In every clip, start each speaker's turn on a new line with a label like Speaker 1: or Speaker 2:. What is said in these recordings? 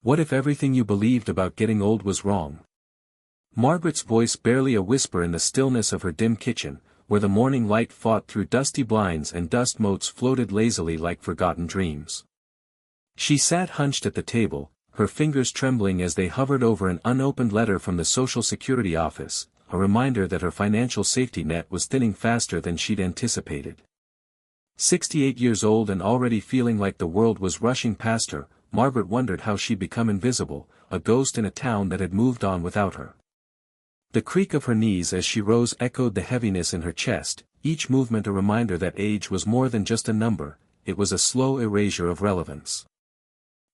Speaker 1: What if everything you believed about getting old was wrong? Margaret's voice barely a whisper in the stillness of her dim kitchen, where the morning light fought through dusty blinds and dust motes floated lazily like forgotten dreams. She sat hunched at the table, her fingers trembling as they hovered over an unopened letter from the Social Security office, a reminder that her financial safety net was thinning faster than she'd anticipated. 68 years old and already feeling like the world was rushing past her, Margaret wondered how she'd become invisible, a ghost in a town that had moved on without her. The creak of her knees as she rose echoed the heaviness in her chest, each movement a reminder that age was more than just a number, it was a slow erasure of relevance.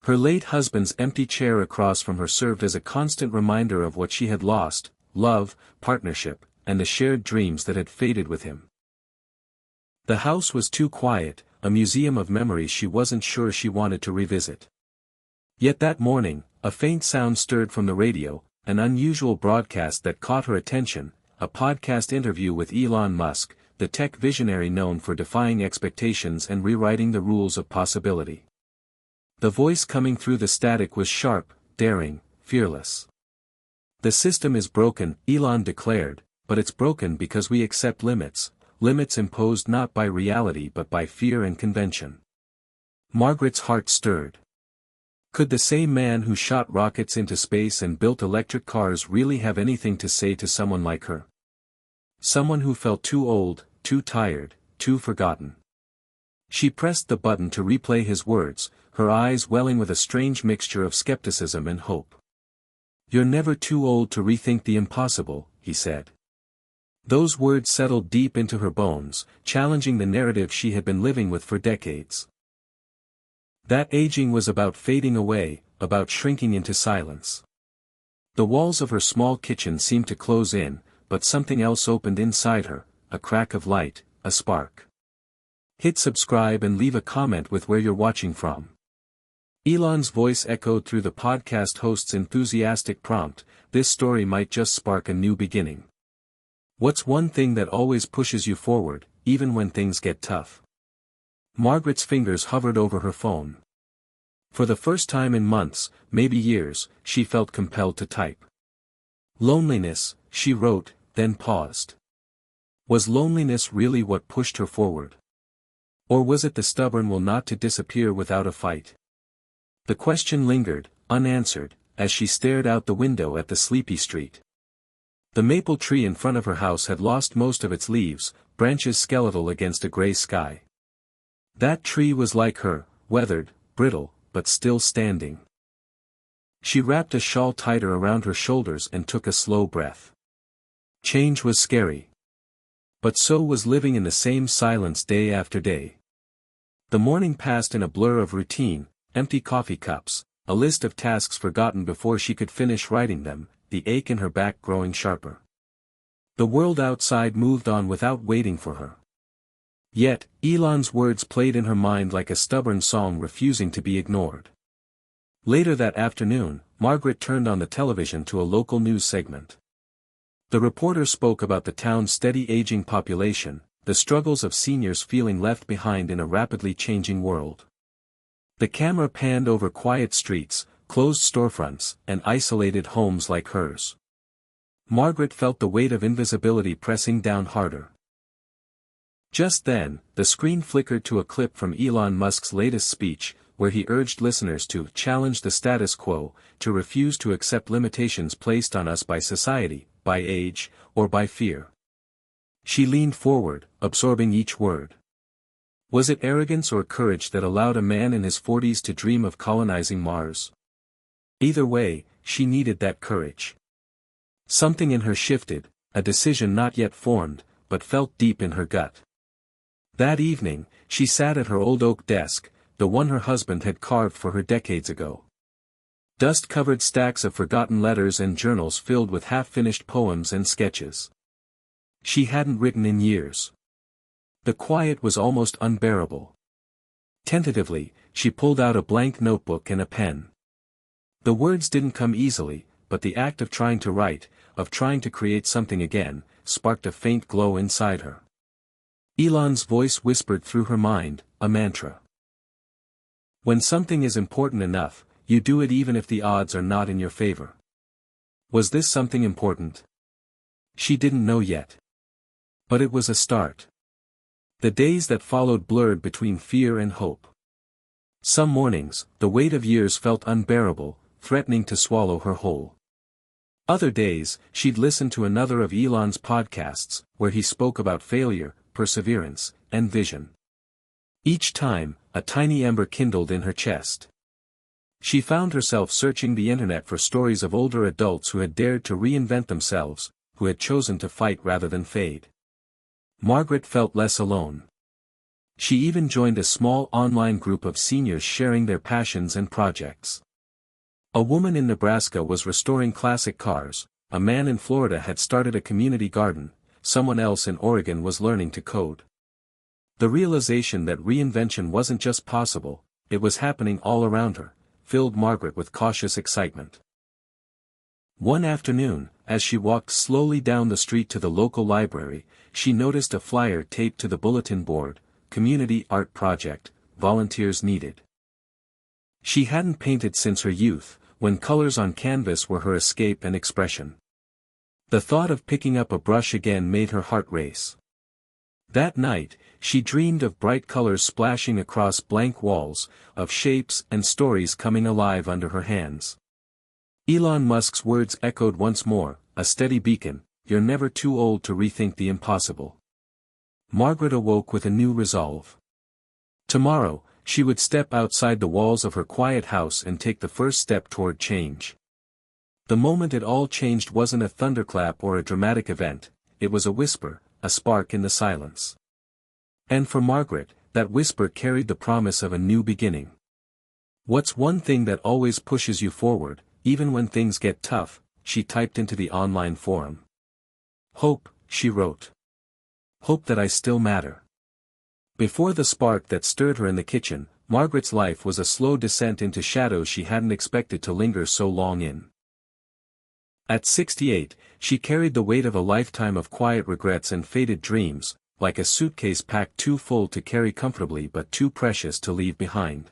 Speaker 1: Her late husband's empty chair across from her served as a constant reminder of what she had lost, love, partnership, and the shared dreams that had faded with him. The house was too quiet, a museum of memories she wasn't sure she wanted to revisit. Yet that morning, a faint sound stirred from the radio, an unusual broadcast that caught her attention, a podcast interview with Elon Musk, the tech visionary known for defying expectations and rewriting the rules of possibility. The voice coming through the static was sharp, daring, fearless. "The system is broken," Elon declared, "but it's broken because we accept limits, limits imposed not by reality but by fear and convention." Margaret's heart stirred. Could the same man who shot rockets into space and built electric cars really have anything to say to someone like her? Someone who felt too old, too tired, too forgotten. She pressed the button to replay his words, her eyes welling with a strange mixture of skepticism and hope. "You're never too old to rethink the impossible," he said. Those words settled deep into her bones, challenging the narrative she had been living with for decades. That aging was about fading away, about shrinking into silence. The walls of her small kitchen seemed to close in, but something else opened inside her, a crack of light, a spark. Hit subscribe and leave a comment with where you're watching from. Elon's voice echoed through the podcast host's enthusiastic prompt, "This story might just spark a new beginning." What's one thing that always pushes you forward, even when things get tough? Margaret's fingers hovered over her phone. For the first time in months, maybe years, she felt compelled to type. "Loneliness," she wrote, then paused. Was loneliness really what pushed her forward? Or was it the stubborn will not to disappear without a fight? The question lingered, unanswered, as she stared out the window at the sleepy street. The maple tree in front of her house had lost most of its leaves, branches skeletal against a gray sky. That tree was like her, weathered, brittle, but still standing. She wrapped a shawl tighter around her shoulders and took a slow breath. Change was scary. But so was living in the same silence day after day. The morning passed in a blur of routine, empty coffee cups, a list of tasks forgotten before she could finish writing them, the ache in her back growing sharper. The world outside moved on without waiting for her. Yet, Elon's words played in her mind like a stubborn song refusing to be ignored. Later that afternoon, Margaret turned on the television to a local news segment. The reporter spoke about the town's steady aging population, the struggles of seniors feeling left behind in a rapidly changing world. The camera panned over quiet streets, closed storefronts, and isolated homes like hers. Margaret felt the weight of invisibility pressing down harder. Just then, the screen flickered to a clip from Elon Musk's latest speech, where he urged listeners to challenge the status quo, to refuse to accept limitations placed on us by society, by age, or by fear. She leaned forward, absorbing each word. Was it arrogance or courage that allowed a man in his 40s to dream of colonizing Mars? Either way, she needed that courage. Something in her shifted, a decision not yet formed, but felt deep in her gut. That evening, she sat at her old oak desk, the one her husband had carved for her decades ago. Dust-covered stacks of forgotten letters and journals filled with half-finished poems and sketches. She hadn't written in years. The quiet was almost unbearable. Tentatively, she pulled out a blank notebook and a pen. The words didn't come easily, but the act of trying to write, of trying to create something again, sparked a faint glow inside her. Elon's voice whispered through her mind, a mantra. When something is important enough, you do it even if the odds are not in your favor. Was this something important? She didn't know yet. But it was a start. The days that followed blurred between fear and hope. Some mornings, the weight of years felt unbearable, threatening to swallow her whole. Other days, she'd listen to another of Elon's podcasts, where he spoke about failure, perseverance, and vision. Each time, a tiny ember kindled in her chest. She found herself searching the internet for stories of older adults who had dared to reinvent themselves, who had chosen to fight rather than fade. Margaret felt less alone. She even joined a small online group of seniors sharing their passions and projects. A woman in Nebraska was restoring classic cars, a man in Florida had started a community garden, someone else in Oregon was learning to code. The realization that reinvention wasn't just possible, it was happening all around her, filled Margaret with cautious excitement. One afternoon, as she walked slowly down the street to the local library, she noticed a flyer taped to the bulletin board, Community Art Project, Volunteers Needed. She hadn't painted since her youth, when colors on canvas were her escape and expression. The thought of picking up a brush again made her heart race. That night, she dreamed of bright colors splashing across blank walls, of shapes and stories coming alive under her hands. Elon Musk's words echoed once more, a steady beacon, "You're never too old to rethink the impossible." Margaret awoke with a new resolve. Tomorrow, she would step outside the walls of her quiet house and take the first step toward change. The moment it all changed wasn't a thunderclap or a dramatic event, it was a whisper, a spark in the silence. And for Margaret, that whisper carried the promise of a new beginning. "What's one thing that always pushes you forward, even when things get tough?" she typed into the online forum. "Hope," she wrote. "Hope that I still matter." Before the spark that stirred her in the kitchen, Margaret's life was a slow descent into shadows she hadn't expected to linger so long in. At 68, she carried the weight of a lifetime of quiet regrets and faded dreams, like a suitcase packed too full to carry comfortably but too precious to leave behind.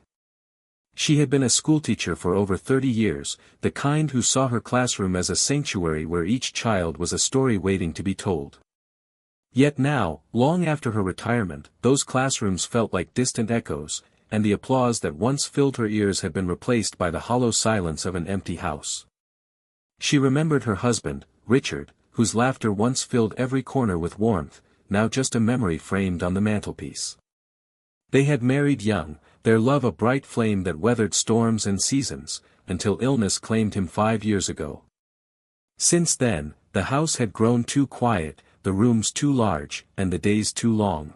Speaker 1: She had been a schoolteacher for over 30 years, the kind who saw her classroom as a sanctuary where each child was a story waiting to be told. Yet now, long after her retirement, those classrooms felt like distant echoes, and the applause that once filled her ears had been replaced by the hollow silence of an empty house. She remembered her husband, Richard, whose laughter once filled every corner with warmth, now just a memory framed on the mantelpiece. They had married young, their love a bright flame that weathered storms and seasons, until illness claimed him 5 years ago. Since then, the house had grown too quiet, the rooms too large, and the days too long.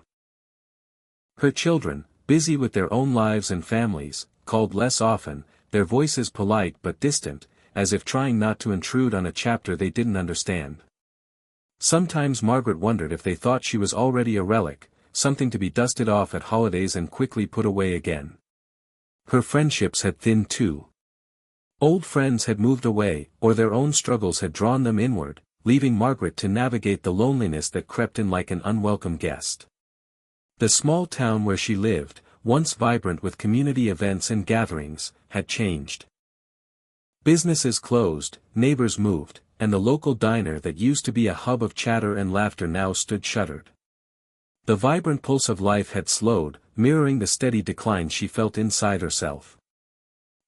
Speaker 1: Her children, busy with their own lives and families, called less often, their voices polite but distant, as if trying not to intrude on a chapter they didn't understand. Sometimes Margaret wondered if they thought she was already a relic, something to be dusted off at holidays and quickly put away again. Her friendships had thinned too. Old friends had moved away, or their own struggles had drawn them inward, leaving Margaret to navigate the loneliness that crept in like an unwelcome guest. The small town where she lived, once vibrant with community events and gatherings, had changed. Businesses closed, neighbors moved, and the local diner that used to be a hub of chatter and laughter now stood shuttered. The vibrant pulse of life had slowed, mirroring the steady decline she felt inside herself.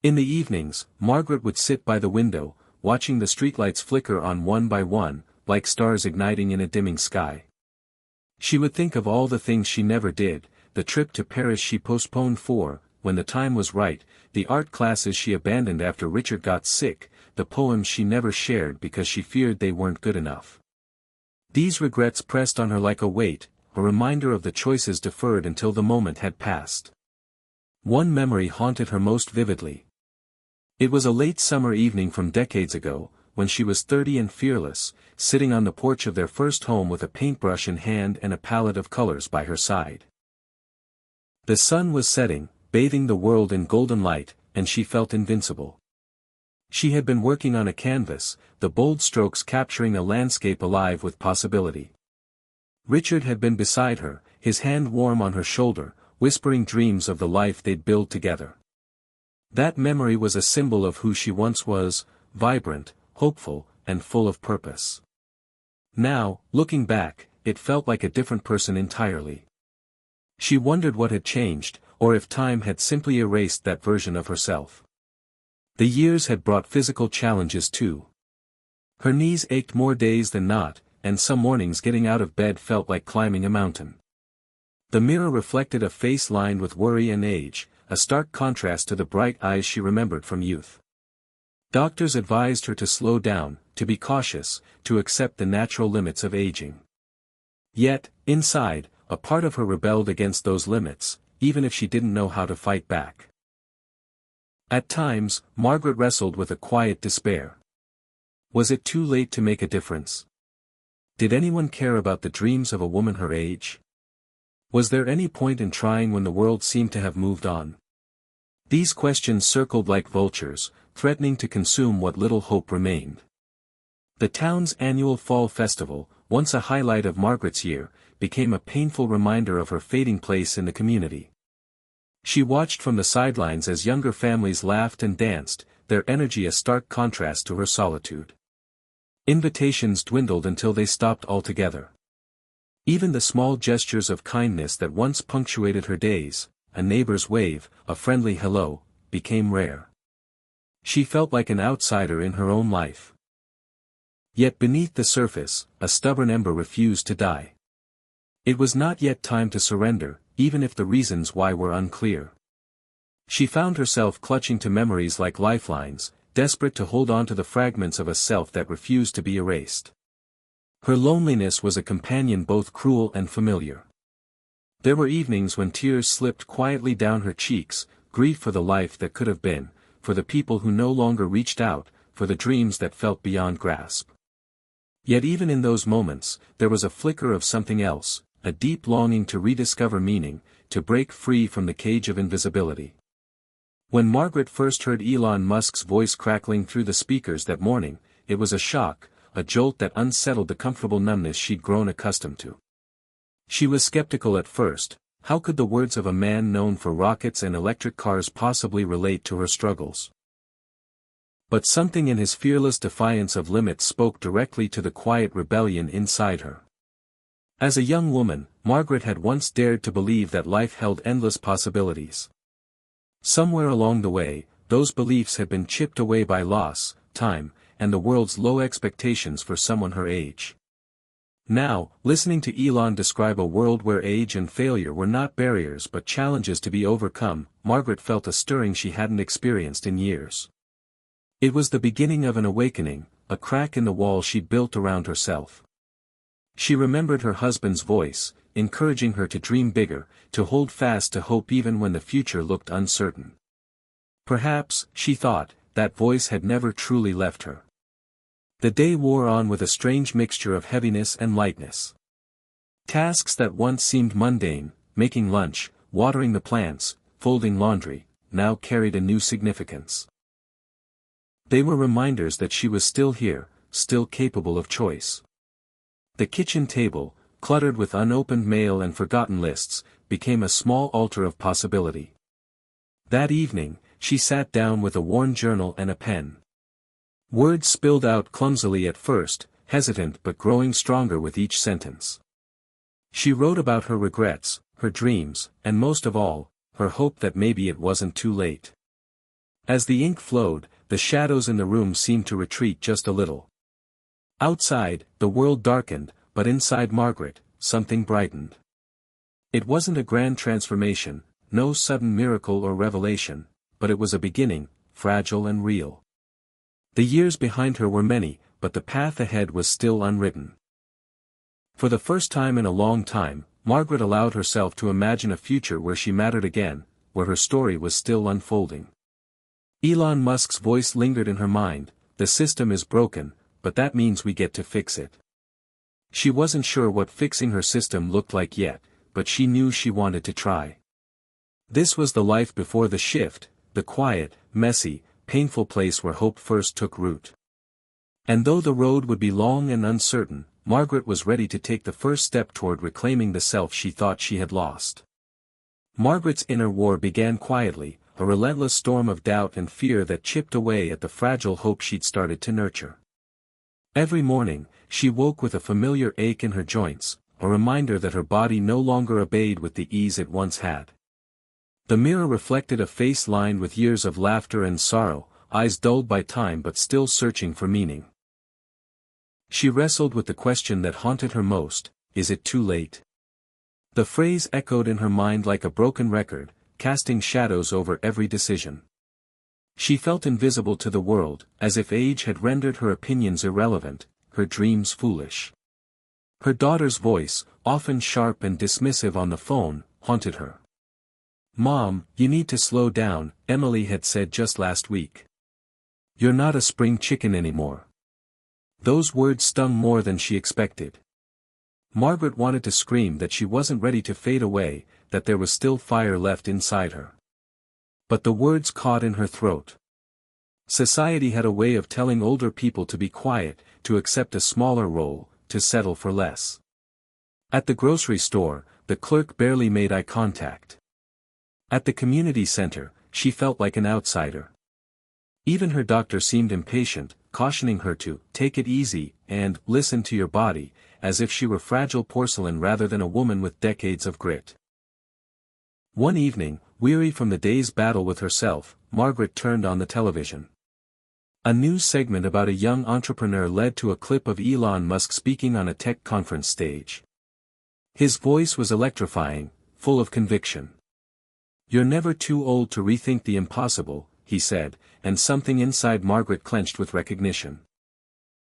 Speaker 1: In the evenings, Margaret would sit by the window, watching the streetlights flicker on one by one, like stars igniting in a dimming sky. She would think of all the things she never did, the trip to Paris she postponed for, when the time was right, the art classes she abandoned after Richard got sick, the poems she never shared because she feared they weren't good enough. These regrets pressed on her like a weight, a reminder of the choices deferred until the moment had passed. One memory haunted her most vividly. It was a late summer evening from decades ago, when she was 30 and fearless, sitting on the porch of their first home with a paintbrush in hand and a palette of colors by her side. The sun was setting, bathing the world in golden light, and she felt invincible. She had been working on a canvas, the bold strokes capturing a landscape alive with possibility. Richard had been beside her, his hand warm on her shoulder, whispering dreams of the life they'd build together. That memory was a symbol of who she once was, vibrant, hopeful, and full of purpose. Now, looking back, it felt like a different person entirely. She wondered what had changed, or if time had simply erased that version of herself. The years had brought physical challenges too. Her knees ached more days than not, and some mornings getting out of bed felt like climbing a mountain. The mirror reflected a face lined with worry and age, a stark contrast to the bright eyes she remembered from youth. Doctors advised her to slow down, to be cautious, to accept the natural limits of aging. Yet, inside, a part of her rebelled against those limits, even if she didn't know how to fight back. At times, Margaret wrestled with a quiet despair. Was it too late to make a difference? Did anyone care about the dreams of a woman her age? Was there any point in trying when the world seemed to have moved on? These questions circled like vultures, threatening to consume what little hope remained. The town's annual fall festival, once a highlight of Margaret's year, became a painful reminder of her fading place in the community. She watched from the sidelines as younger families laughed and danced, their energy a stark contrast to her solitude. Invitations dwindled until they stopped altogether. Even the small gestures of kindness that once punctuated her days, a neighbor's wave, a friendly hello, became rare. She felt like an outsider in her own life. Yet beneath the surface, a stubborn ember refused to die. It was not yet time to surrender, even if the reasons why were unclear. She found herself clutching to memories like lifelines, desperate to hold on to the fragments of a self that refused to be erased. Her loneliness was a companion both cruel and familiar. There were evenings when tears slipped quietly down her cheeks, grief for the life that could have been, for the people who no longer reached out, for the dreams that felt beyond grasp. Yet even in those moments, there was a flicker of something else, a deep longing to rediscover meaning, to break free from the cage of invisibility. When Margaret first heard Elon Musk's voice crackling through the speakers that morning, it was a shock, a jolt that unsettled the comfortable numbness she'd grown accustomed to. She was skeptical at first. How could the words of a man known for rockets and electric cars possibly relate to her struggles? But something in his fearless defiance of limits spoke directly to the quiet rebellion inside her. As a young woman, Margaret had once dared to believe that life held endless possibilities. Somewhere along the way, those beliefs had been chipped away by loss, time, and the world's low expectations for someone her age. Now, listening to Elon describe a world where age and failure were not barriers but challenges to be overcome, Margaret felt a stirring she hadn't experienced in years. It was the beginning of an awakening, a crack in the wall she'd built around herself. She remembered her husband's voice, encouraging her to dream bigger, to hold fast to hope even when the future looked uncertain. Perhaps, she thought, that voice had never truly left her. The day wore on with a strange mixture of heaviness and lightness. Tasks that once seemed mundane, making lunch, watering the plants, folding laundry, now carried a new significance. They were reminders that she was still here, still capable of choice. The kitchen table, cluttered with unopened mail and forgotten lists, became a small altar of possibility. That evening, she sat down with a worn journal and a pen. Words spilled out clumsily at first, hesitant but growing stronger with each sentence. She wrote about her regrets, her dreams, and most of all, her hope that maybe it wasn't too late. As the ink flowed, the shadows in the room seemed to retreat just a little. Outside, the world darkened, but inside Margaret, something brightened. It wasn't a grand transformation, no sudden miracle or revelation, but it was a beginning, fragile and real. The years behind her were many, but the path ahead was still unwritten. For the first time in a long time, Margaret allowed herself to imagine a future where she mattered again, where her story was still unfolding. Elon Musk's voice lingered in her mind, the system is broken, but that means we get to fix it. She wasn't sure what fixing her system looked like yet, but she knew she wanted to try. This was the life before the shift, the quiet, messy, painful place where hope first took root. And though the road would be long and uncertain, Margaret was ready to take the first step toward reclaiming the self she thought she had lost. Margaret's inner war began quietly, a relentless storm of doubt and fear that chipped away at the fragile hope she'd started to nurture. Every morning, she woke with a familiar ache in her joints, a reminder that her body no longer obeyed with the ease it once had. The mirror reflected a face lined with years of laughter and sorrow, eyes dulled by time but still searching for meaning. She wrestled with the question that haunted her most: is it too late? The phrase echoed in her mind like a broken record, casting shadows over every decision. She felt invisible to the world, as if age had rendered her opinions irrelevant, her dreams foolish. Her daughter's voice, often sharp and dismissive on the phone, haunted her. "Mom, you need to slow down," Emily had said just last week. "You're not a spring chicken anymore." Those words stung more than she expected. Margaret wanted to scream that she wasn't ready to fade away, that there was still fire left inside her. But the words caught in her throat. Society had a way of telling older people to be quiet, to accept a smaller role, to settle for less. At the grocery store, the clerk barely made eye contact. At the community center, she felt like an outsider. Even her doctor seemed impatient, cautioning her to take it easy and listen to your body, as if she were fragile porcelain rather than a woman with decades of grit. One evening, weary from the day's battle with herself, Margaret turned on the television. A news segment about a young entrepreneur led to a clip of Elon Musk speaking on a tech conference stage. His voice was electrifying, full of conviction. "You're never too old to rethink the impossible," he said, and something inside Margaret clenched with recognition.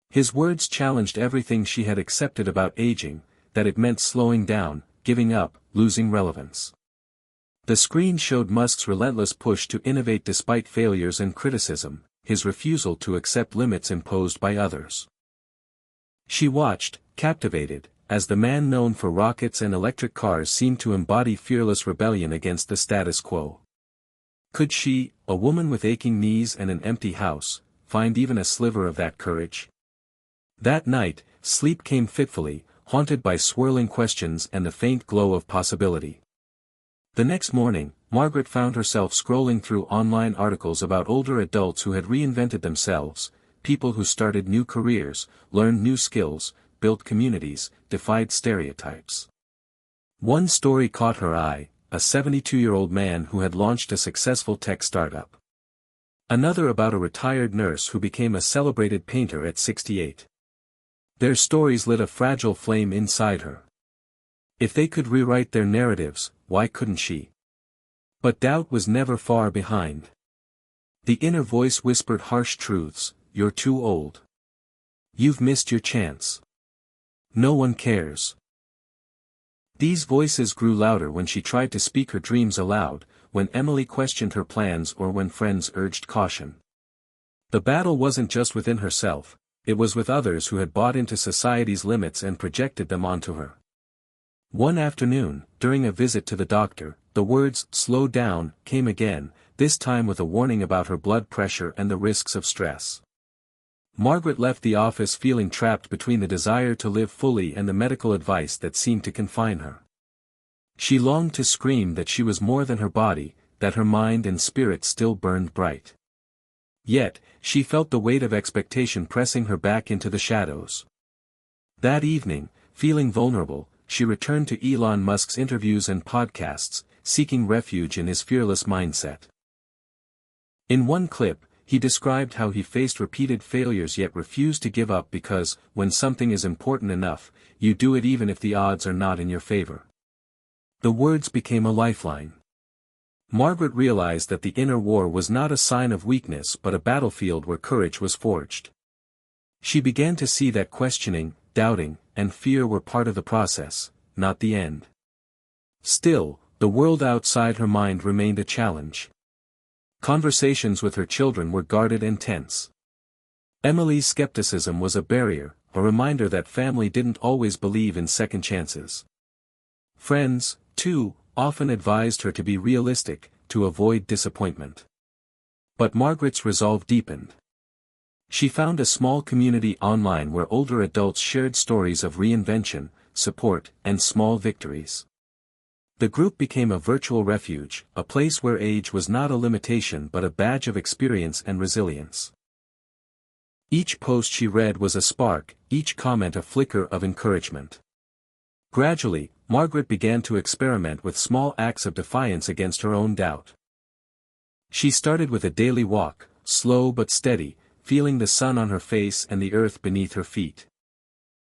Speaker 1: His words challenged everything she had accepted about aging, that it meant slowing down, giving up, losing relevance. The screen showed Musk's relentless push to innovate despite failures and criticism, his refusal to accept limits imposed by others. She watched, captivated, as the man known for rockets and electric cars seemed to embody fearless rebellion against the status quo. Could she, a woman with aching knees and an empty house, find even a sliver of that courage? That night, sleep came fitfully, haunted by swirling questions and the faint glow of possibility. The next morning, Margaret found herself scrolling through online articles about older adults who had reinvented themselves, people who started new careers, learned new skills, built communities, defied stereotypes. One story caught her eye, a 72-year-old man who had launched a successful tech startup. Another about a retired nurse who became a celebrated painter at 68. Their stories lit a fragile flame inside her. If they could rewrite their narratives, why couldn't she? But doubt was never far behind. The inner voice whispered harsh truths: "You're too old. You've missed your chance. No one cares." These voices grew louder when she tried to speak her dreams aloud, when Emily questioned her plans or when friends urged caution. The battle wasn't just within herself, it was with others who had bought into society's limits and projected them onto her. One afternoon, during a visit to the doctor, the words "slow down" came again, this time with a warning about her blood pressure and the risks of stress. Margaret left the office feeling trapped between the desire to live fully and the medical advice that seemed to confine her. She longed to scream that she was more than her body, that her mind and spirit still burned bright. Yet, she felt the weight of expectation pressing her back into the shadows. That evening, feeling vulnerable, she returned to Elon Musk's interviews and podcasts, seeking refuge in his fearless mindset. In one clip, he described how he faced repeated failures yet refused to give up because, when something is important enough, you do it even if the odds are not in your favor. The words became a lifeline. Margaret realized that the inner war was not a sign of weakness but a battlefield where courage was forged. She began to see that questioning, doubting, and fear were part of the process, not the end. Still, the world outside her mind remained a challenge. Conversations with her children were guarded and tense. Emily's skepticism was a barrier, a reminder that family didn't always believe in second chances. Friends, too, often advised her to be realistic, to avoid disappointment. But Margaret's resolve deepened. She found a small community online where older adults shared stories of reinvention, support, and small victories. The group became a virtual refuge, a place where age was not a limitation but a badge of experience and resilience. Each post she read was a spark, each comment a flicker of encouragement. Gradually, Margaret began to experiment with small acts of defiance against her own doubt. She started with a daily walk, slow but steady, feeling the sun on her face and the earth beneath her feet.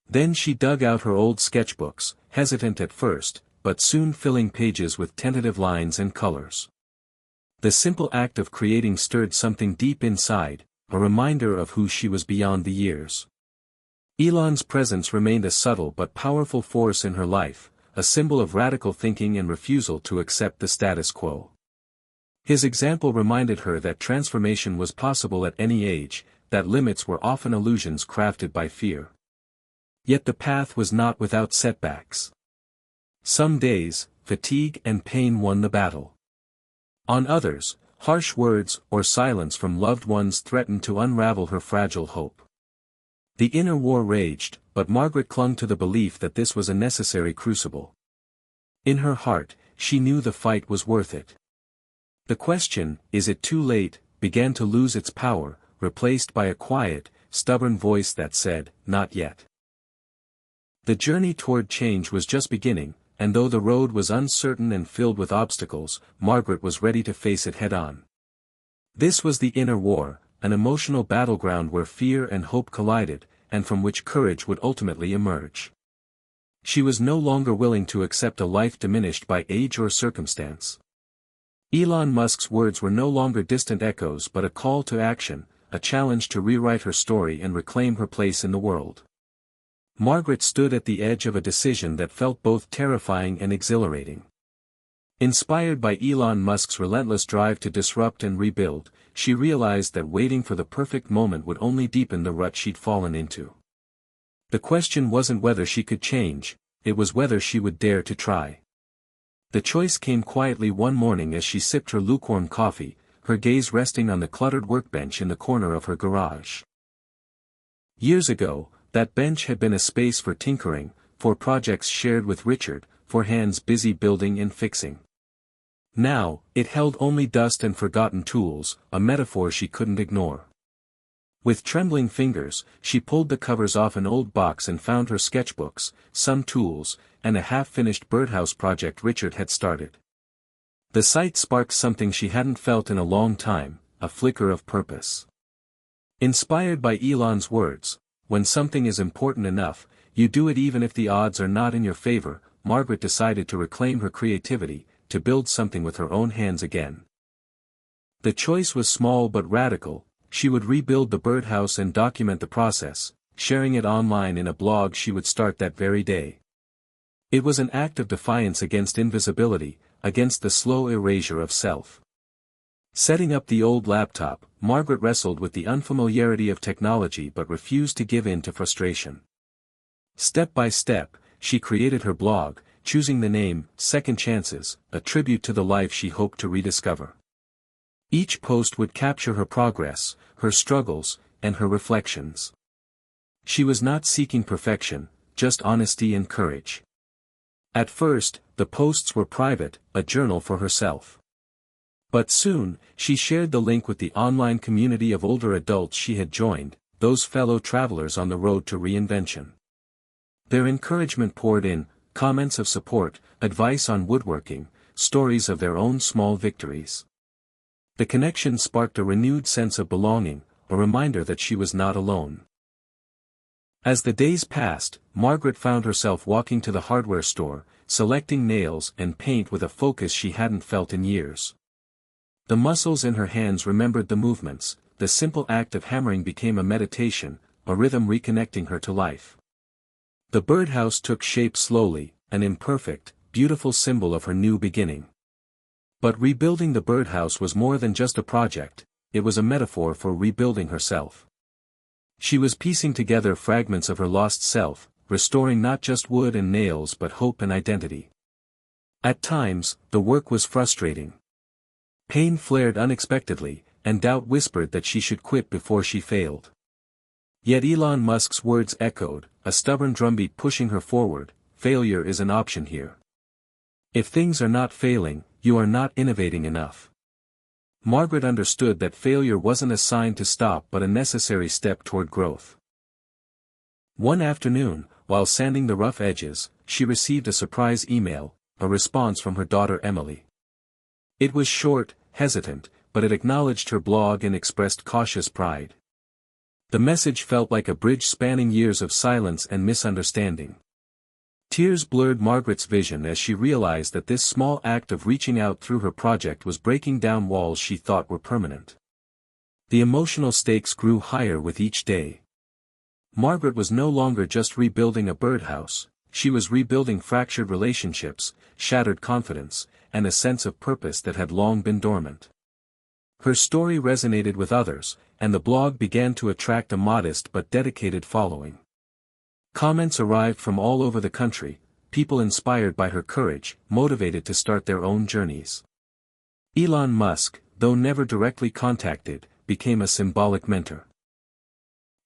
Speaker 1: Then she dug out her old sketchbooks, hesitant at first, but soon filling pages with tentative lines and colors. The simple act of creating stirred something deep inside, a reminder of who she was beyond the years. Elon's presence remained a subtle but powerful force in her life, a symbol of radical thinking and refusal to accept the status quo. His example reminded her that transformation was possible at any age, that limits were often illusions crafted by fear. Yet the path was not without setbacks. Some days, fatigue and pain won the battle. On others, harsh words or silence from loved ones threatened to unravel her fragile hope. The inner war raged, but Margaret clung to the belief that this was a necessary crucible. In her heart, she knew the fight was worth it. The question, "Is it too late?" began to lose its power, replaced by a quiet, stubborn voice that said, "Not yet." The journey toward change was just beginning, and though the road was uncertain and filled with obstacles, Margaret was ready to face it head-on. This was the inner war, an emotional battleground where fear and hope collided, and from which courage would ultimately emerge. She was no longer willing to accept a life diminished by age or circumstance. Elon Musk's words were no longer distant echoes but a call to action, a challenge to rewrite her story and reclaim her place in the world. Margaret stood at the edge of a decision that felt both terrifying and exhilarating. Inspired by Elon Musk's relentless drive to disrupt and rebuild, she realized that waiting for the perfect moment would only deepen the rut she'd fallen into. The question wasn't whether she could change, it was whether she would dare to try. The choice came quietly one morning as she sipped her lukewarm coffee, her gaze resting on the cluttered workbench in the corner of her garage. Years ago, that bench had been a space for tinkering, for projects shared with Richard, for hands busy building and fixing. Now, it held only dust and forgotten tools, a metaphor she couldn't ignore. With trembling fingers, she pulled the covers off an old box and found her sketchbooks, some tools, and a half-finished birdhouse project Richard had started. The sight sparked something she hadn't felt in a long time, a flicker of purpose. Inspired by Elon's words, "When something is important enough, you do it even if the odds are not in your favor," Margaret decided to reclaim her creativity, to build something with her own hands again. The choice was small but radical. She would rebuild the birdhouse and document the process, sharing it online in a blog she would start that very day. It was an act of defiance against invisibility, against the slow erasure of self. Setting up the old laptop, Margaret wrestled with the unfamiliarity of technology but refused to give in to frustration. Step by step, she created her blog, choosing the name, Second Chances, a tribute to the life she hoped to rediscover. Each post would capture her progress, her struggles, and her reflections. She was not seeking perfection, just honesty and courage. At first, the posts were private, a journal for herself. But soon, she shared the link with the online community of older adults she had joined, those fellow travelers on the road to reinvention. Their encouragement poured in, comments of support, advice on woodworking, stories of their own small victories. The connection sparked a renewed sense of belonging, a reminder that she was not alone. As the days passed, Margaret found herself walking to the hardware store, selecting nails and paint with a focus she hadn't felt in years. The muscles in her hands remembered the movements, the simple act of hammering became a meditation, a rhythm reconnecting her to life. The birdhouse took shape slowly, an imperfect, beautiful symbol of her new beginning. But rebuilding the birdhouse was more than just a project, it was a metaphor for rebuilding herself. She was piecing together fragments of her lost self, restoring not just wood and nails but hope and identity. At times, the work was frustrating. Pain flared unexpectedly, and doubt whispered that she should quit before she failed. Yet Elon Musk's words echoed, a stubborn drumbeat pushing her forward, "Failure is an option here." If things are not failing, you are not innovating enough. Margaret understood that failure wasn't a sign to stop but a necessary step toward growth. One afternoon, while sanding the rough edges, she received a surprise email, a response from her daughter Emily. It was short, hesitant, but it acknowledged her blog and expressed cautious pride. The message felt like a bridge spanning years of silence and misunderstanding. Tears blurred Margaret's vision as she realized that this small act of reaching out through her project was breaking down walls she thought were permanent. The emotional stakes grew higher with each day. Margaret was no longer just rebuilding a birdhouse, she was rebuilding fractured relationships, shattered confidence, and a sense of purpose that had long been dormant. Her story resonated with others, and the blog began to attract a modest but dedicated following. Comments arrived from all over the country, people inspired by her courage, motivated to start their own journeys. Elon Musk, though never directly contacted, became a symbolic mentor.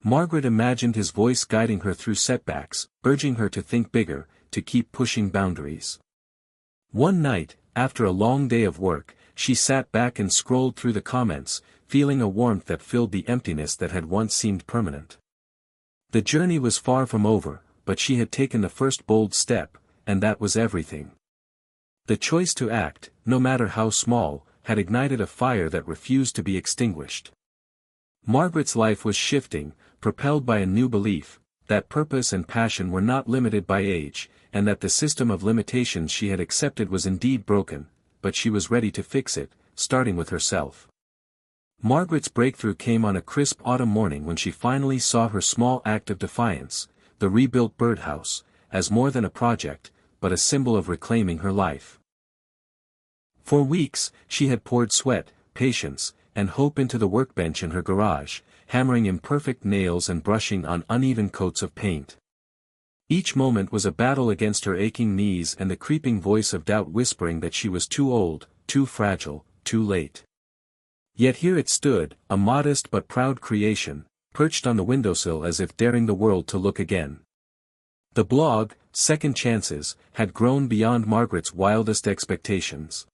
Speaker 1: Margaret imagined his voice guiding her through setbacks, urging her to think bigger, to keep pushing boundaries. One night, after a long day of work, she sat back and scrolled through the comments, feeling a warmth that filled the emptiness that had once seemed permanent. The journey was far from over, but she had taken the first bold step, and that was everything. The choice to act, no matter how small, had ignited a fire that refused to be extinguished. Margaret's life was shifting, propelled by a new belief, that purpose and passion were not limited by age, and that the system of limitations she had accepted was indeed broken, but she was ready to fix it, starting with herself. Margaret's breakthrough came on a crisp autumn morning when she finally saw her small act of defiance, the rebuilt birdhouse, as more than a project, but a symbol of reclaiming her life. For weeks, she had poured sweat, patience, and hope into the workbench in her garage, hammering imperfect nails and brushing on uneven coats of paint. Each moment was a battle against her aching knees and the creeping voice of doubt whispering that she was too old, too fragile, too late. Yet here it stood, a modest but proud creation, perched on the windowsill as if daring the world to look again. The blog, Second Chances, had grown beyond Margaret's wildest expectations.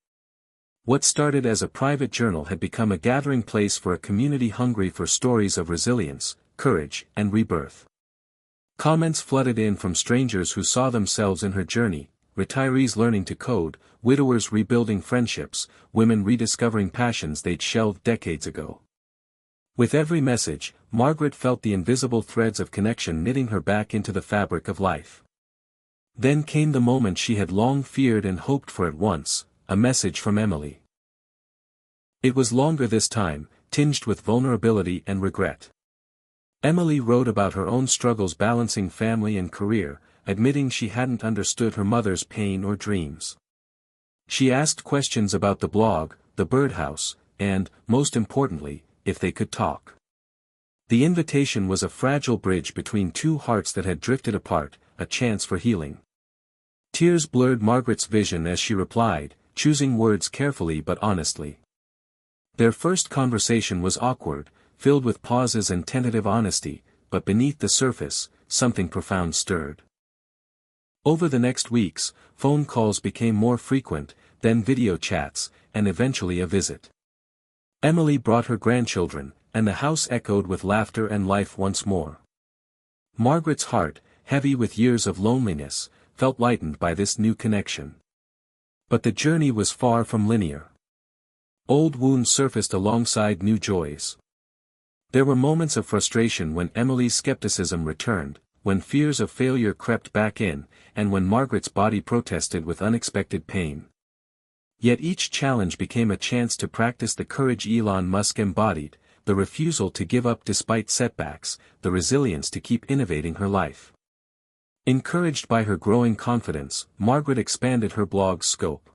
Speaker 1: What started as a private journal had become a gathering place for a community hungry for stories of resilience, courage, and rebirth. Comments flooded in from strangers who saw themselves in her journey, retirees learning to code, widowers rebuilding friendships, women rediscovering passions they'd shelved decades ago. With every message, Margaret felt the invisible threads of connection knitting her back into the fabric of life. Then came the moment she had long feared and hoped for at once, a message from Emily. It was longer this time, tinged with vulnerability and regret. Emily wrote about her own struggles balancing family and career, admitting she hadn't understood her mother's pain or dreams. She asked questions about the blog, the birdhouse, and, most importantly, if they could talk. The invitation was a fragile bridge between two hearts that had drifted apart, a chance for healing. Tears blurred Margaret's vision as she replied, choosing words carefully but honestly. Their first conversation was awkward, filled with pauses and tentative honesty, but beneath the surface, something profound stirred. Over the next weeks, phone calls became more frequent, then video chats, and eventually a visit. Emily brought her grandchildren, and the house echoed with laughter and life once more. Margaret's heart, heavy with years of loneliness, felt lightened by this new connection. But the journey was far from linear. Old wounds surfaced alongside new joys. There were moments of frustration when Emily's skepticism returned, when fears of failure crept back in, and when Margaret's body protested with unexpected pain. Yet each challenge became a chance to practice the courage Elon Musk embodied, the refusal to give up despite setbacks, the resilience to keep innovating her life. Encouraged by her growing confidence, Margaret expanded her blog's scope.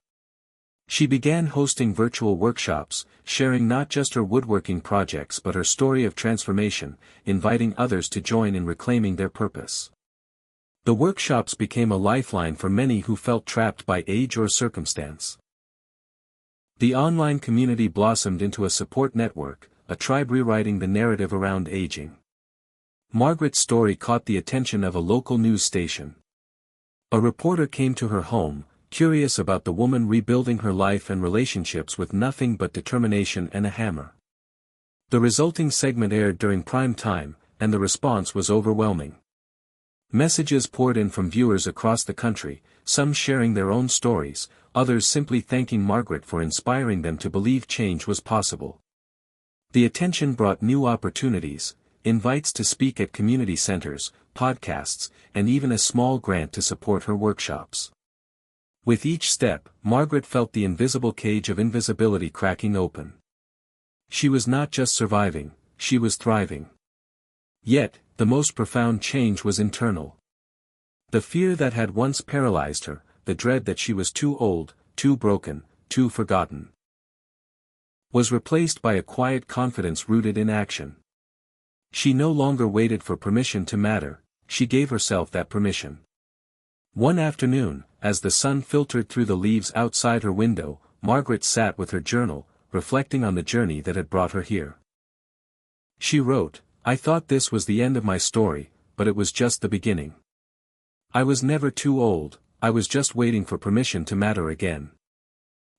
Speaker 1: She began hosting virtual workshops, sharing not just her woodworking projects but her story of transformation, inviting others to join in reclaiming their purpose. The workshops became a lifeline for many who felt trapped by age or circumstance. The online community blossomed into a support network, a tribe rewriting the narrative around aging. Margaret's story caught the attention of a local news station. A reporter came to her home, curious about the woman rebuilding her life and relationships with nothing but determination and a hammer. The resulting segment aired during prime time, and the response was overwhelming. Messages poured in from viewers across the country, some sharing their own stories, others simply thanking Margaret for inspiring them to believe change was possible. The attention brought new opportunities, invites to speak at community centers, podcasts, and even a small grant to support her workshops. With each step, Margaret felt the invisible cage of invisibility cracking open. She was not just surviving, she was thriving. Yet, the most profound change was internal. The fear that had once paralyzed her, the dread that she was too old, too broken, too forgotten, was replaced by a quiet confidence rooted in action. She no longer waited for permission to matter, she gave herself that permission. One afternoon, as the sun filtered through the leaves outside her window, Margaret sat with her journal, reflecting on the journey that had brought her here. She wrote, "I thought this was the end of my story, but it was just the beginning. I was never too old, I was just waiting for permission to matter again."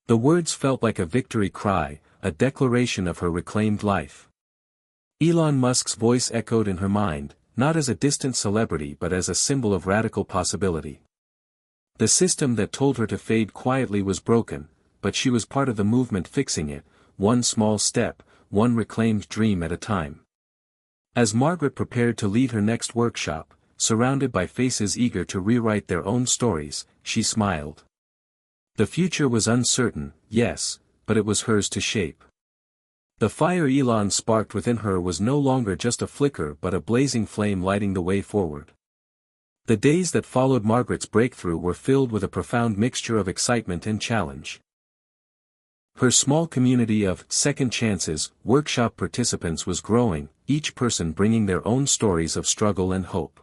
Speaker 1: The words felt like a victory cry, a declaration of her reclaimed life. Elon Musk's voice echoed in her mind, not as a distant celebrity but as a symbol of radical possibility. The system that told her to fade quietly was broken, but she was part of the movement fixing it, one small step, one reclaimed dream at a time. As Margaret prepared to lead her next workshop, surrounded by faces eager to rewrite their own stories, she smiled. The future was uncertain, yes, but it was hers to shape. The fire Elon sparked within her was no longer just a flicker but a blazing flame lighting the way forward. The days that followed Margaret's breakthrough were filled with a profound mixture of excitement and challenge. Her small community of second chances workshop participants was growing, each person bringing their own stories of struggle and hope.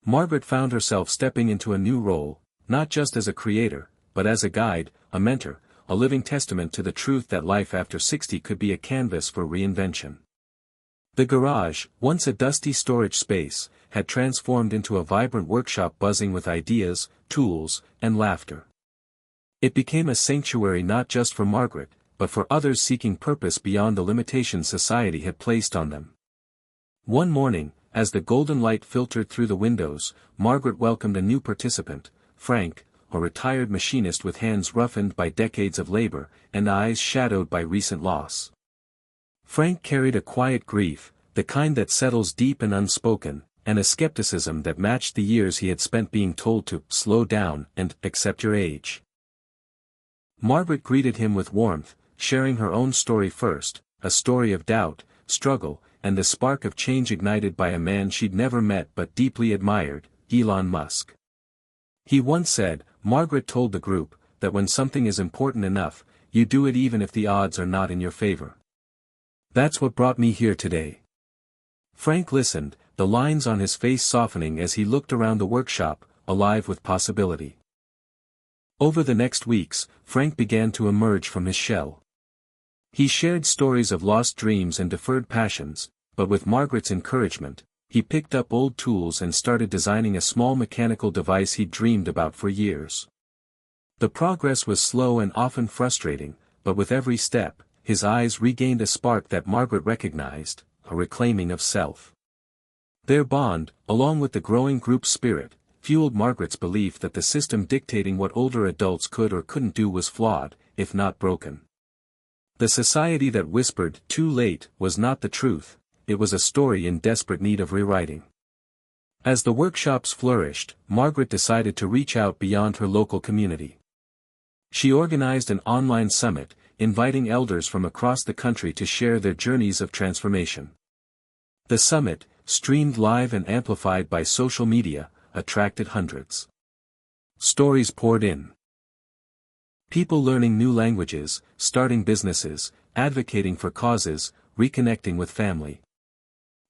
Speaker 1: Margaret found herself stepping into a new role, not just as a creator, but as a guide, a mentor, a living testament to the truth that life after 60 could be a canvas for reinvention. The garage, once a dusty storage space, had transformed into a vibrant workshop buzzing with ideas, tools, and laughter. It became a sanctuary not just for Margaret, but for others seeking purpose beyond the limitations society had placed on them. One morning, as the golden light filtered through the windows, Margaret welcomed a new participant, Frank, a retired machinist with hands roughened by decades of labor, and eyes shadowed by recent loss. Frank carried a quiet grief, the kind that settles deep and unspoken, and a skepticism that matched the years he had spent being told to slow down and accept your age. Margaret greeted him with warmth, sharing her own story first, a story of doubt, struggle, and the spark of change ignited by a man she'd never met but deeply admired, Elon Musk. He once said, Margaret told the group, that when something is important enough, you do it even if the odds are not in your favor. That's what brought me here today. Frank listened, the lines on his face softening as he looked around the workshop, alive with possibility. Over the next weeks, Frank began to emerge from his shell. He shared stories of lost dreams and deferred passions, but with Margaret's encouragement, he picked up old tools and started designing a small mechanical device he'd dreamed about for years. The progress was slow and often frustrating, but with every step, his eyes regained a spark that Margaret recognized, a reclaiming of self. Their bond, along with the growing group spirit, fueled Margaret's belief that the system dictating what older adults could or couldn't do was flawed, if not broken. The society that whispered, "too late," was not the truth, it was a story in desperate need of rewriting. As the workshops flourished, Margaret decided to reach out beyond her local community. She organized an online summit, inviting elders from across the country to share their journeys of transformation. The summit, streamed live and amplified by social media, attracted hundreds. Stories poured in. People learning new languages, starting businesses, advocating for causes, reconnecting with family.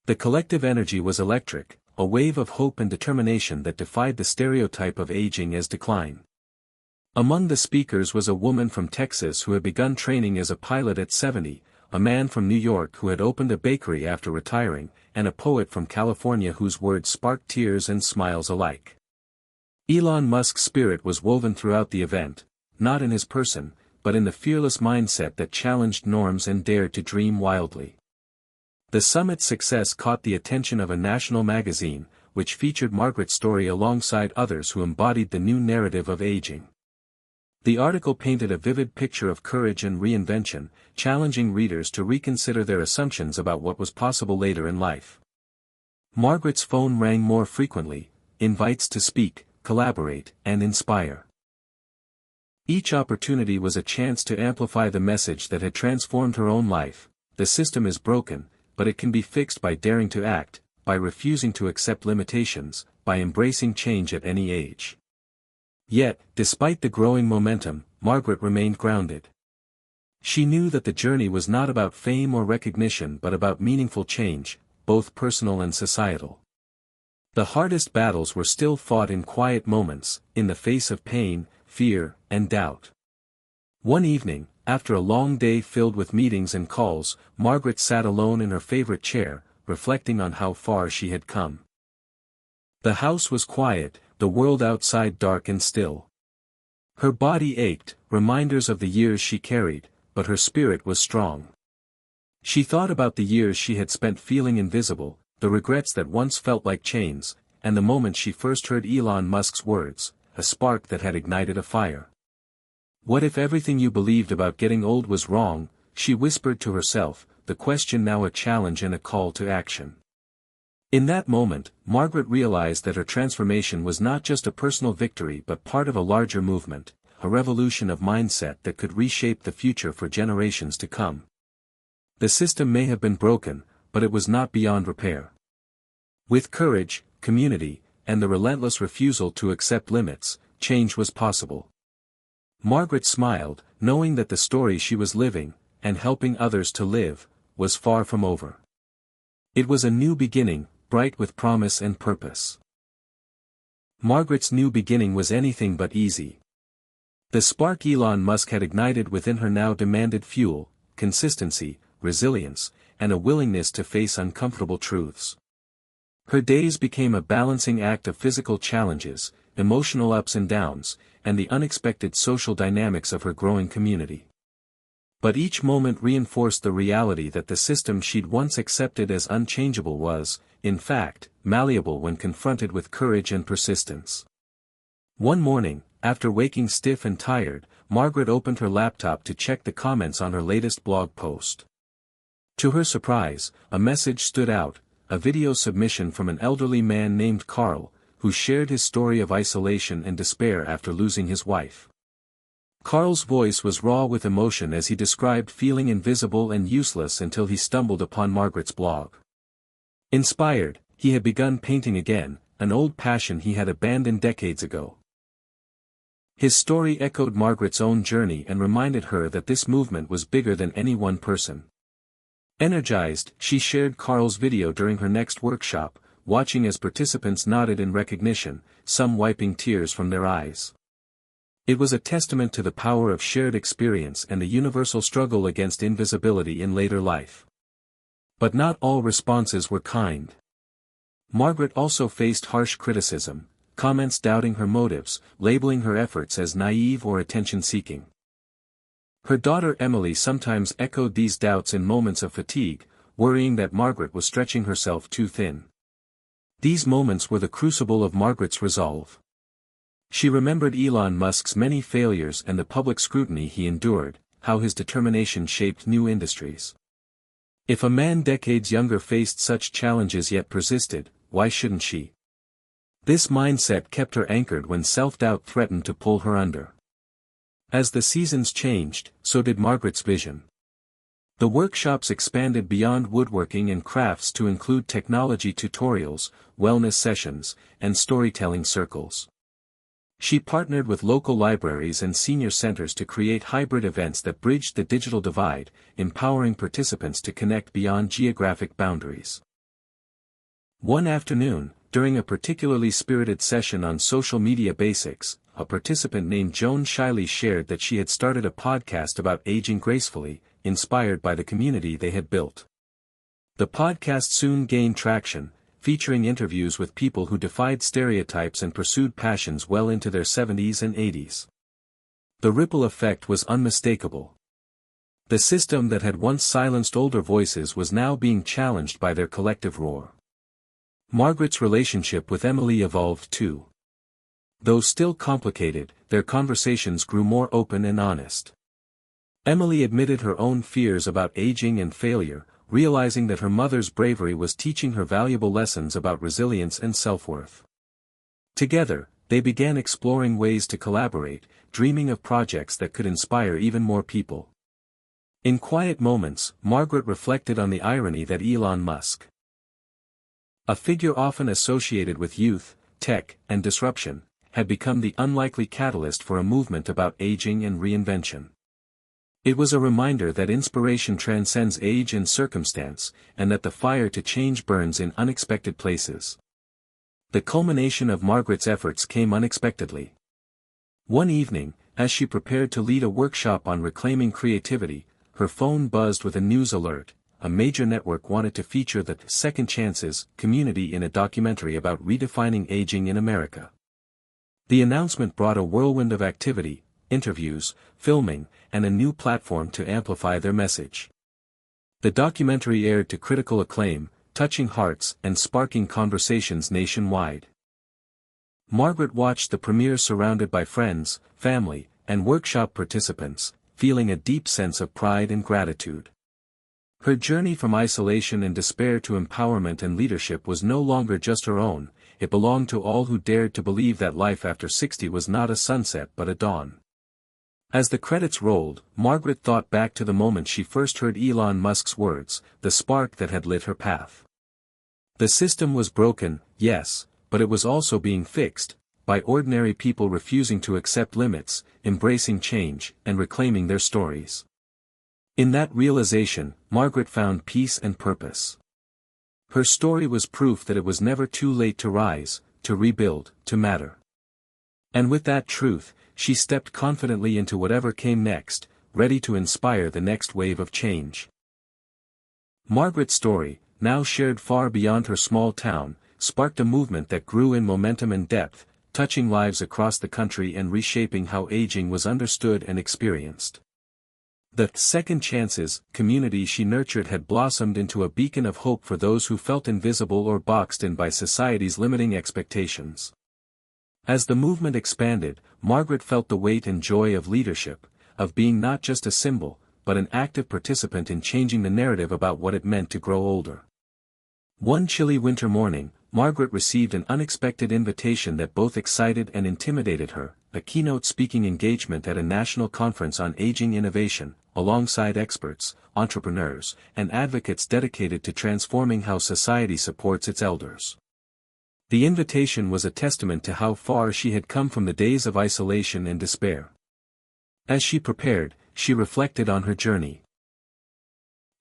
Speaker 1: The collective energy was electric, a wave of hope and determination that defied the stereotype of aging as decline. Among the speakers was a woman from Texas who had begun training as a pilot at 70, a man from New York who had opened a bakery after retiring, and a poet from California whose words sparked tears and smiles alike. Elon Musk's spirit was woven throughout the event, not in his person, but in the fearless mindset that challenged norms and dared to dream wildly. The summit's success caught the attention of a national magazine, which featured Margaret's story alongside others who embodied the new narrative of aging. The article painted a vivid picture of courage and reinvention, challenging readers to reconsider their assumptions about what was possible later in life. Margaret's phone rang more frequently, invites to speak, collaborate, and inspire. Each opportunity was a chance to amplify the message that had transformed her own life. The system is broken, but it can be fixed by daring to act, by refusing to accept limitations, by embracing change at any age. Yet, despite the growing momentum, Margaret remained grounded. She knew that the journey was not about fame or recognition but about meaningful change, both personal and societal. The hardest battles were still fought in quiet moments, in the face of pain, fear, and doubt. One evening, after a long day filled with meetings and calls, Margaret sat alone in her favorite chair, reflecting on how far she had come. The house was quiet, the world outside dark and still. Her body ached, reminders of the years she carried, but her spirit was strong. She thought about the years she had spent feeling invisible, the regrets that once felt like chains, and the moment she first heard Elon Musk's words, a spark that had ignited a fire. What if everything you believed about getting old was wrong, she whispered to herself, the question now a challenge and a call to action. In that moment, Margaret realized that her transformation was not just a personal victory but part of a larger movement, a revolution of mindset that could reshape the future for generations to come. The system may have been broken, but it was not beyond repair. With courage, community, and the relentless refusal to accept limits, change was possible. Margaret smiled, knowing that the story she was living, and helping others to live, was far from over. It was a new beginning, bright with promise and purpose. Margaret's new beginning was anything but easy. The spark Elon Musk had ignited within her now demanded fuel, consistency, resilience, and a willingness to face uncomfortable truths. Her days became a balancing act of physical challenges, emotional ups and downs, and the unexpected social dynamics of her growing community. But each moment reinforced the reality that the system she'd once accepted as unchangeable was, in fact, malleable when confronted with courage and persistence. One morning, after waking stiff and tired, Margaret opened her laptop to check the comments on her latest blog post. To her surprise, a message stood out, a video submission from an elderly man named Carl, who shared his story of isolation and despair after losing his wife. Carl's voice was raw with emotion as he described feeling invisible and useless until he stumbled upon Margaret's blog. Inspired, he had begun painting again, an old passion he had abandoned decades ago. His story echoed Margaret's own journey and reminded her that this movement was bigger than any one person. Energized, she shared Carl's video during her next workshop, watching as participants nodded in recognition, some wiping tears from their eyes. It was a testament to the power of shared experience and the universal struggle against invisibility in later life. But not all responses were kind. Margaret also faced harsh criticism, comments doubting her motives, labeling her efforts as naive or attention-seeking. Her daughter Emily sometimes echoed these doubts in moments of fatigue, worrying that Margaret was stretching herself too thin. These moments were the crucible of Margaret's resolve. She remembered Elon Musk's many failures and the public scrutiny he endured, how his determination shaped new industries. If a man decades younger faced such challenges yet persisted, why shouldn't she? This mindset kept her anchored when self-doubt threatened to pull her under. As the seasons changed, so did Margaret's vision. The workshops expanded beyond woodworking and crafts to include technology tutorials, wellness sessions, and storytelling circles. She partnered with local libraries and senior centers to create hybrid events that bridged the digital divide, empowering participants to connect beyond geographic boundaries. One afternoon, during a particularly spirited session on social media basics, a participant named Joan shyly shared that she had started a podcast about aging gracefully, inspired by the community they had built. The podcast soon gained traction, featuring interviews with people who defied stereotypes and pursued passions well into their 70s and 80s. The ripple effect was unmistakable. The system that had once silenced older voices was now being challenged by their collective roar. Margaret's relationship with Emily evolved too. Though still complicated, their conversations grew more open and honest. Emily admitted her own fears about aging and failure, realizing that her mother's bravery was teaching her valuable lessons about resilience and self-worth. Together, they began exploring ways to collaborate, dreaming of projects that could inspire even more people. In quiet moments, Margaret reflected on the irony that Elon Musk, a figure often associated with youth, tech, and disruption, had become the unlikely catalyst for a movement about aging and reinvention. It was a reminder that inspiration transcends age and circumstance, and that the fire to change burns in unexpected places. The culmination of Margaret's efforts came unexpectedly. One evening, as she prepared to lead a workshop on reclaiming creativity, her phone buzzed with a news alert. A major network wanted to feature the Second Chances community in a documentary about redefining aging in America. The announcement brought a whirlwind of activity, interviews, filming, and a new platform to amplify their message. The documentary aired to critical acclaim, touching hearts and sparking conversations nationwide. Margaret watched the premiere surrounded by friends, family, and workshop participants, feeling a deep sense of pride and gratitude. Her journey from isolation and despair to empowerment and leadership was no longer just her own, it belonged to all who dared to believe that life after 60 was not a sunset but a dawn. As the credits rolled, Margaret thought back to the moment she first heard Elon Musk's words, the spark that had lit her path. The system was broken, yes, but it was also being fixed, by ordinary people refusing to accept limits, embracing change, and reclaiming their stories. In that realization, Margaret found peace and purpose. Her story was proof that it was never too late to rise, to rebuild, to matter. And with that truth, she stepped confidently into whatever came next, ready to inspire the next wave of change. Margaret's story, now shared far beyond her small town, sparked a movement that grew in momentum and depth, touching lives across the country and reshaping how aging was understood and experienced. The Second Chances community she nurtured had blossomed into a beacon of hope for those who felt invisible or boxed in by society's limiting expectations. As the movement expanded, Margaret felt the weight and joy of leadership, of being not just a symbol, but an active participant in changing the narrative about what it meant to grow older. One chilly winter morning, Margaret received an unexpected invitation that both excited and intimidated her, a keynote speaking engagement at a national conference on aging innovation, alongside experts, entrepreneurs, and advocates dedicated to transforming how society supports its elders. The invitation was a testament to how far she had come from the days of isolation and despair. As she prepared, she reflected on her journey.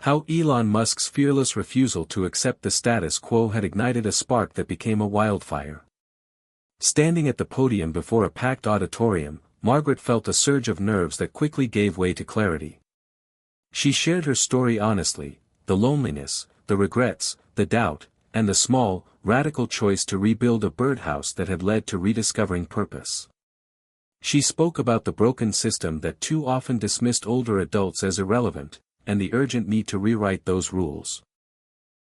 Speaker 1: How Elon Musk's fearless refusal to accept the status quo had ignited a spark that became a wildfire. Standing at the podium before a packed auditorium, Margaret felt a surge of nerves that quickly gave way to clarity. She shared her story honestly, the loneliness, the regrets, the doubt, and the small, radical choice to rebuild a birdhouse that had led to rediscovering purpose. She spoke about the broken system that too often dismissed older adults as irrelevant, and the urgent need to rewrite those rules.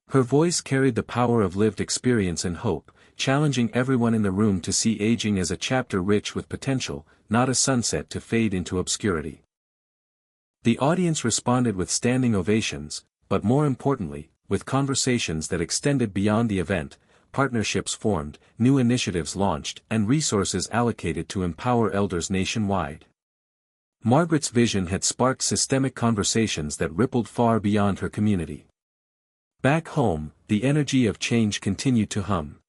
Speaker 1: Her voice carried the power of lived experience and hope, challenging everyone in the room to see aging as a chapter rich with potential, not a sunset to fade into obscurity. The audience responded with standing ovations, but more importantly, with conversations that extended beyond the event, partnerships formed, new initiatives launched, and resources allocated to empower elders nationwide. Margaret's vision had sparked systemic conversations that rippled far beyond her community. Back home, the energy of change continued to hum.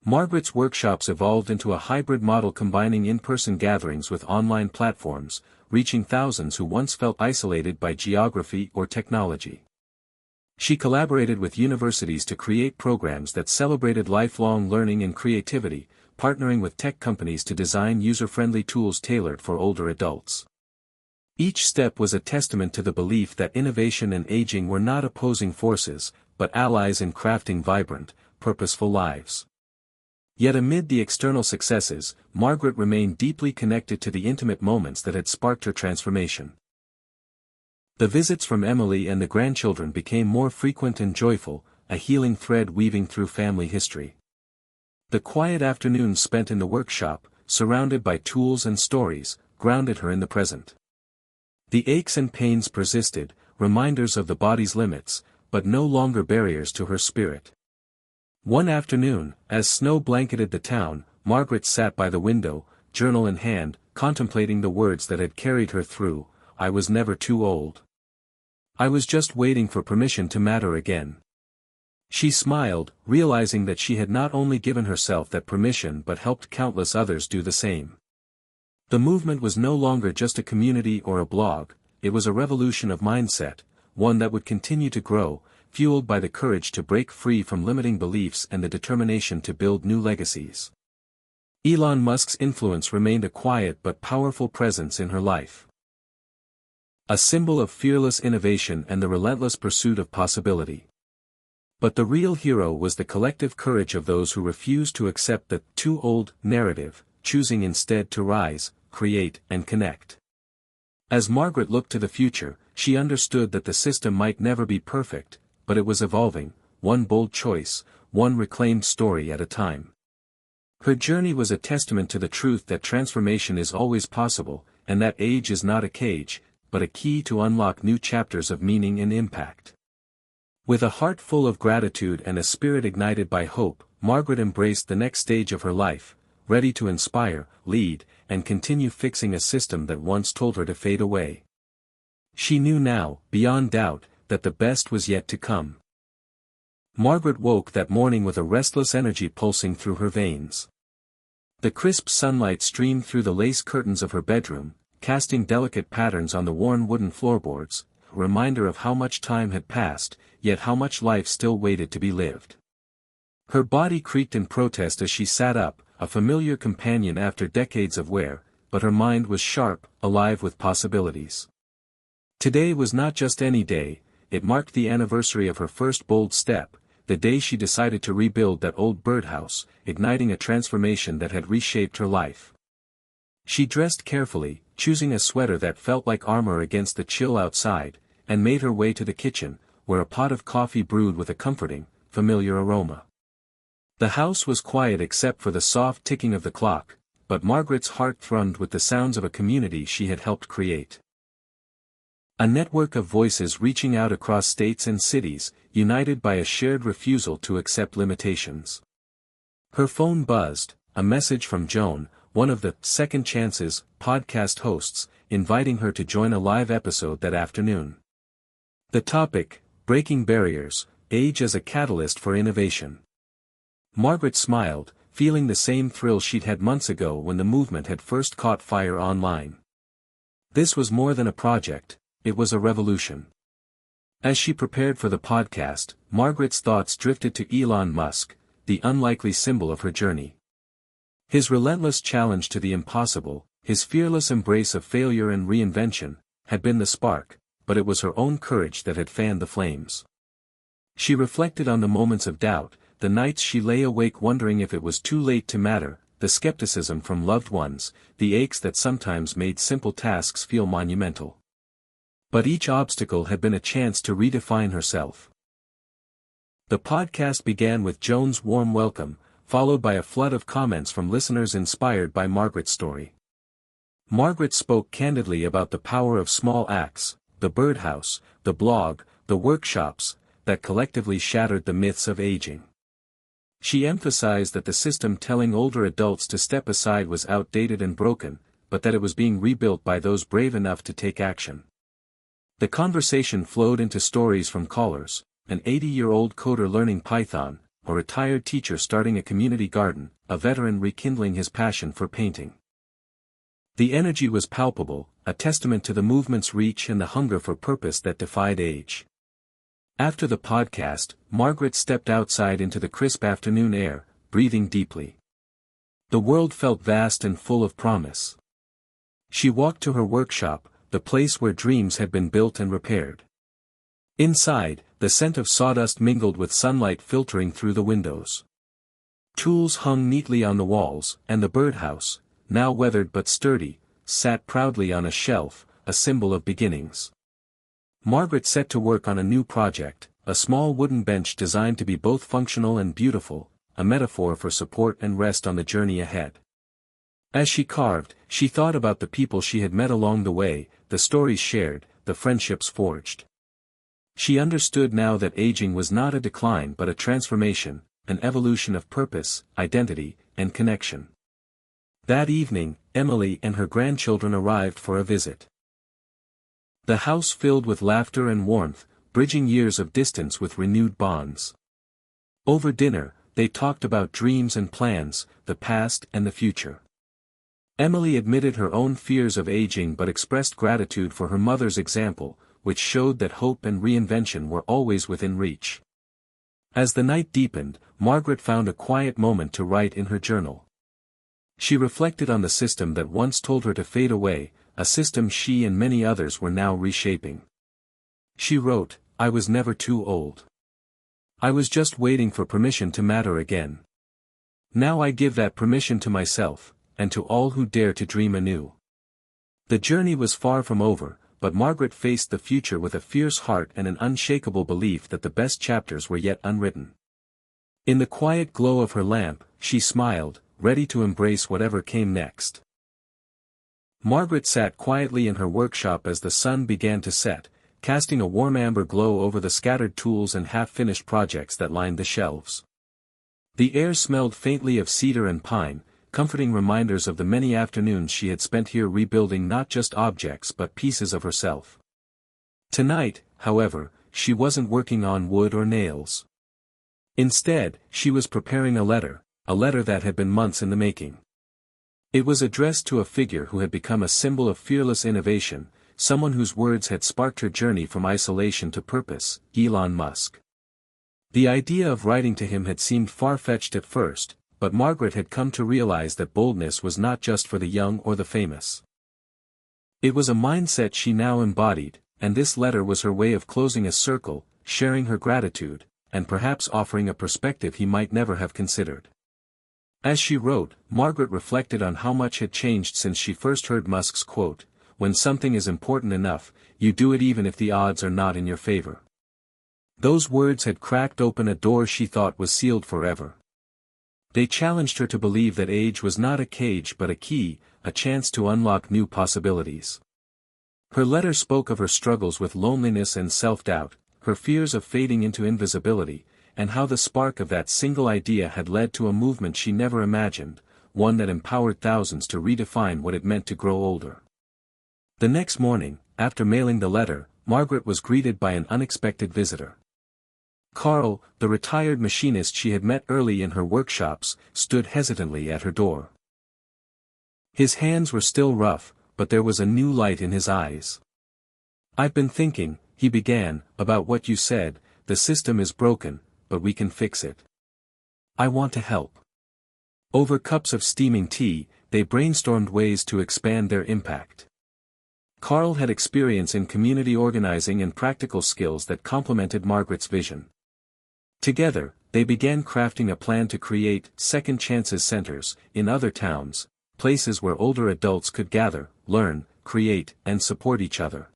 Speaker 1: Margaret's workshops evolved into a hybrid model combining in-person gatherings with online platforms, reaching thousands who once felt isolated by geography or technology. She collaborated with universities to create programs that celebrated lifelong learning and creativity, partnering with tech companies to design user-friendly tools tailored for older adults. Each step was a testament to the belief that innovation and aging were not opposing forces, but allies in crafting vibrant, purposeful lives. Yet amid the external successes, Margaret remained deeply connected to the intimate moments that had sparked her transformation. The visits from Emily and the grandchildren became more frequent and joyful, a healing thread weaving through family history. The quiet afternoons spent in the workshop, surrounded by tools and stories, grounded her in the present. The aches and pains persisted, reminders of the body's limits, but no longer barriers to her spirit. One afternoon, as snow blanketed the town, Margaret sat by the window, journal in hand, contemplating the words that had carried her through. I was never too old. I was just waiting for permission to matter again. She smiled, realizing that she had not only given herself that permission but helped countless others do the same. The movement was no longer just a community or a blog, it was a revolution of mindset, one that would continue to grow, fueled by the courage to break free from limiting beliefs and the determination to build new legacies. Elon Musk's influence remained a quiet but powerful presence in her life. A symbol of fearless innovation and the relentless pursuit of possibility. But the real hero was the collective courage of those who refused to accept the too old narrative, choosing instead to rise, create, and connect. As Margaret looked to the future, she understood that the system might never be perfect, but it was evolving, one bold choice, one reclaimed story at a time. Her journey was a testament to the truth that transformation is always possible, and that age is not a cage, but a key to unlock new chapters of meaning and impact. With a heart full of gratitude and a spirit ignited by hope, Margaret embraced the next stage of her life, ready to inspire, lead, and continue fixing a system that once told her to fade away. She knew now, beyond doubt, that the best was yet to come. Margaret woke that morning with a restless energy pulsing through her veins. The crisp sunlight streamed through the lace curtains of her bedroom, casting delicate patterns on the worn wooden floorboards, a reminder of how much time had passed, yet how much life still waited to be lived. Her body creaked in protest as she sat up, a familiar companion after decades of wear, but her mind was sharp, alive with possibilities. Today was not just any day, it marked the anniversary of her first bold step, the day she decided to rebuild that old birdhouse, igniting a transformation that had reshaped her life. She dressed carefully, choosing a sweater that felt like armor against the chill outside, and made her way to the kitchen, where a pot of coffee brewed with a comforting, familiar aroma. The house was quiet except for the soft ticking of the clock, but Margaret's heart thrummed with the sounds of a community she had helped create. A network of voices reaching out across states and cities, united by a shared refusal to accept limitations. Her phone buzzed, a message from Joan, one of the Second Chances podcast hosts, inviting her to join a live episode that afternoon. The topic, Breaking Barriers, Age as a Catalyst for Innovation. Margaret smiled, feeling the same thrill she'd had months ago when the movement had first caught fire online. This was more than a project, it was a revolution. As she prepared for the podcast, Margaret's thoughts drifted to Elon Musk, the unlikely symbol of her journey. His relentless challenge to the impossible, his fearless embrace of failure and reinvention, had been the spark, but it was her own courage that had fanned the flames. She reflected on the moments of doubt, the nights she lay awake wondering if it was too late to matter, the skepticism from loved ones, the aches that sometimes made simple tasks feel monumental. But each obstacle had been a chance to redefine herself. The podcast began with Joan's warm welcome, followed by a flood of comments from listeners inspired by Margaret's story. Margaret spoke candidly about the power of small acts, the birdhouse, the blog, the workshops, that collectively shattered the myths of aging. She emphasized that the system telling older adults to step aside was outdated and broken, but that it was being rebuilt by those brave enough to take action. The conversation flowed into stories from callers, an 80-year-old coder learning Python, a retired teacher starting a community garden, a veteran rekindling his passion for painting. The energy was palpable, a testament to the movement's reach and the hunger for purpose that defied age. After the podcast, Margaret stepped outside into the crisp afternoon air, breathing deeply. The world felt vast and full of promise. She walked to her workshop, the place where dreams had been built and repaired. Inside, the scent of sawdust mingled with sunlight filtering through the windows. Tools hung neatly on the walls, and the birdhouse, now weathered but sturdy, sat proudly on a shelf, a symbol of beginnings. Margaret set to work on a new project, a small wooden bench designed to be both functional and beautiful, a metaphor for support and rest on the journey ahead. As she carved, she thought about the people she had met along the way, the stories shared, the friendships forged. She understood now that aging was not a decline but a transformation, an evolution of purpose, identity, and connection. That evening, Emily and her grandchildren arrived for a visit. The house filled with laughter and warmth, bridging years of distance with renewed bonds. Over dinner, they talked about dreams and plans, the past and the future. Emily admitted her own fears of aging but expressed gratitude for her mother's example, which showed that hope and reinvention were always within reach. As the night deepened, Margaret found a quiet moment to write in her journal. She reflected on the system that once told her to fade away, a system she and many others were now reshaping. She wrote, "I was never too old. I was just waiting for permission to matter again. Now I give that permission to myself, and to all who dare to dream anew." The journey was far from over, but Margaret faced the future with a fierce heart and an unshakable belief that the best chapters were yet unwritten. In the quiet glow of her lamp, she smiled, ready to embrace whatever came next. Margaret sat quietly in her workshop as the sun began to set, casting a warm amber glow over the scattered tools and half-finished projects that lined the shelves. The air smelled faintly of cedar and pine, comforting reminders of the many afternoons she had spent here rebuilding not just objects but pieces of herself. Tonight, however, she wasn't working on wood or nails. Instead, she was preparing a letter that had been months in the making. It was addressed to a figure who had become a symbol of fearless innovation, someone whose words had sparked her journey from isolation to purpose, Elon Musk. The idea of writing to him had seemed far-fetched at first, but Margaret had come to realize that boldness was not just for the young or the famous. It was a mindset she now embodied, and this letter was her way of closing a circle, sharing her gratitude, and perhaps offering a perspective he might never have considered. As she wrote, Margaret reflected on how much had changed since she first heard Musk's quote, "When something is important enough, you do it even if the odds are not in your favor." Those words had cracked open a door she thought was sealed forever. They challenged her to believe that age was not a cage but a key, a chance to unlock new possibilities. Her letter spoke of her struggles with loneliness and self-doubt, her fears of fading into invisibility, and how the spark of that single idea had led to a movement she never imagined, one that empowered thousands to redefine what it meant to grow older. The next morning, after mailing the letter, Margaret was greeted by an unexpected visitor. Carl, the retired machinist she had met early in her workshops, stood hesitantly at her door. His hands were still rough, but there was a new light in his eyes. "I've been thinking," he began, "about what you said, the system is broken, but we can fix it. I want to help." Over cups of steaming tea, they brainstormed ways to expand their impact. Carl had experience in community organizing and practical skills that complemented Margaret's vision. Together, they began crafting a plan to create second chances centers in other towns, places where older adults could gather, learn, create, and support each other.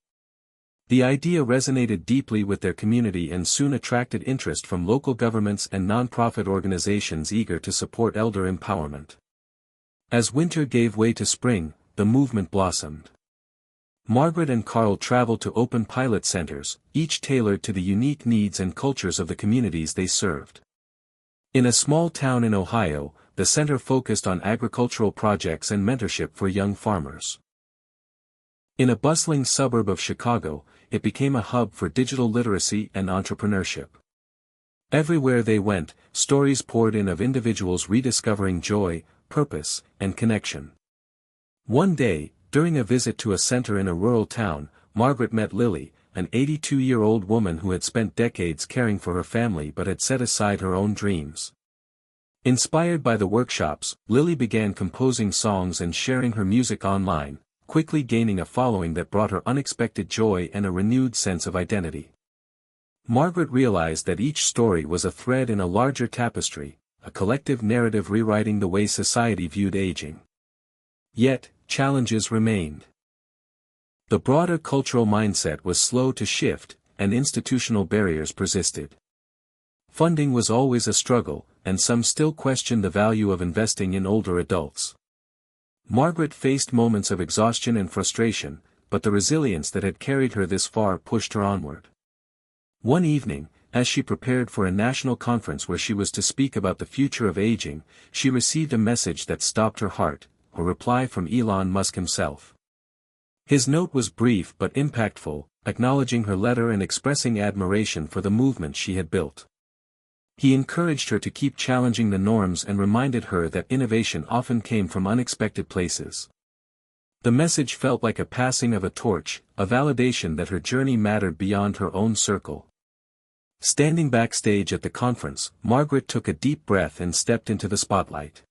Speaker 1: The idea resonated deeply with their community and soon attracted interest from local governments and nonprofit organizations eager to support elder empowerment. As winter gave way to spring, the movement blossomed. Margaret and Carl traveled to open pilot centers, each tailored to the unique needs and cultures of the communities they served. In a small town in Ohio, the center focused on agricultural projects and mentorship for young farmers. In a bustling suburb of Chicago, it became a hub for digital literacy and entrepreneurship. Everywhere they went, stories poured in of individuals rediscovering joy, purpose, and connection. One day, during a visit to a center in a rural town, Margaret met Lily, an 82-year-old woman who had spent decades caring for her family but had set aside her own dreams. Inspired by the workshops, Lily began composing songs and sharing her music online, quickly gaining a following that brought her unexpected joy and a renewed sense of identity. Margaret realized that each story was a thread in a larger tapestry, a collective narrative rewriting the way society viewed aging. Yet, challenges remained. The broader cultural mindset was slow to shift, and institutional barriers persisted. Funding was always a struggle, and some still questioned the value of investing in older adults. Margaret faced moments of exhaustion and frustration, but the resilience that had carried her this far pushed her onward. One evening, as she prepared for a national conference where she was to speak about the future of aging, she received a message that stopped her heart, a reply from Elon Musk himself. His note was brief but impactful, acknowledging her letter and expressing admiration for the movement she had built. He encouraged her to keep challenging the norms and reminded her that innovation often came from unexpected places. The message felt like a passing of a torch, a validation that her journey mattered beyond her own circle. Standing backstage at the conference, Margaret took a deep breath and stepped into the spotlight.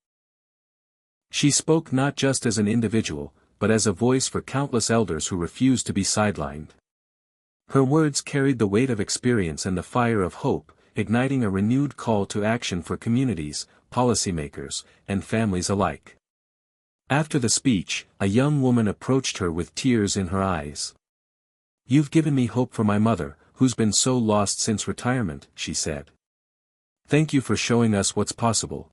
Speaker 1: She spoke not just as an individual, but as a voice for countless elders who refused to be sidelined. Her words carried the weight of experience and the fire of hope, igniting a renewed call to action for communities, policymakers, and families alike. After the speech, a young woman approached her with tears in her eyes. "You've given me hope for my mother, who's been so lost since retirement," she said. "Thank you for showing us what's possible."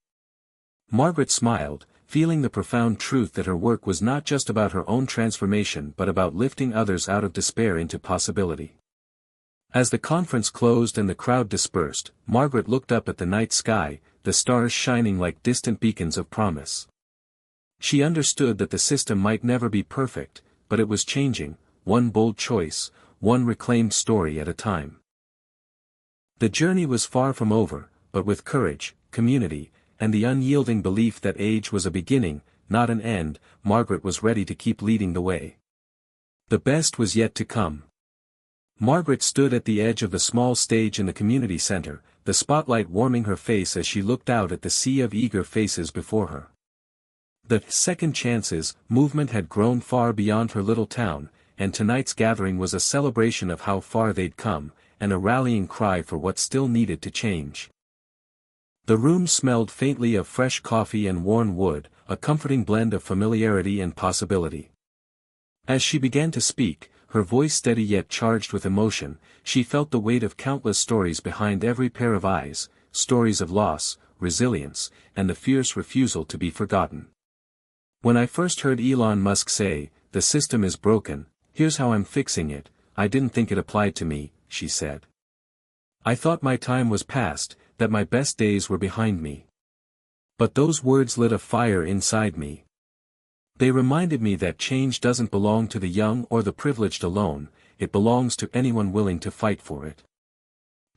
Speaker 1: Margaret smiled, feeling the profound truth that her work was not just about her own transformation but about lifting others out of despair into possibility. As the conference closed and the crowd dispersed, Margaret looked up at the night sky, the stars shining like distant beacons of promise. She understood that the system might never be perfect, but it was changing, one bold choice, one reclaimed story at a time. The journey was far from over, but with courage, community, and the unyielding belief that age was a beginning, not an end, Margaret was ready to keep leading the way. The best was yet to come. Margaret stood at the edge of the small stage in the community center, the spotlight warming her face as she looked out at the sea of eager faces before her. The Second Chances movement had grown far beyond her little town, and tonight's gathering was a celebration of how far they'd come, and a rallying cry for what still needed to change. The room smelled faintly of fresh coffee and worn wood, a comforting blend of familiarity and possibility. As she began to speak, her voice steady yet charged with emotion, she felt the weight of countless stories behind every pair of eyes, stories of loss, resilience, and the fierce refusal to be forgotten. "When I first heard Elon Musk say, 'The system is broken, here's how I'm fixing it,' I didn't think it applied to me," she said. "I thought my time was past, that my best days were behind me. But those words lit a fire inside me. They reminded me that change doesn't belong to the young or the privileged alone, it belongs to anyone willing to fight for it."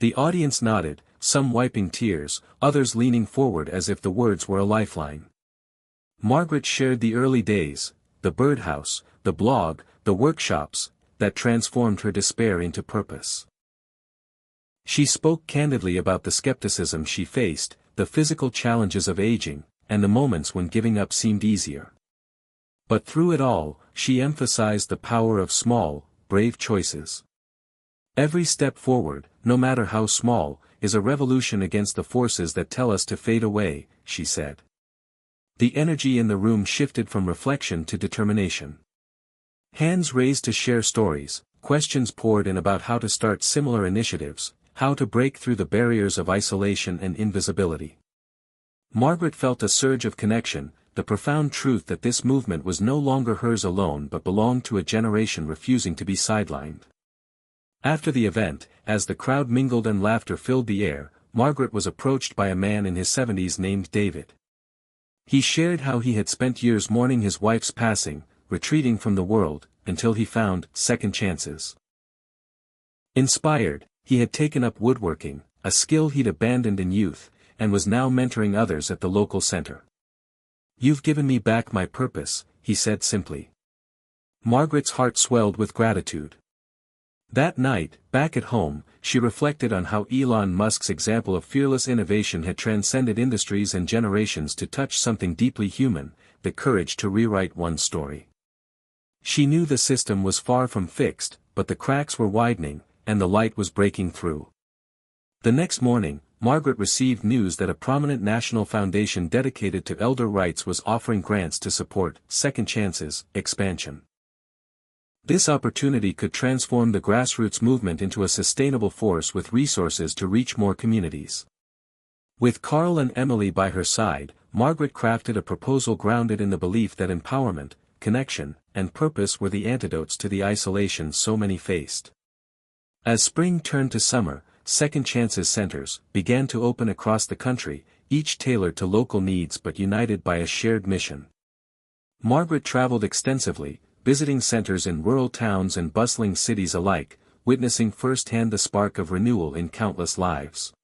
Speaker 1: The audience nodded, some wiping tears, others leaning forward as if the words were a lifeline. Margaret shared the early days, the birdhouse, the blog, the workshops, that transformed her despair into purpose. She spoke candidly about the skepticism she faced, the physical challenges of aging, and the moments when giving up seemed easier. But through it all, she emphasized the power of small, brave choices. Every step forward, no matter how small, is a revolution against the forces that tell us to fade away, she said. The energy in the room shifted from reflection to determination. Hands raised to share stories, questions poured in about how to start similar initiatives, how to break through the barriers of isolation and invisibility. Margaret felt a surge of connection, the profound truth that this movement was no longer hers alone but belonged to a generation refusing to be sidelined. After the event, as the crowd mingled and laughter filled the air, Margaret was approached by a man in his 70s named David. He shared how he had spent years mourning his wife's passing, retreating from the world, until he found second chances. Inspired, he had taken up woodworking, a skill he'd abandoned in youth, and was now mentoring others at the local center. "You've given me back my purpose," he said simply. Margaret's heart swelled with gratitude. That night, back at home, she reflected on how Elon Musk's example of fearless innovation had transcended industries and generations to touch something deeply human, the courage to rewrite one's story. She knew the system was far from fixed, but the cracks were widening, and the light was breaking through. The next morning, Margaret received news that a prominent national foundation dedicated to elder rights was offering grants to support Second Chances expansion. This opportunity could transform the grassroots movement into a sustainable force with resources to reach more communities. With Carl and Emily by her side, Margaret crafted a proposal grounded in the belief that empowerment, connection, and purpose were the antidotes to the isolation so many faced. As spring turned to summer, Second Chances centers began to open across the country, each tailored to local needs but united by a shared mission. Margaret traveled extensively, visiting centers in rural towns and bustling cities alike, witnessing firsthand the spark of renewal in countless lives.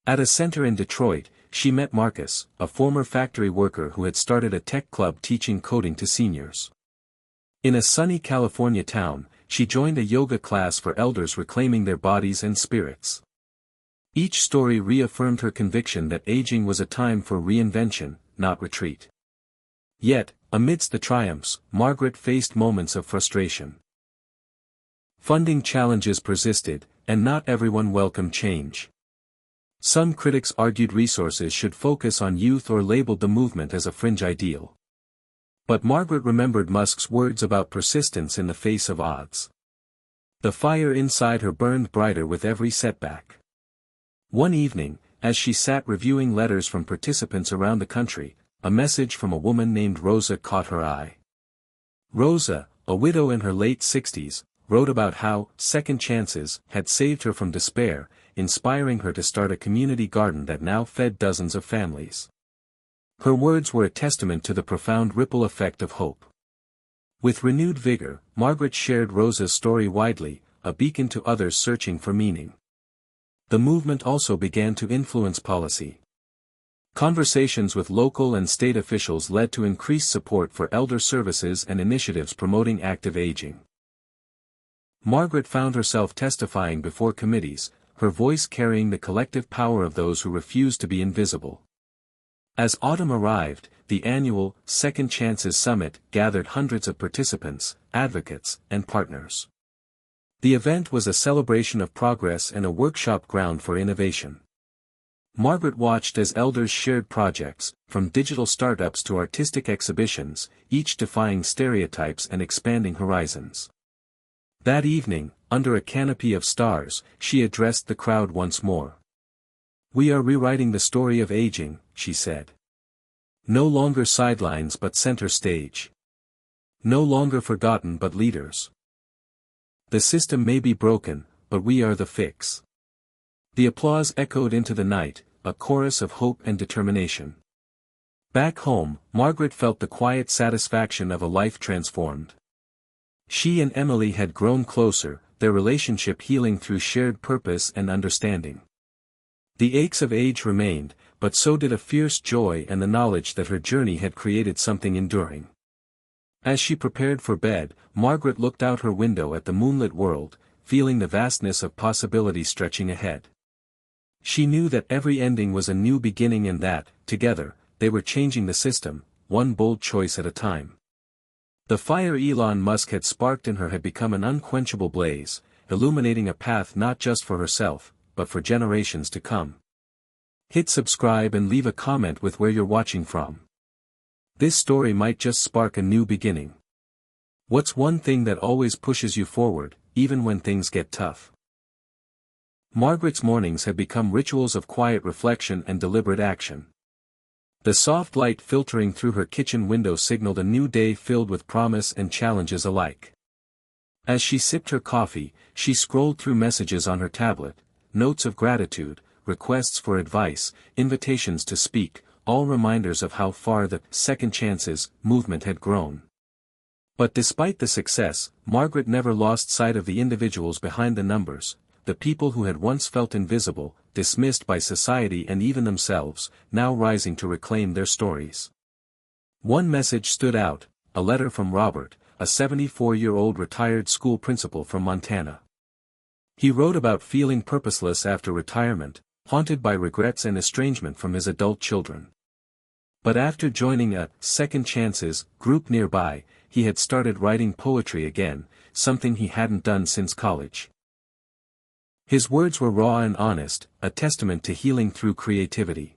Speaker 1: At a center in Detroit, she met Marcus, a former factory worker who had started a tech club teaching coding to seniors. In a sunny California town, she joined a yoga class for elders reclaiming their bodies and spirits. Each story reaffirmed her conviction that aging was a time for reinvention, not retreat. Yet, amidst the triumphs, Margaret faced moments of frustration. Funding challenges persisted, and not everyone welcomed change. Some critics argued resources should focus on youth or labeled the movement as a fringe ideal. But Margaret remembered Musk's words about persistence in the face of odds. The fire inside her burned brighter with every setback. One evening, as she sat reviewing letters from participants around the country, a message from a woman named Rosa caught her eye. Rosa, a widow in her late 60s, wrote about how Second Chances had saved her from despair, inspiring her to start a community garden that now fed dozens of families. Her words were a testament to the profound ripple effect of hope. With renewed vigor, Margaret shared Rosa's story widely, a beacon to others searching for meaning. The movement also began to influence policy. Conversations with local and state officials led to increased support for elder services and initiatives promoting active aging. Margaret found herself testifying before committees, her voice carrying the collective power of those who refused to be invisible. As autumn arrived, the annual Second Chances Summit gathered hundreds of participants, advocates, and partners. The event was a celebration of progress and a workshop ground for innovation. Margaret watched as elders shared projects, from digital startups to artistic exhibitions, each defying stereotypes and expanding horizons. That evening, under a canopy of stars, she addressed the crowd once more. "We are rewriting the story of aging," she said. "No longer sidelines but center stage. No longer forgotten but leaders. The system may be broken, but we are the fix." The applause echoed into the night, a chorus of hope and determination. Back home, Margaret felt the quiet satisfaction of a life transformed. She and Emily had grown closer, their relationship healing through shared purpose and understanding. The aches of age remained, but so did a fierce joy and the knowledge that her journey had created something enduring. As she prepared for bed, Margaret looked out her window at the moonlit world, feeling the vastness of possibility stretching ahead. She knew that every ending was a new beginning and that, together, they were changing the system, one bold choice at a time. The fire Elon Musk had sparked in her had become an unquenchable blaze, illuminating a path not just for herself, but for generations to come. Hit subscribe and leave a comment with where you're watching from. This story might just spark a new beginning. What's one thing that always pushes you forward, even when things get tough? Margaret's mornings had become rituals of quiet reflection and deliberate action. The soft light filtering through her kitchen window signaled a new day filled with promise and challenges alike. As she sipped her coffee, she scrolled through messages on her tablet, notes of gratitude, requests for advice, invitations to speak, all reminders of how far the Second Chances movement had grown. But despite the success, Margaret never lost sight of the individuals behind the numbers, the people who had once felt invisible, dismissed by society and even themselves, now rising to reclaim their stories. One message stood out, a letter from Robert, a 74-year-old retired school principal from Montana. He wrote about feeling purposeless after retirement, haunted by regrets and estrangement from his adult children. But after joining a Second Chances group nearby, he had started writing poetry again, something he hadn't done since college. His words were raw and honest, a testament to healing through creativity.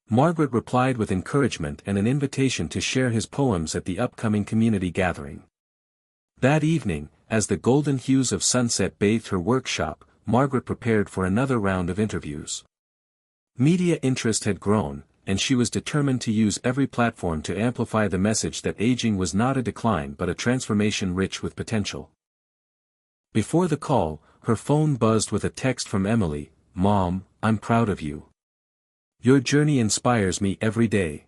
Speaker 1: Margaret replied with encouragement and an invitation to share his poems at the upcoming community gathering. That evening, as the golden hues of sunset bathed her workshop, Margaret prepared for another round of interviews. Media interest had grown, and she was determined to use every platform to amplify the message that aging was not a decline but a transformation rich with potential. Before the call, her phone buzzed with a text from Emily. "Mom, I'm proud of you. Your journey inspires me every day."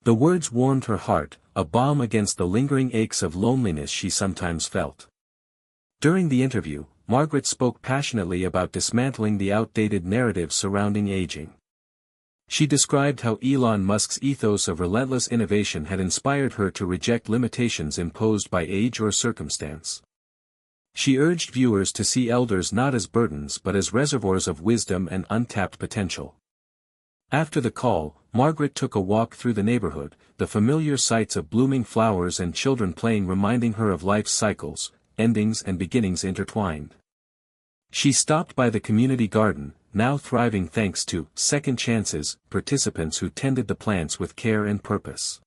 Speaker 1: The words warmed her heart, a balm against the lingering aches of loneliness she sometimes felt. During the interview, Margaret spoke passionately about dismantling the outdated narratives surrounding aging. She described how Elon Musk's ethos of relentless innovation had inspired her to reject limitations imposed by age or circumstance. She urged viewers to see elders not as burdens but as reservoirs of wisdom and untapped potential. After the call, Margaret took a walk through the neighborhood, the familiar sights of blooming flowers and children playing reminding her of life's cycles, endings and beginnings intertwined. She stopped by the community garden, now thriving thanks to second chances, participants who tended the plants with care and purpose.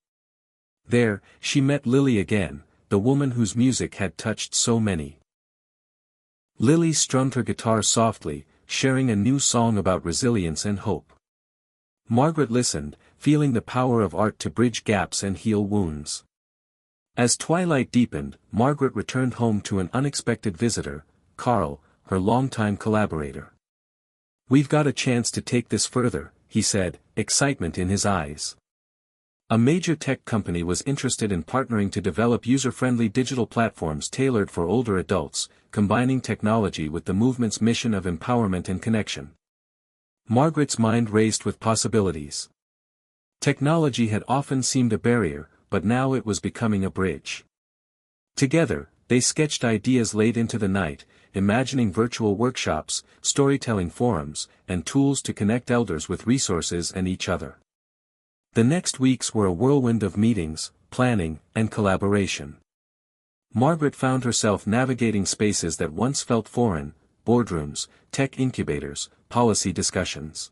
Speaker 1: There, she met Lily again, the woman whose music had touched so many. Lily strummed her guitar softly, sharing a new song about resilience and hope. Margaret listened, feeling the power of art to bridge gaps and heal wounds. As twilight deepened, Margaret returned home to an unexpected visitor, Carl, her longtime collaborator. "We've got a chance to take this further," he said, excitement in his eyes. A major tech company was interested in partnering to develop user-friendly digital platforms tailored for older adults, combining technology with the movement's mission of empowerment and connection. Margaret's mind raced with possibilities. Technology had often seemed a barrier, but now it was becoming a bridge. Together, they sketched ideas late into the night, imagining virtual workshops, storytelling forums, and tools to connect elders with resources and each other. The next weeks were a whirlwind of meetings, planning, and collaboration. Margaret found herself navigating spaces that once felt foreign: boardrooms, tech incubators, policy discussions.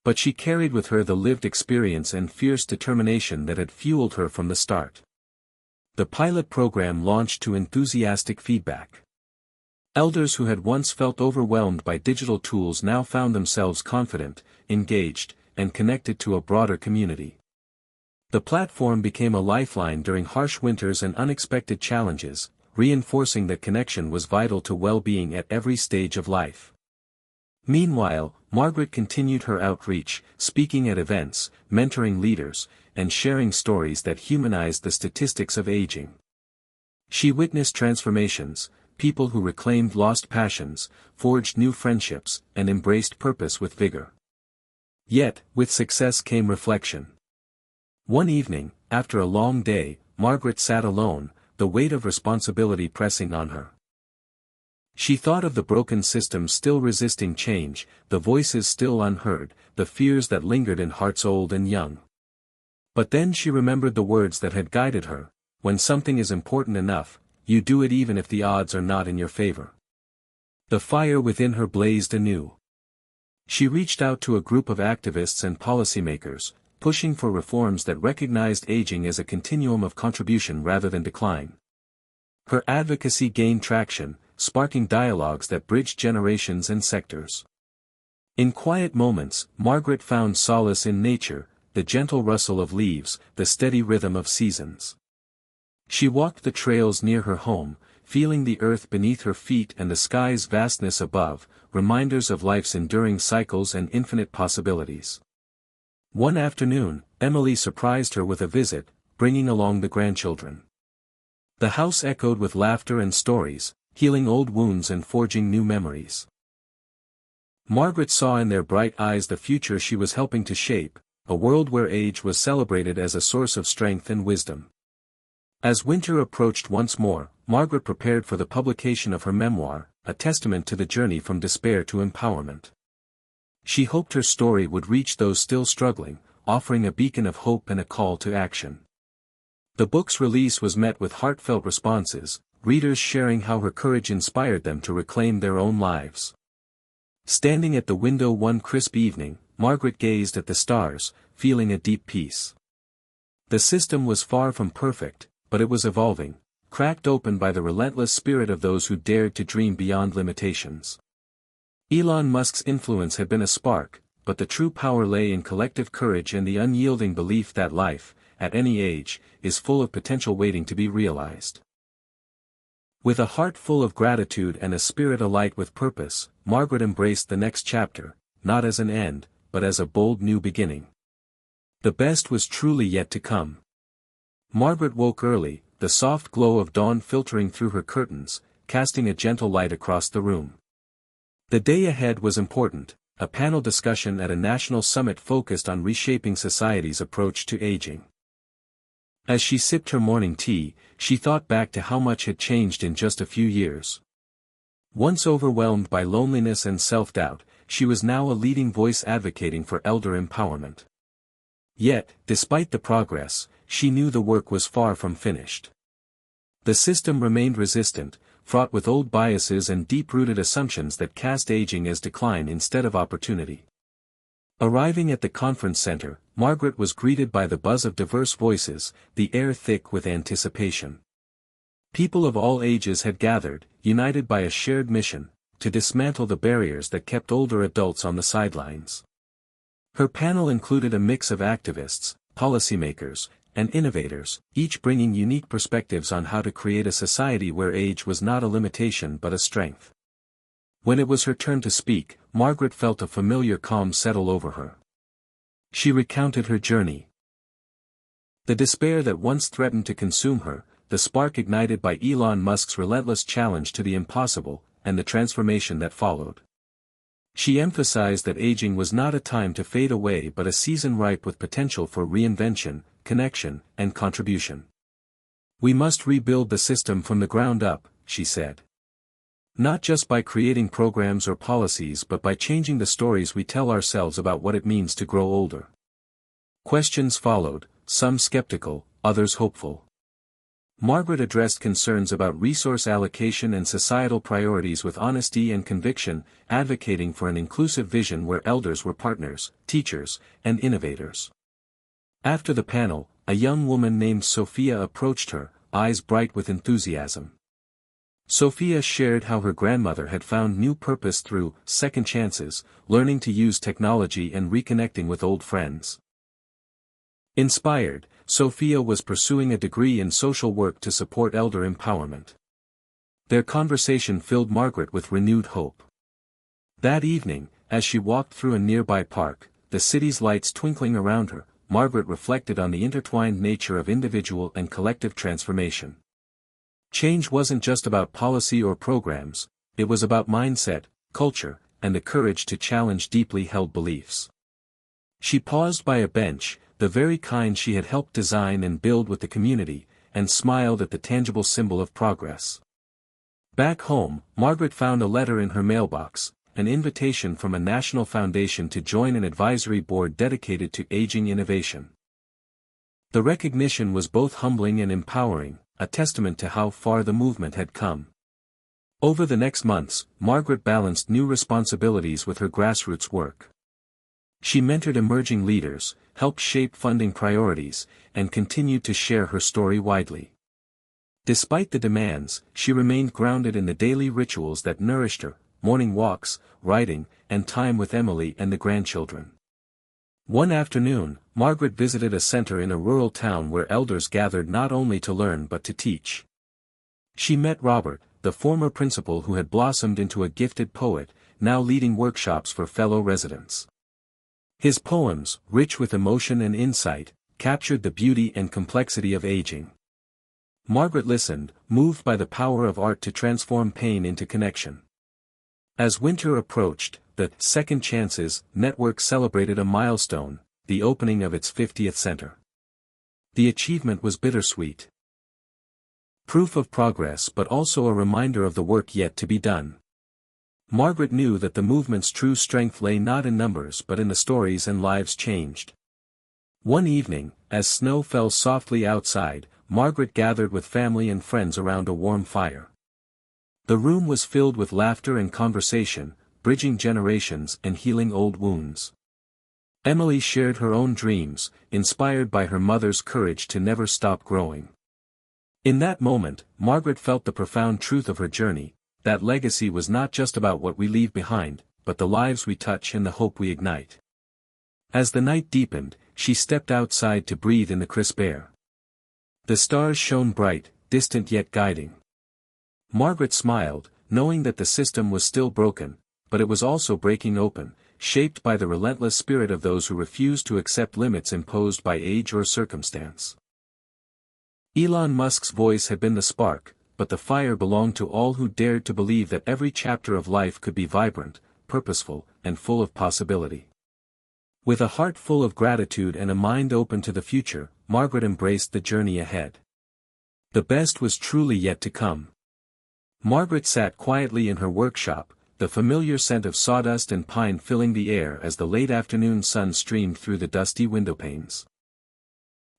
Speaker 1: But she carried with her the lived experience and fierce determination that had fueled her from the start. The pilot program launched to enthusiastic feedback. Elders who had once felt overwhelmed by digital tools now found themselves confident, engaged, and connected to a broader community. The platform became a lifeline during harsh winters and unexpected challenges, reinforcing that connection was vital to well-being at every stage of life. Meanwhile, Margaret continued her outreach, speaking at events, mentoring leaders, and sharing stories that humanized the statistics of aging. She witnessed transformations: people who reclaimed lost passions, forged new friendships, and embraced purpose with vigor. Yet, with success came reflection. One evening, after a long day, Margaret sat alone, the weight of responsibility pressing on her. She thought of the broken systems still resisting change, the voices still unheard, the fears that lingered in hearts old and young. But then she remembered the words that had guided her: "When something is important enough, you do it even if the odds are not in your favor." The fire within her blazed anew. She reached out to a group of activists and policymakers, pushing for reforms that recognized aging as a continuum of contribution rather than decline. Her advocacy gained traction, sparking dialogues that bridged generations and sectors. In quiet moments, Margaret found solace in nature, the gentle rustle of leaves, the steady rhythm of seasons. She walked the trails near her home, feeling the earth beneath her feet and the sky's vastness above, reminders of life's enduring cycles and infinite possibilities. One afternoon, Emily surprised her with a visit, bringing along the grandchildren. The house echoed with laughter and stories, healing old wounds and forging new memories. Margaret saw in their bright eyes the future she was helping to shape, a world where age was celebrated as a source of strength and wisdom. As winter approached once more, Margaret prepared for the publication of her memoir, a testament to the journey from despair to empowerment. She hoped her story would reach those still struggling, offering a beacon of hope and a call to action. The book's release was met with heartfelt responses, readers sharing how her courage inspired them to reclaim their own lives. Standing at the window one crisp evening, Margaret gazed at the stars, feeling a deep peace. The system was far from perfect, but it was evolving, cracked open by the relentless spirit of those who dared to dream beyond limitations. Elon Musk's influence had been a spark, but the true power lay in collective courage and the unyielding belief that life, at any age, is full of potential waiting to be realized. With a heart full of gratitude and a spirit alight with purpose, Margaret embraced the next chapter, not as an end, but as a bold new beginning. The best was truly yet to come. Margaret woke early, the soft glow of dawn filtering through her curtains, casting a gentle light across the room. The day ahead was important, a panel discussion at a national summit focused on reshaping society's approach to aging. As she sipped her morning tea, she thought back to how much had changed in just a few years. Once overwhelmed by loneliness and self-doubt, she was now a leading voice advocating for elder empowerment. Yet, despite the progress, she knew the work was far from finished. The system remained resistant, fraught with old biases and deep-rooted assumptions that cast aging as decline instead of opportunity. Arriving at the conference center, Margaret was greeted by the buzz of diverse voices, the air thick with anticipation. People of all ages had gathered, united by a shared mission, to dismantle the barriers that kept older adults on the sidelines. Her panel included a mix of activists, policymakers, and innovators, each bringing unique perspectives on how to create a society where age was not a limitation but a strength. When it was her turn to speak, Margaret felt a familiar calm settle over her. She recounted her journey. The despair that once threatened to consume her, the spark ignited by Elon Musk's relentless challenge to the impossible, and the transformation that followed. She emphasized that aging was not a time to fade away but a season ripe with potential for reinvention, connection, and contribution. We must rebuild the system from the ground up, she said. Not just by creating programs or policies but by changing the stories we tell ourselves about what it means to grow older. Questions followed, some skeptical, others hopeful. Margaret addressed concerns about resource allocation and societal priorities with honesty and conviction, advocating for an inclusive vision where elders were partners, teachers, and innovators. After the panel, a young woman named Sophia approached her, eyes bright with enthusiasm. Sophia shared how her grandmother had found new purpose through second chances, learning to use technology and reconnecting with old friends. Inspired, Sophia was pursuing a degree in social work to support elder empowerment. Their conversation filled Margaret with renewed hope. That evening, as she walked through a nearby park, the city's lights twinkling around her, Margaret reflected on the intertwined nature of individual and collective transformation. Change wasn't just about policy or programs, it was about mindset, culture, and the courage to challenge deeply held beliefs. She paused by a bench, the very kind she had helped design and build with the community, and smiled at the tangible symbol of progress. Back home, Margaret found a letter in her mailbox, an invitation from a national foundation to join an advisory board dedicated to aging innovation. The recognition was both humbling and empowering, a testament to how far the movement had come. Over the next months, Margaret balanced new responsibilities with her grassroots work. She mentored emerging leaders, helped shape funding priorities, and continued to share her story widely. Despite the demands, she remained grounded in the daily rituals that nourished her, morning walks, writing, and time with Emily and the grandchildren. One afternoon, Margaret visited a center in a rural town where elders gathered not only to learn but to teach. She met Robert, the former principal who had blossomed into a gifted poet, now leading workshops for fellow residents. His poems, rich with emotion and insight, captured the beauty and complexity of aging. Margaret listened, moved by the power of art to transform pain into connection. As winter approached, the Second Chances Network celebrated a milestone, the opening of its 50th center. The achievement was bittersweet. Proof of progress but also a reminder of the work yet to be done. Margaret knew that the movement's true strength lay not in numbers but in the stories and lives changed. One evening, as snow fell softly outside, Margaret gathered with family and friends around a warm fire. The room was filled with laughter and conversation, bridging generations and healing old wounds. Emily shared her own dreams, inspired by her mother's courage to never stop growing. In that moment, Margaret felt the profound truth of her journey, that legacy was not just about what we leave behind, but the lives we touch and the hope we ignite. As the night deepened, she stepped outside to breathe in the crisp air. The stars shone bright, distant yet guiding. Margaret smiled, knowing that the system was still broken, but it was also breaking open, shaped by the relentless spirit of those who refuse to accept limits imposed by age or circumstance. Elon Musk's voice had been the spark, but the fire belonged to all who dared to believe that every chapter of life could be vibrant, purposeful, and full of possibility. With a heart full of gratitude and a mind open to the future, Margaret embraced the journey ahead. The best was truly yet to come. Margaret sat quietly in her workshop, the familiar scent of sawdust and pine filling the air as the late afternoon sun streamed through the dusty windowpanes.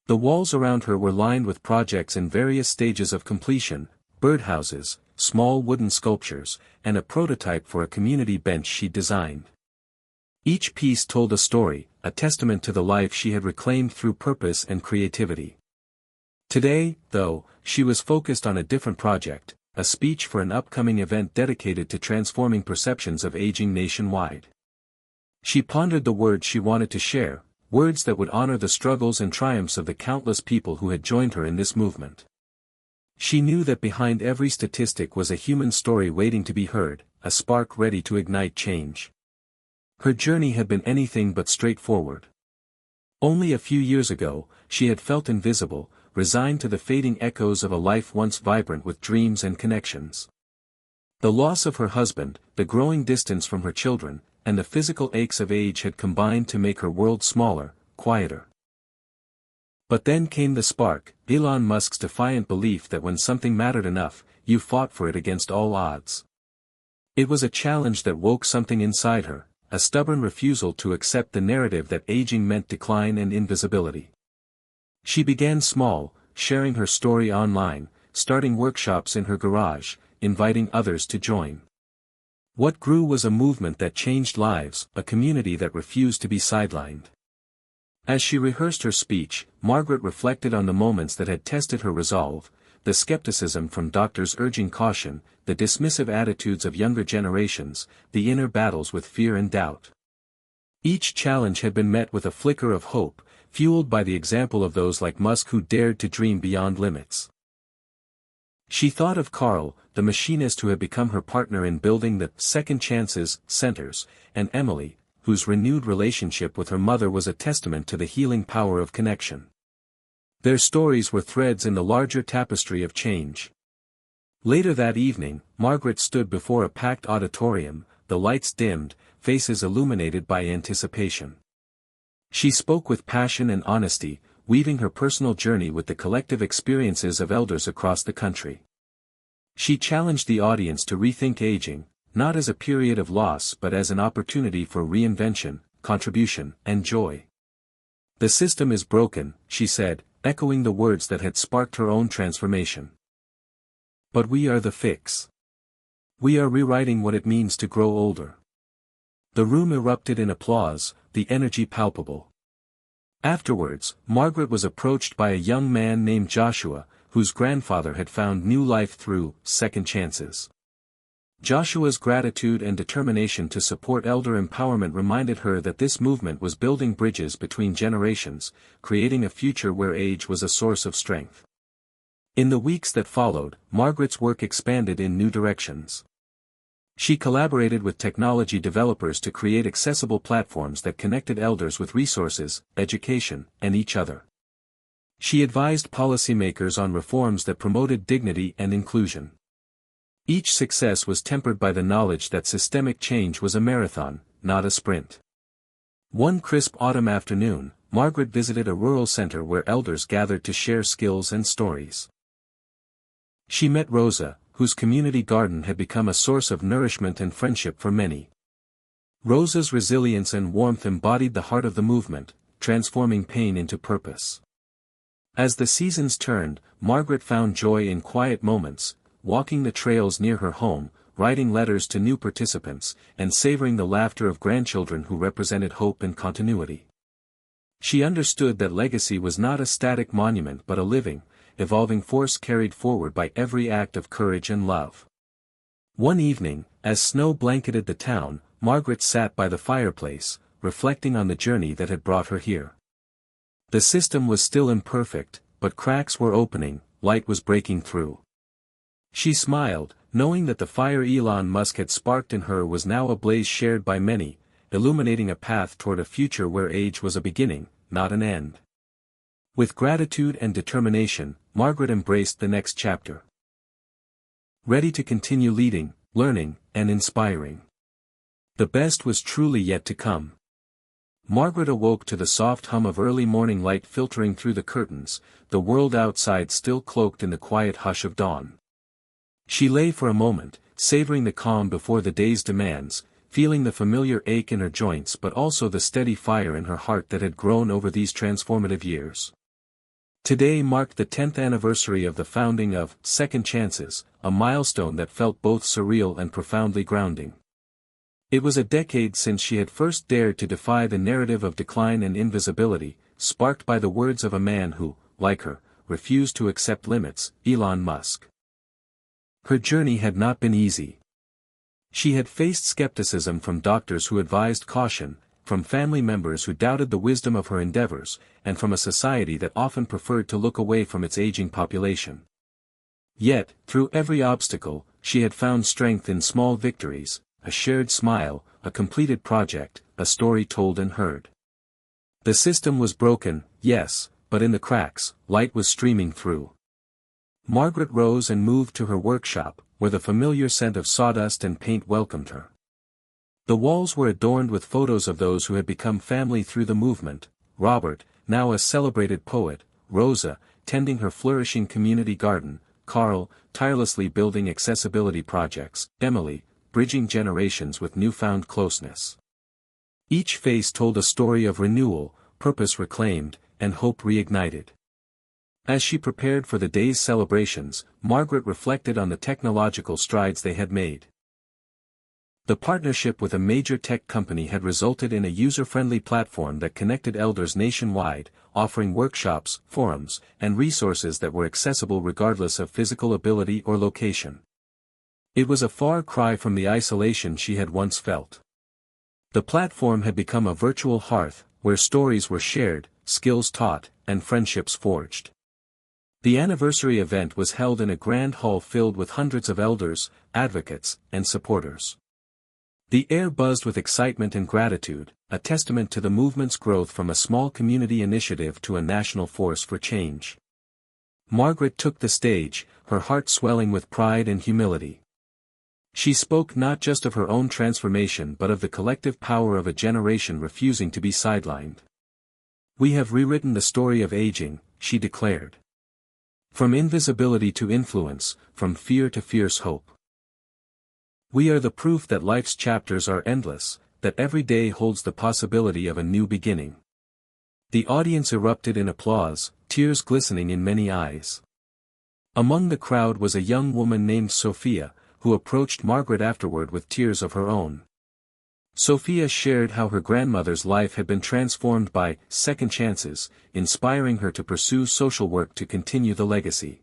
Speaker 1: The walls around her were lined with projects in various stages of completion, birdhouses, small wooden sculptures, and a prototype for a community bench she designed. Each piece told a story, a testament to the life she had reclaimed through purpose and creativity. Today, though, she was focused on a different project, a speech for an upcoming event dedicated to transforming perceptions of aging nationwide. She pondered the words she wanted to share, words that would honor the struggles and triumphs of the countless people who had joined her in this movement. She knew that behind every statistic was a human story waiting to be heard, a spark ready to ignite change. Her journey had been anything but straightforward. Only a few years ago, she had felt invisible, resigned to the fading echoes of a life once vibrant with dreams and connections. The loss of her husband, the growing distance from her children, and the physical aches of age had combined to make her world smaller, quieter. But then came the spark, Elon Musk's defiant belief that when something mattered enough, you fought for it against all odds. It was a challenge that woke something inside her, a stubborn refusal to accept the narrative that aging meant decline and invisibility. She began small, sharing her story online, starting workshops in her garage, inviting others to join. What grew was a movement that changed lives, a community that refused to be sidelined. As she rehearsed her speech, Margaret reflected on the moments that had tested her resolve, the skepticism from doctors urging caution, the dismissive attitudes of younger generations, the inner battles with fear and doubt. Each challenge had been met with a flicker of hope, fueled by the example of those like Musk who dared to dream beyond limits. She thought of Carl, the machinist who had become her partner in building the Second Chances centers, and Emily, whose renewed relationship with her mother was a testament to the healing power of connection. Their stories were threads in the larger tapestry of change. Later that evening, Margaret stood before a packed auditorium, the lights dimmed, faces illuminated by anticipation. She spoke with passion and honesty, weaving her personal journey with the collective experiences of elders across the country. She challenged the audience to rethink aging, not as a period of loss but as an opportunity for reinvention, contribution, and joy. The system is broken, she said, echoing the words that had sparked her own transformation. But we are the fix. We are rewriting what it means to grow older. The room erupted in applause, the energy palpable. Afterwards, Margaret was approached by a young man named Joshua, whose grandfather had found new life through second chances. Joshua's gratitude and determination to support elder empowerment reminded her that this movement was building bridges between generations, creating a future where age was a source of strength. In the weeks that followed, Margaret's work expanded in new directions. She collaborated with technology developers to create accessible platforms that connected elders with resources, education, and each other. She advised policymakers on reforms that promoted dignity and inclusion. Each success was tempered by the knowledge that systemic change was a marathon, not a sprint. One crisp autumn afternoon, Margaret visited a rural center where elders gathered to share skills and stories. She met Rosa, whose community garden had become a source of nourishment and friendship for many. Rosa's resilience and warmth embodied the heart of the movement, transforming pain into purpose. As the seasons turned, Margaret found joy in quiet moments, walking the trails near her home, writing letters to new participants, and savoring the laughter of grandchildren who represented hope and continuity. She understood that legacy was not a static monument but a living, evolving force carried forward by every act of courage and love. One evening, as snow blanketed the town, Margaret sat by the fireplace, reflecting on the journey that had brought her here. The system was still imperfect, but cracks were opening, light was breaking through. She smiled, knowing that the fire Elon Musk had sparked in her was now a blaze shared by many, illuminating a path toward a future where age was a beginning, not an end. With gratitude and determination, Margaret embraced the next chapter. Ready to continue leading, learning, and inspiring. The best was truly yet to come. Margaret awoke to the soft hum of early morning light filtering through the curtains, the world outside still cloaked in the quiet hush of dawn. She lay for a moment, savoring the calm before the day's demands, feeling the familiar ache in her joints but also the steady fire in her heart that had grown over these transformative years. Today marked the 10th anniversary of the founding of Second Chances, a milestone that felt both surreal and profoundly grounding. It was a decade since she had first dared to defy the narrative of decline and invisibility, sparked by the words of a man who, like her, refused to accept limits, Elon Musk. Her journey had not been easy. She had faced skepticism from doctors who advised caution, from family members who doubted the wisdom of her endeavors, and from a society that often preferred to look away from its aging population. Yet, through every obstacle, she had found strength in small victories, a shared smile, a completed project, a story told and heard. The system was broken, yes, but in the cracks, light was streaming through. Margaret rose and moved to her workshop, where the familiar scent of sawdust and paint welcomed her. The walls were adorned with photos of those who had become family through the movement: Robert, now a celebrated poet; Rosa, tending her flourishing community garden; Carl, tirelessly building accessibility projects; Emily, bridging generations with newfound closeness. Each face told a story of renewal, purpose reclaimed, and hope reignited. As she prepared for the day's celebrations, Margaret reflected on the technological strides they had made. The partnership with a major tech company had resulted in a user-friendly platform that connected elders nationwide, offering workshops, forums, and resources that were accessible regardless of physical ability or location. It was a far cry from the isolation she had once felt. The platform had become a virtual hearth, where stories were shared, skills taught, and friendships forged. The anniversary event was held in a grand hall filled with hundreds of elders, advocates, and supporters. The air buzzed with excitement and gratitude, a testament to the movement's growth from a small community initiative to a national force for change. Margaret took the stage, her heart swelling with pride and humility. She spoke not just of her own transformation but of the collective power of a generation refusing to be sidelined. "We have rewritten the story of aging," she declared. "From invisibility to influence, from fear to fierce hope. We are the proof that life's chapters are endless, that every day holds the possibility of a new beginning." The audience erupted in applause, tears glistening in many eyes. Among the crowd was a young woman named Sophia, who approached Margaret afterward with tears of her own. Sophia shared how her grandmother's life had been transformed by second chances, inspiring her to pursue social work to continue the legacy.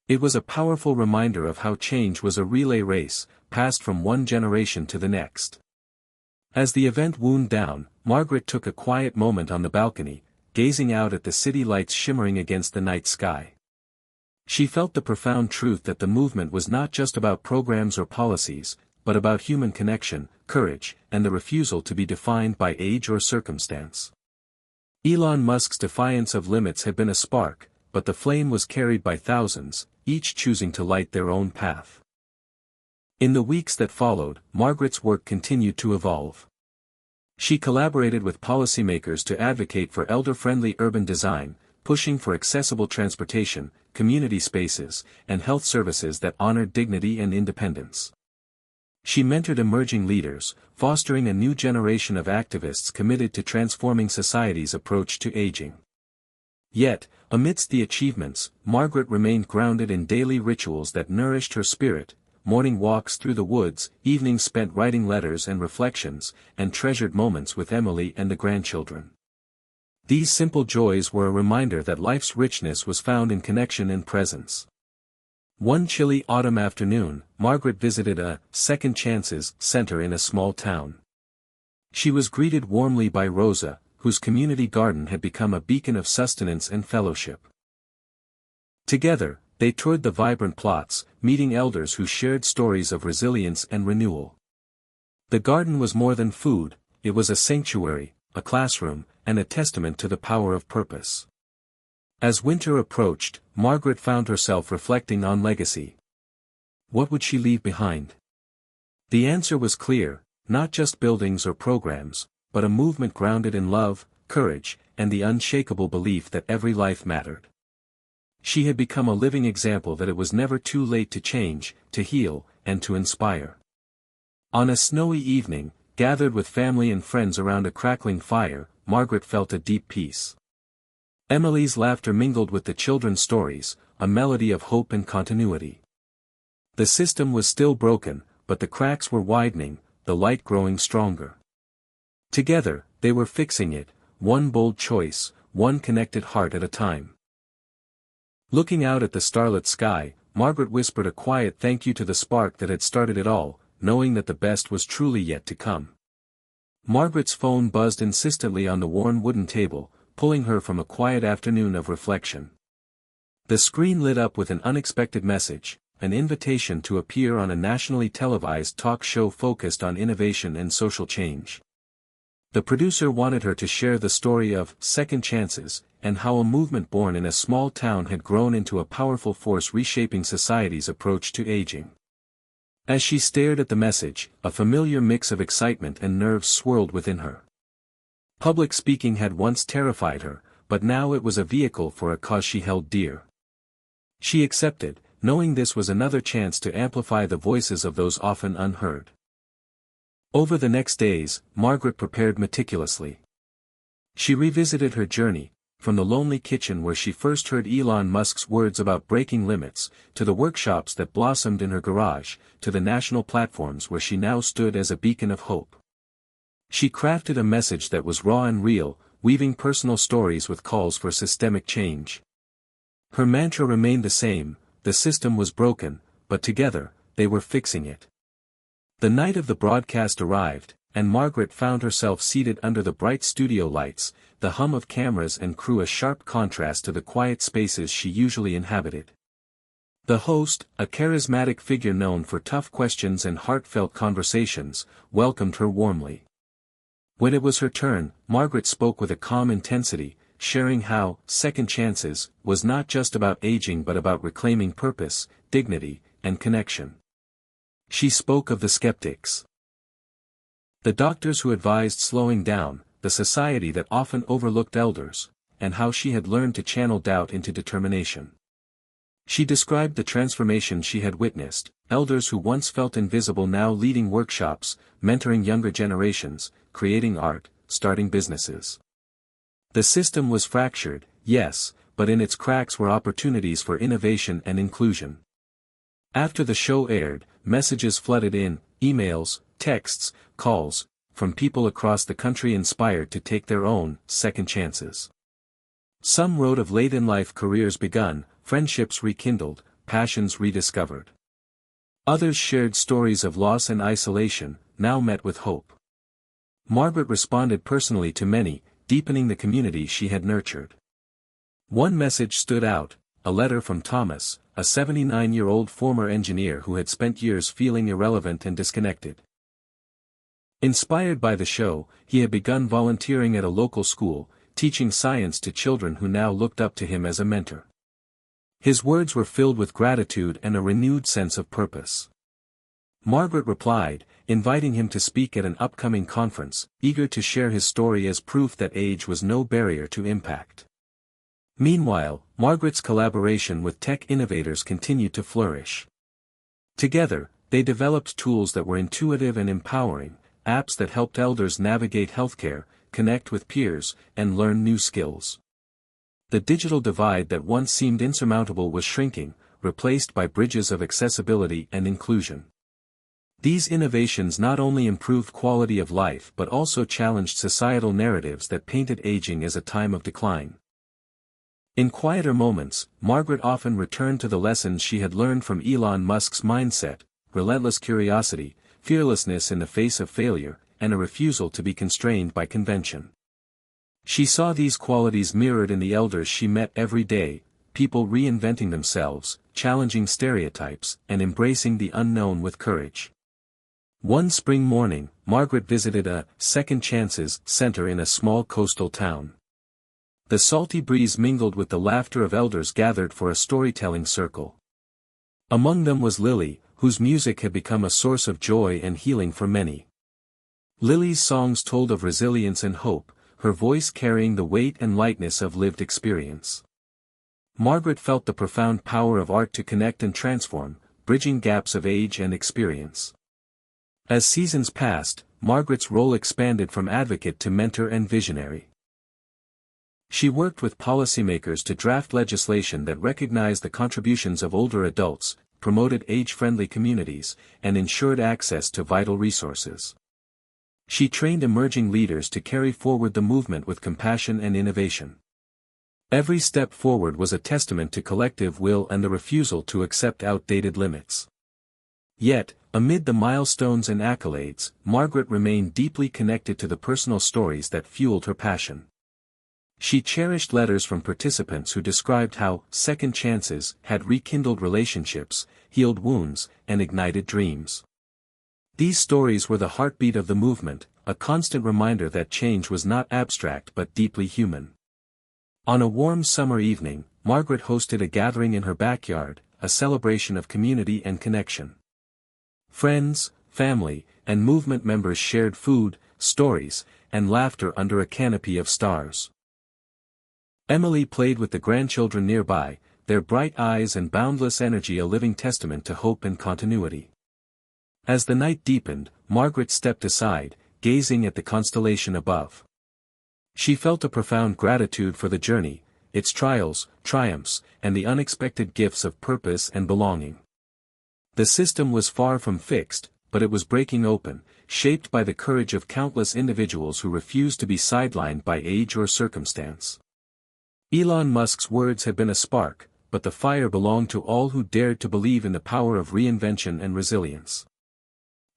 Speaker 1: It was a powerful reminder of how change was a relay race, passed from one generation to the next. As the event wound down, Margaret took a quiet moment on the balcony, gazing out at the city lights shimmering against the night sky. She felt the profound truth that the movement was not just about programs or policies, but about human connection, courage, and the refusal to be defined by age or circumstance. Elon Musk's defiance of limits had been a spark, but the flame was carried by thousands, each choosing to light their own path. In the weeks that followed, Margaret's work continued to evolve. She collaborated with policymakers to advocate for elder-friendly urban design, pushing for accessible transportation, community spaces, and health services that honored dignity and independence. She mentored emerging leaders, fostering a new generation of activists committed to transforming society's approach to aging. Yet, amidst the achievements, Margaret remained grounded in daily rituals that nourished her spirit, morning walks through the woods, evenings spent writing letters and reflections, and treasured moments with Emily and the grandchildren. These simple joys were a reminder that life's richness was found in connection and presence. One chilly autumn afternoon, Margaret visited a Second Chances center in a small town. She was greeted warmly by Rosa, whose community garden had become a beacon of sustenance and fellowship. Together, they toured the vibrant plots, meeting elders who shared stories of resilience and renewal. The garden was more than food, it was a sanctuary, a classroom, and a testament to the power of purpose. As winter approached, Margaret found herself reflecting on legacy. What would she leave behind? The answer was clear, not just buildings or programs, but a movement grounded in love, courage, and the unshakable belief that every life mattered. She had become a living example that it was never too late to change, to heal, and to inspire. On a snowy evening, gathered with family and friends around a crackling fire, Margaret felt a deep peace. Emily's laughter mingled with the children's stories, a melody of hope and continuity. The system was still broken, but the cracks were widening, the light growing stronger. Together, they were fixing it, one bold choice, one connected heart at a time. Looking out at the starlit sky, Margaret whispered a quiet thank you to the spark that had started it all, knowing that the best was truly yet to come. Margaret's phone buzzed insistently on the worn wooden table, pulling her from a quiet afternoon of reflection. The screen lit up with an unexpected message, an invitation to appear on a nationally televised talk show focused on innovation and social change. The producer wanted her to share the story of second chances, and how a movement born in a small town had grown into a powerful force reshaping society's approach to aging. As she stared at the message, a familiar mix of excitement and nerves swirled within her. Public speaking had once terrified her, but now it was a vehicle for a cause she held dear. She accepted, knowing this was another chance to amplify the voices of those often unheard. Over the next days, Margaret prepared meticulously. She revisited her journey, from the lonely kitchen where she first heard Elon Musk's words about breaking limits, to the workshops that blossomed in her garage, to the national platforms where she now stood as a beacon of hope. She crafted a message that was raw and real, weaving personal stories with calls for systemic change. Her mantra remained the same: the system was broken, but together, they were fixing it. The night of the broadcast arrived, and Margaret found herself seated under the bright studio lights, the hum of cameras and crew a sharp contrast to the quiet spaces she usually inhabited. The host, a charismatic figure known for tough questions and heartfelt conversations, welcomed her warmly. When it was her turn, Margaret spoke with a calm intensity, sharing how Second Chances was not just about aging but about reclaiming purpose, dignity, and connection. She spoke of the skeptics, the doctors who advised slowing down, the society that often overlooked elders, and how she had learned to channel doubt into determination. She described the transformation she had witnessed, elders who once felt invisible now leading workshops, mentoring younger generations, creating art, starting businesses. The system was fractured, yes, but in its cracks were opportunities for innovation and inclusion. After the show aired, messages flooded in, emails, texts, calls, from people across the country inspired to take their own second chances. Some wrote of late-in-life careers begun, friendships rekindled, passions rediscovered. Others shared stories of loss and isolation, now met with hope. Margaret responded personally to many, deepening the community she had nurtured. One message stood out, a letter from Thomas, a 79-year-old former engineer who had spent years feeling irrelevant and disconnected. Inspired by the show, he had begun volunteering at a local school, teaching science to children who now looked up to him as a mentor. His words were filled with gratitude and a renewed sense of purpose. Margaret replied, inviting him to speak at an upcoming conference, eager to share his story as proof that age was no barrier to impact. Meanwhile, Margaret's collaboration with tech innovators continued to flourish. Together, they developed tools that were intuitive and empowering, apps that helped elders navigate healthcare, connect with peers, and learn new skills. The digital divide that once seemed insurmountable was shrinking, replaced by bridges of accessibility and inclusion. These innovations not only improved quality of life but also challenged societal narratives that painted aging as a time of decline. In quieter moments, Margaret often returned to the lessons she had learned from Elon Musk's mindset: relentless curiosity, fearlessness in the face of failure, and a refusal to be constrained by convention. She saw these qualities mirrored in the elders she met every day, people reinventing themselves, challenging stereotypes, and embracing the unknown with courage. One spring morning, Margaret visited a Second Chances center in a small coastal town. The salty breeze mingled with the laughter of elders gathered for a storytelling circle. Among them was Lily, whose music had become a source of joy and healing for many. Lily's songs told of resilience and hope, her voice carrying the weight and lightness of lived experience. Margaret felt the profound power of art to connect and transform, bridging gaps of age and experience. As seasons passed, Margaret's role expanded from advocate to mentor and visionary. She worked with policymakers to draft legislation that recognized the contributions of older adults, promoted age-friendly communities, and ensured access to vital resources. She trained emerging leaders to carry forward the movement with compassion and innovation. Every step forward was a testament to collective will and the refusal to accept outdated limits. Yet, amid the milestones and accolades, Margaret remained deeply connected to the personal stories that fueled her passion. She cherished letters from participants who described how second chances had rekindled relationships, healed wounds, and ignited dreams. These stories were the heartbeat of the movement, a constant reminder that change was not abstract but deeply human. On a warm summer evening, Margaret hosted a gathering in her backyard, a celebration of community and connection. Friends, family, and movement members shared food, stories, and laughter under a canopy of stars. Emily played with the grandchildren nearby, their bright eyes and boundless energy a living testament to hope and continuity. As the night deepened, Margaret stepped aside, gazing at the constellation above. She felt a profound gratitude for the journey, its trials, triumphs, and the unexpected gifts of purpose and belonging. The system was far from fixed, but it was breaking open, shaped by the courage of countless individuals who refused to be sidelined by age or circumstance. Elon Musk's words had been a spark, but the fire belonged to all who dared to believe in the power of reinvention and resilience.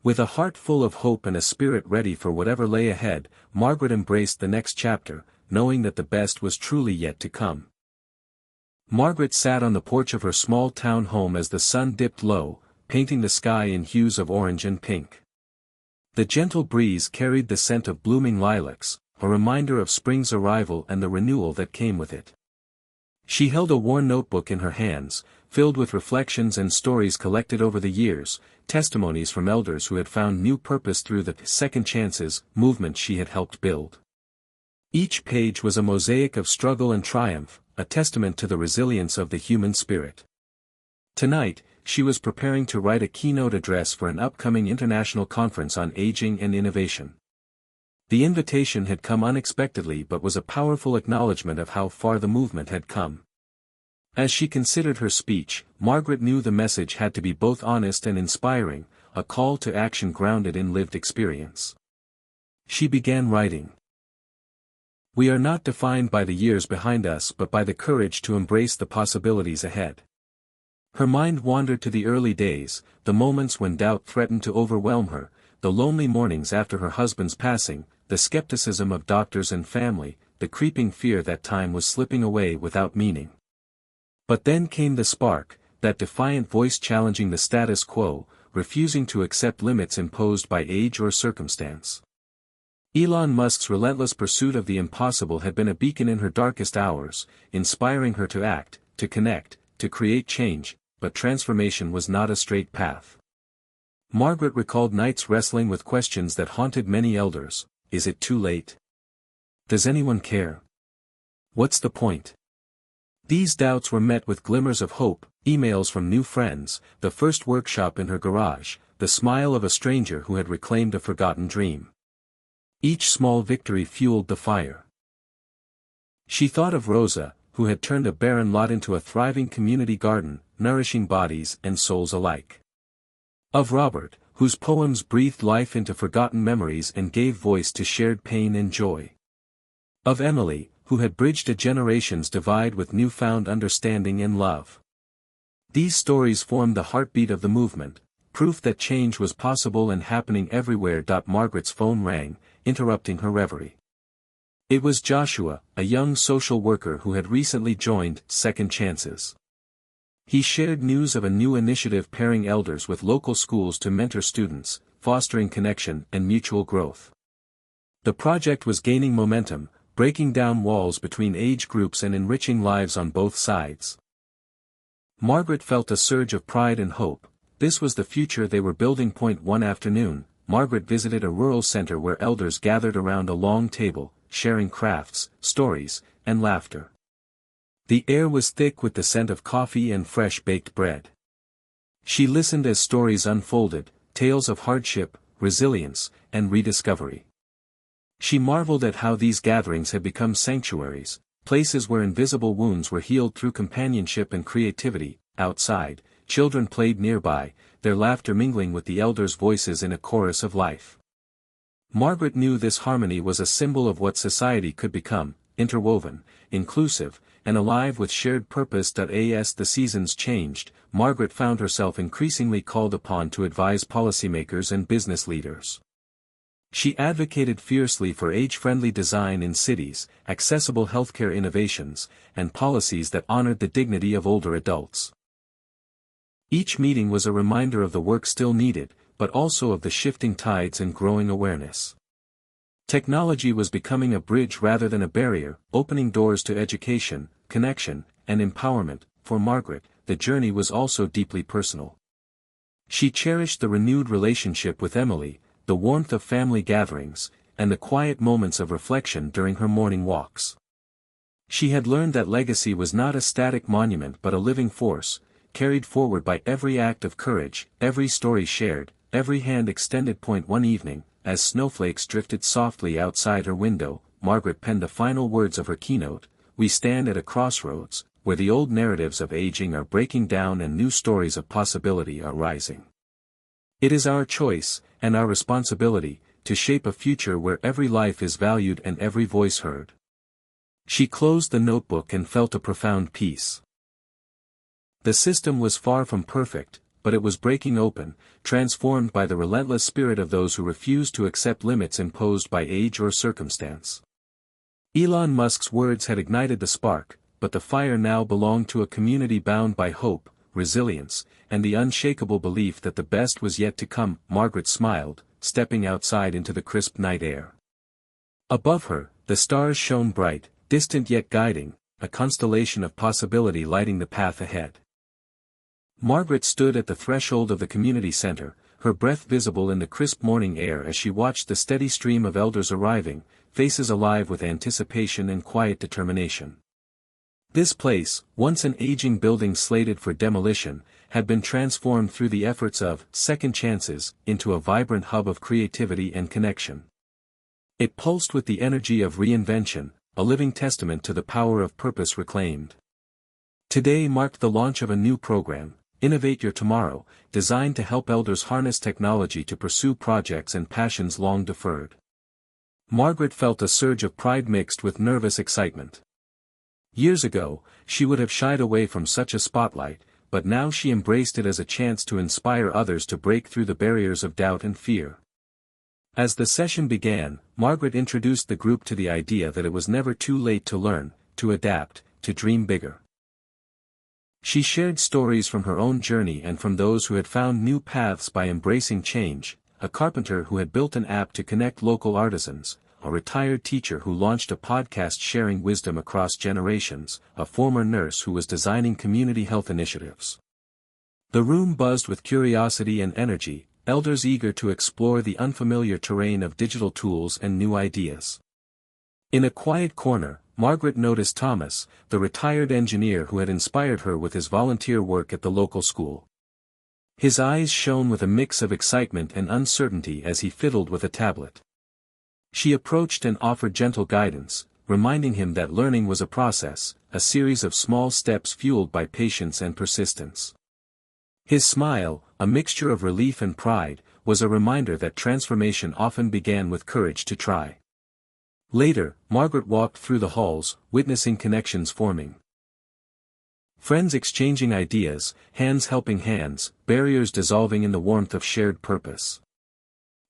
Speaker 1: With a heart full of hope and a spirit ready for whatever lay ahead, Margaret embraced the next chapter, knowing that the best was truly yet to come. Margaret sat on the porch of her small town home as the sun dipped low, painting the sky in hues of orange and pink. The gentle breeze carried the scent of blooming lilacs, a reminder of spring's arrival and the renewal that came with it. She held a worn notebook in her hands, filled with reflections and stories collected over the years, testimonies from elders who had found new purpose through the Second Chances movement she had helped build. Each page was a mosaic of struggle and triumph, a testament to the resilience of the human spirit. Tonight, she was preparing to write a keynote address for an upcoming international conference on aging and innovation. The invitation had come unexpectedly but was a powerful acknowledgement of how far the movement had come. As she considered her speech, Margaret knew the message had to be both honest and inspiring, a call to action grounded in lived experience. She began writing. We are not defined by the years behind us but by the courage to embrace the possibilities ahead. Her mind wandered to the early days, the moments when doubt threatened to overwhelm her, the lonely mornings after her husband's passing, the skepticism of doctors and family, the creeping fear that time was slipping away without meaning. But then came the spark, that defiant voice challenging the status quo, refusing to accept limits imposed by age or circumstance. Elon Musk's relentless pursuit of the impossible had been a beacon in her darkest hours, inspiring her to act, to connect, to create change, but transformation was not a straight path. Margaret recalled nights wrestling with questions that haunted many elders. Is it too late? Does anyone care? What's the point? These doubts were met with glimmers of hope, emails from new friends, the first workshop in her garage, the smile of a stranger who had reclaimed a forgotten dream. Each small victory fueled the fire. She thought of Rosa, who had turned a barren lot into a thriving community garden, nourishing bodies and souls alike. Of Robert, whose poems breathed life into forgotten memories and gave voice to shared pain and joy. Of Emily, who had bridged a generation's divide with newfound understanding and love. These stories formed the heartbeat of the movement, proof that change was possible and happening everywhere. Margaret's phone rang, interrupting her reverie. It was Joshua, a young social worker who had recently joined Second Chances. He shared news of a new initiative pairing elders with local schools to mentor students, fostering connection and mutual growth. The project was gaining momentum, breaking down walls between age groups and enriching lives on both sides. Margaret felt a surge of pride and hope. This was the future they were building. One afternoon, Margaret visited a rural center where elders gathered around a long table, sharing crafts, stories, and laughter. The air was thick with the scent of coffee and fresh baked bread. She listened as stories unfolded, tales of hardship, resilience, and rediscovery. She marveled at how these gatherings had become sanctuaries, places where invisible wounds were healed through companionship and creativity. Outside, children played nearby, their laughter mingling with the elders' voices in a chorus of life. Margaret knew this harmony was a symbol of what society could become, interwoven, inclusive, and alive with shared purpose. As the seasons changed, Margaret found herself increasingly called upon to advise policymakers and business leaders. She advocated fiercely for age-friendly design in cities, accessible healthcare innovations, and policies that honored the dignity of older adults. Each meeting was a reminder of the work still needed, but also of the shifting tides and growing awareness. Technology was becoming a bridge rather than a barrier, opening doors to education, connection, and empowerment. For Margaret, the journey was also deeply personal. She cherished the renewed relationship with Emily, the warmth of family gatherings, and the quiet moments of reflection during her morning walks. She had learned that legacy was not a static monument but a living force, carried forward by every act of courage, every story shared, every hand extended. One evening, as snowflakes drifted softly outside her window, Margaret penned the final words of her keynote: "We stand at a crossroads, where the old narratives of aging are breaking down and new stories of possibility are rising. It is our choice, and our responsibility, to shape a future where every life is valued and every voice heard." She closed the notebook and felt a profound peace. The system was far from perfect, but it was breaking open, transformed by the relentless spirit of those who refused to accept limits imposed by age or circumstance. Elon Musk's words had ignited the spark, but the fire now belonged to a community bound by hope, resilience, and the unshakable belief that the best was yet to come. Margaret smiled, stepping outside into the crisp night air. Above her, the stars shone bright, distant yet guiding, a constellation of possibility lighting the path ahead. Margaret stood at the threshold of the community center, her breath visible in the crisp morning air as she watched the steady stream of elders arriving, faces alive with anticipation and quiet determination. This place, once an aging building slated for demolition, had been transformed through the efforts of Second Chances into a vibrant hub of creativity and connection. It pulsed with the energy of reinvention, a living testament to the power of purpose reclaimed. Today marked the launch of a new program, Innovate Your Tomorrow, designed to help elders harness technology to pursue projects and passions long deferred. Margaret felt a surge of pride mixed with nervous excitement. Years ago, she would have shied away from such a spotlight, but now she embraced it as a chance to inspire others to break through the barriers of doubt and fear. As the session began, Margaret introduced the group to the idea that it was never too late to learn, to adapt, to dream bigger. She shared stories from her own journey and from those who had found new paths by embracing change: a carpenter who had built an app to connect local artisans, a retired teacher who launched a podcast sharing wisdom across generations, a former nurse who was designing community health initiatives. The room buzzed with curiosity and energy, elders eager to explore the unfamiliar terrain of digital tools and new ideas. In a quiet corner, Margaret noticed Thomas, the retired engineer who had inspired her with his volunteer work at the local school. His eyes shone with a mix of excitement and uncertainty as he fiddled with a tablet. She approached and offered gentle guidance, reminding him that learning was a process, a series of small steps fueled by patience and persistence. His smile, a mixture of relief and pride, was a reminder that transformation often began with courage to try. Later, Margaret walked through the halls, witnessing connections forming. Friends exchanging ideas, hands helping hands, barriers dissolving in the warmth of shared purpose.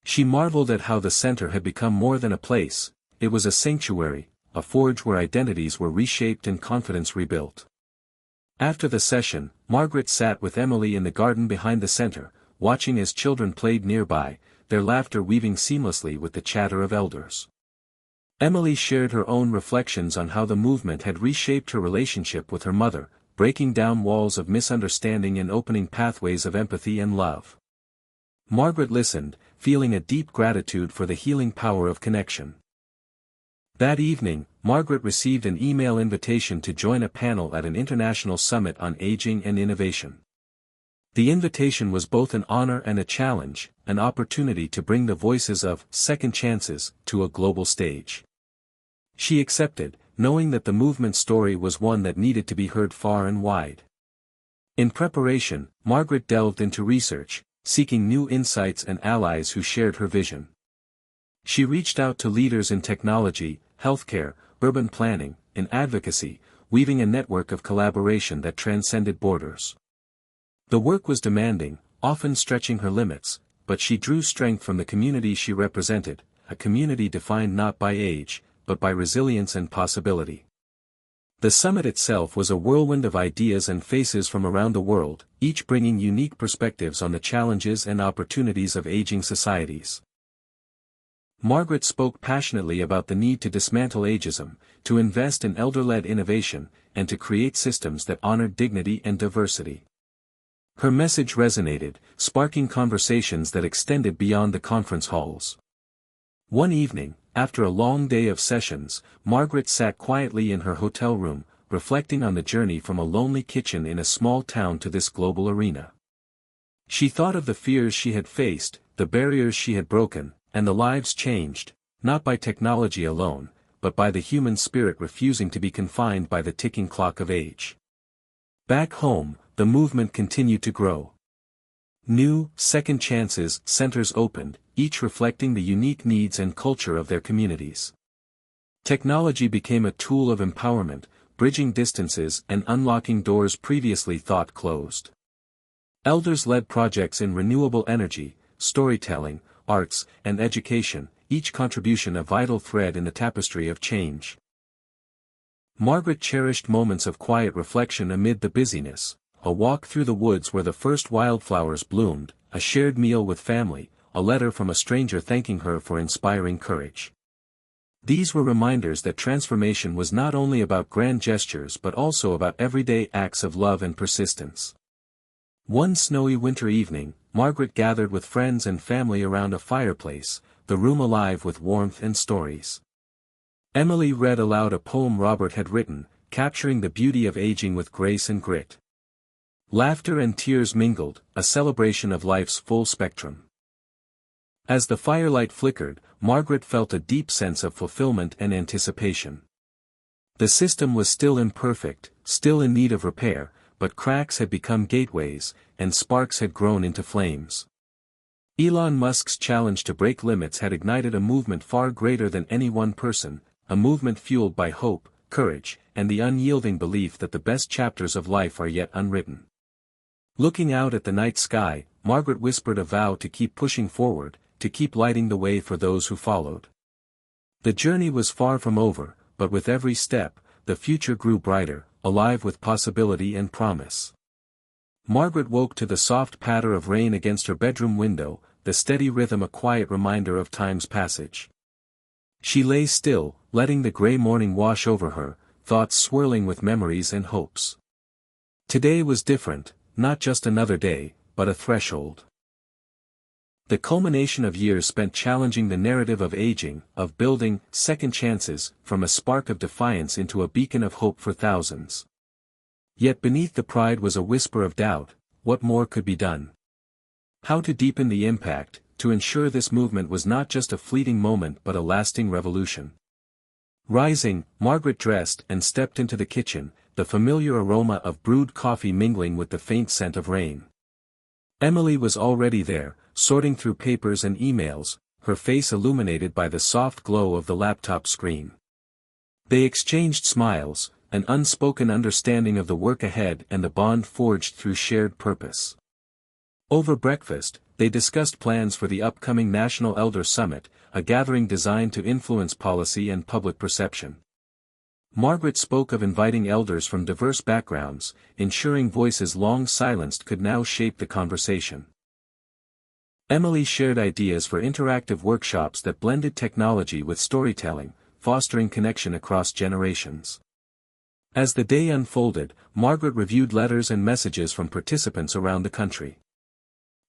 Speaker 1: She marveled at how the center had become more than a place, it was a sanctuary, a forge where identities were reshaped and confidence rebuilt. After the session, Margaret sat with Emily in the garden behind the center, watching as children played nearby, their laughter weaving seamlessly with the chatter of elders. Emily shared her own reflections on how the movement had reshaped her relationship with her mother, breaking down walls of misunderstanding and opening pathways of empathy and love. Margaret listened, feeling a deep gratitude for the healing power of connection. That evening, Margaret received an email invitation to join a panel at an international summit on aging and innovation. The invitation was both an honor and a challenge, an opportunity to bring the voices of second chances to a global stage. She accepted, knowing that the movement story was one that needed to be heard far and wide. In preparation, Margaret delved into research, seeking new insights and allies who shared her vision. She reached out to leaders in technology, healthcare, urban planning, and advocacy, weaving a network of collaboration that transcended borders. The work was demanding, often stretching her limits, but she drew strength from the community she represented, a community defined not by age, but by resilience and possibility. The summit itself was a whirlwind of ideas and faces from around the world, each bringing unique perspectives on the challenges and opportunities of aging societies. Margaret spoke passionately about the need to dismantle ageism, to invest in elder-led innovation, and to create systems that honored dignity and diversity. Her message resonated, sparking conversations that extended beyond the conference halls. One evening, after a long day of sessions, Margaret sat quietly in her hotel room, reflecting on the journey from a lonely kitchen in a small town to this global arena. She thought of the fears she had faced, the barriers she had broken, and the lives changed, not by technology alone, but by the human spirit refusing to be confined by the ticking clock of age. Back home, the movement continued to grow. New, second chances centers opened, each reflecting the unique needs and culture of their communities. Technology became a tool of empowerment, bridging distances and unlocking doors previously thought closed. Elders led projects in renewable energy, storytelling, arts, and education, each contribution a vital thread in the tapestry of change. Margaret cherished moments of quiet reflection amid the busyness, a walk through the woods where the first wildflowers bloomed, a shared meal with family, a letter from a stranger thanking her for inspiring courage. These were reminders that transformation was not only about grand gestures but also about everyday acts of love and persistence. One snowy winter evening, Margaret gathered with friends and family around a fireplace, the room alive with warmth and stories. Emily read aloud a poem Robert had written, capturing the beauty of aging with grace and grit. Laughter and tears mingled, a celebration of life's full spectrum. As the firelight flickered, Margaret felt a deep sense of fulfillment and anticipation. The system was still imperfect, still in need of repair, but cracks had become gateways, and sparks had grown into flames. Elon Musk's challenge to break limits had ignited a movement far greater than any one person, a movement fueled by hope, courage, and the unyielding belief that the best chapters of life are yet unwritten. Looking out at the night sky, Margaret whispered a vow to keep pushing forward, to keep lighting the way for those who followed. The journey was far from over, but with every step, the future grew brighter, alive with possibility and promise. Margaret woke to the soft patter of rain against her bedroom window, the steady rhythm a quiet reminder of time's passage. She lay still, letting the gray morning wash over her, thoughts swirling with memories and hopes. Today was different, not just another day, but a threshold. The culmination of years spent challenging the narrative of aging, of building second chances, from a spark of defiance into a beacon of hope for thousands. Yet beneath the pride was a whisper of doubt: what more could be done? How to deepen the impact, to ensure this movement was not just a fleeting moment but a lasting revolution. Rising, Margaret dressed and stepped into the kitchen, the familiar aroma of brewed coffee mingling with the faint scent of rain. Emily was already there, sorting through papers and emails, her face illuminated by the soft glow of the laptop screen. They exchanged smiles, an unspoken understanding of the work ahead and the bond forged through shared purpose. Over breakfast, they discussed plans for the upcoming National Elder Summit, a gathering designed to influence policy and public perception. Margaret spoke of inviting elders from diverse backgrounds, ensuring voices long silenced could now shape the conversation. Emily shared ideas for interactive workshops that blended technology with storytelling, fostering connection across generations. As the day unfolded, Margaret reviewed letters and messages from participants around the country.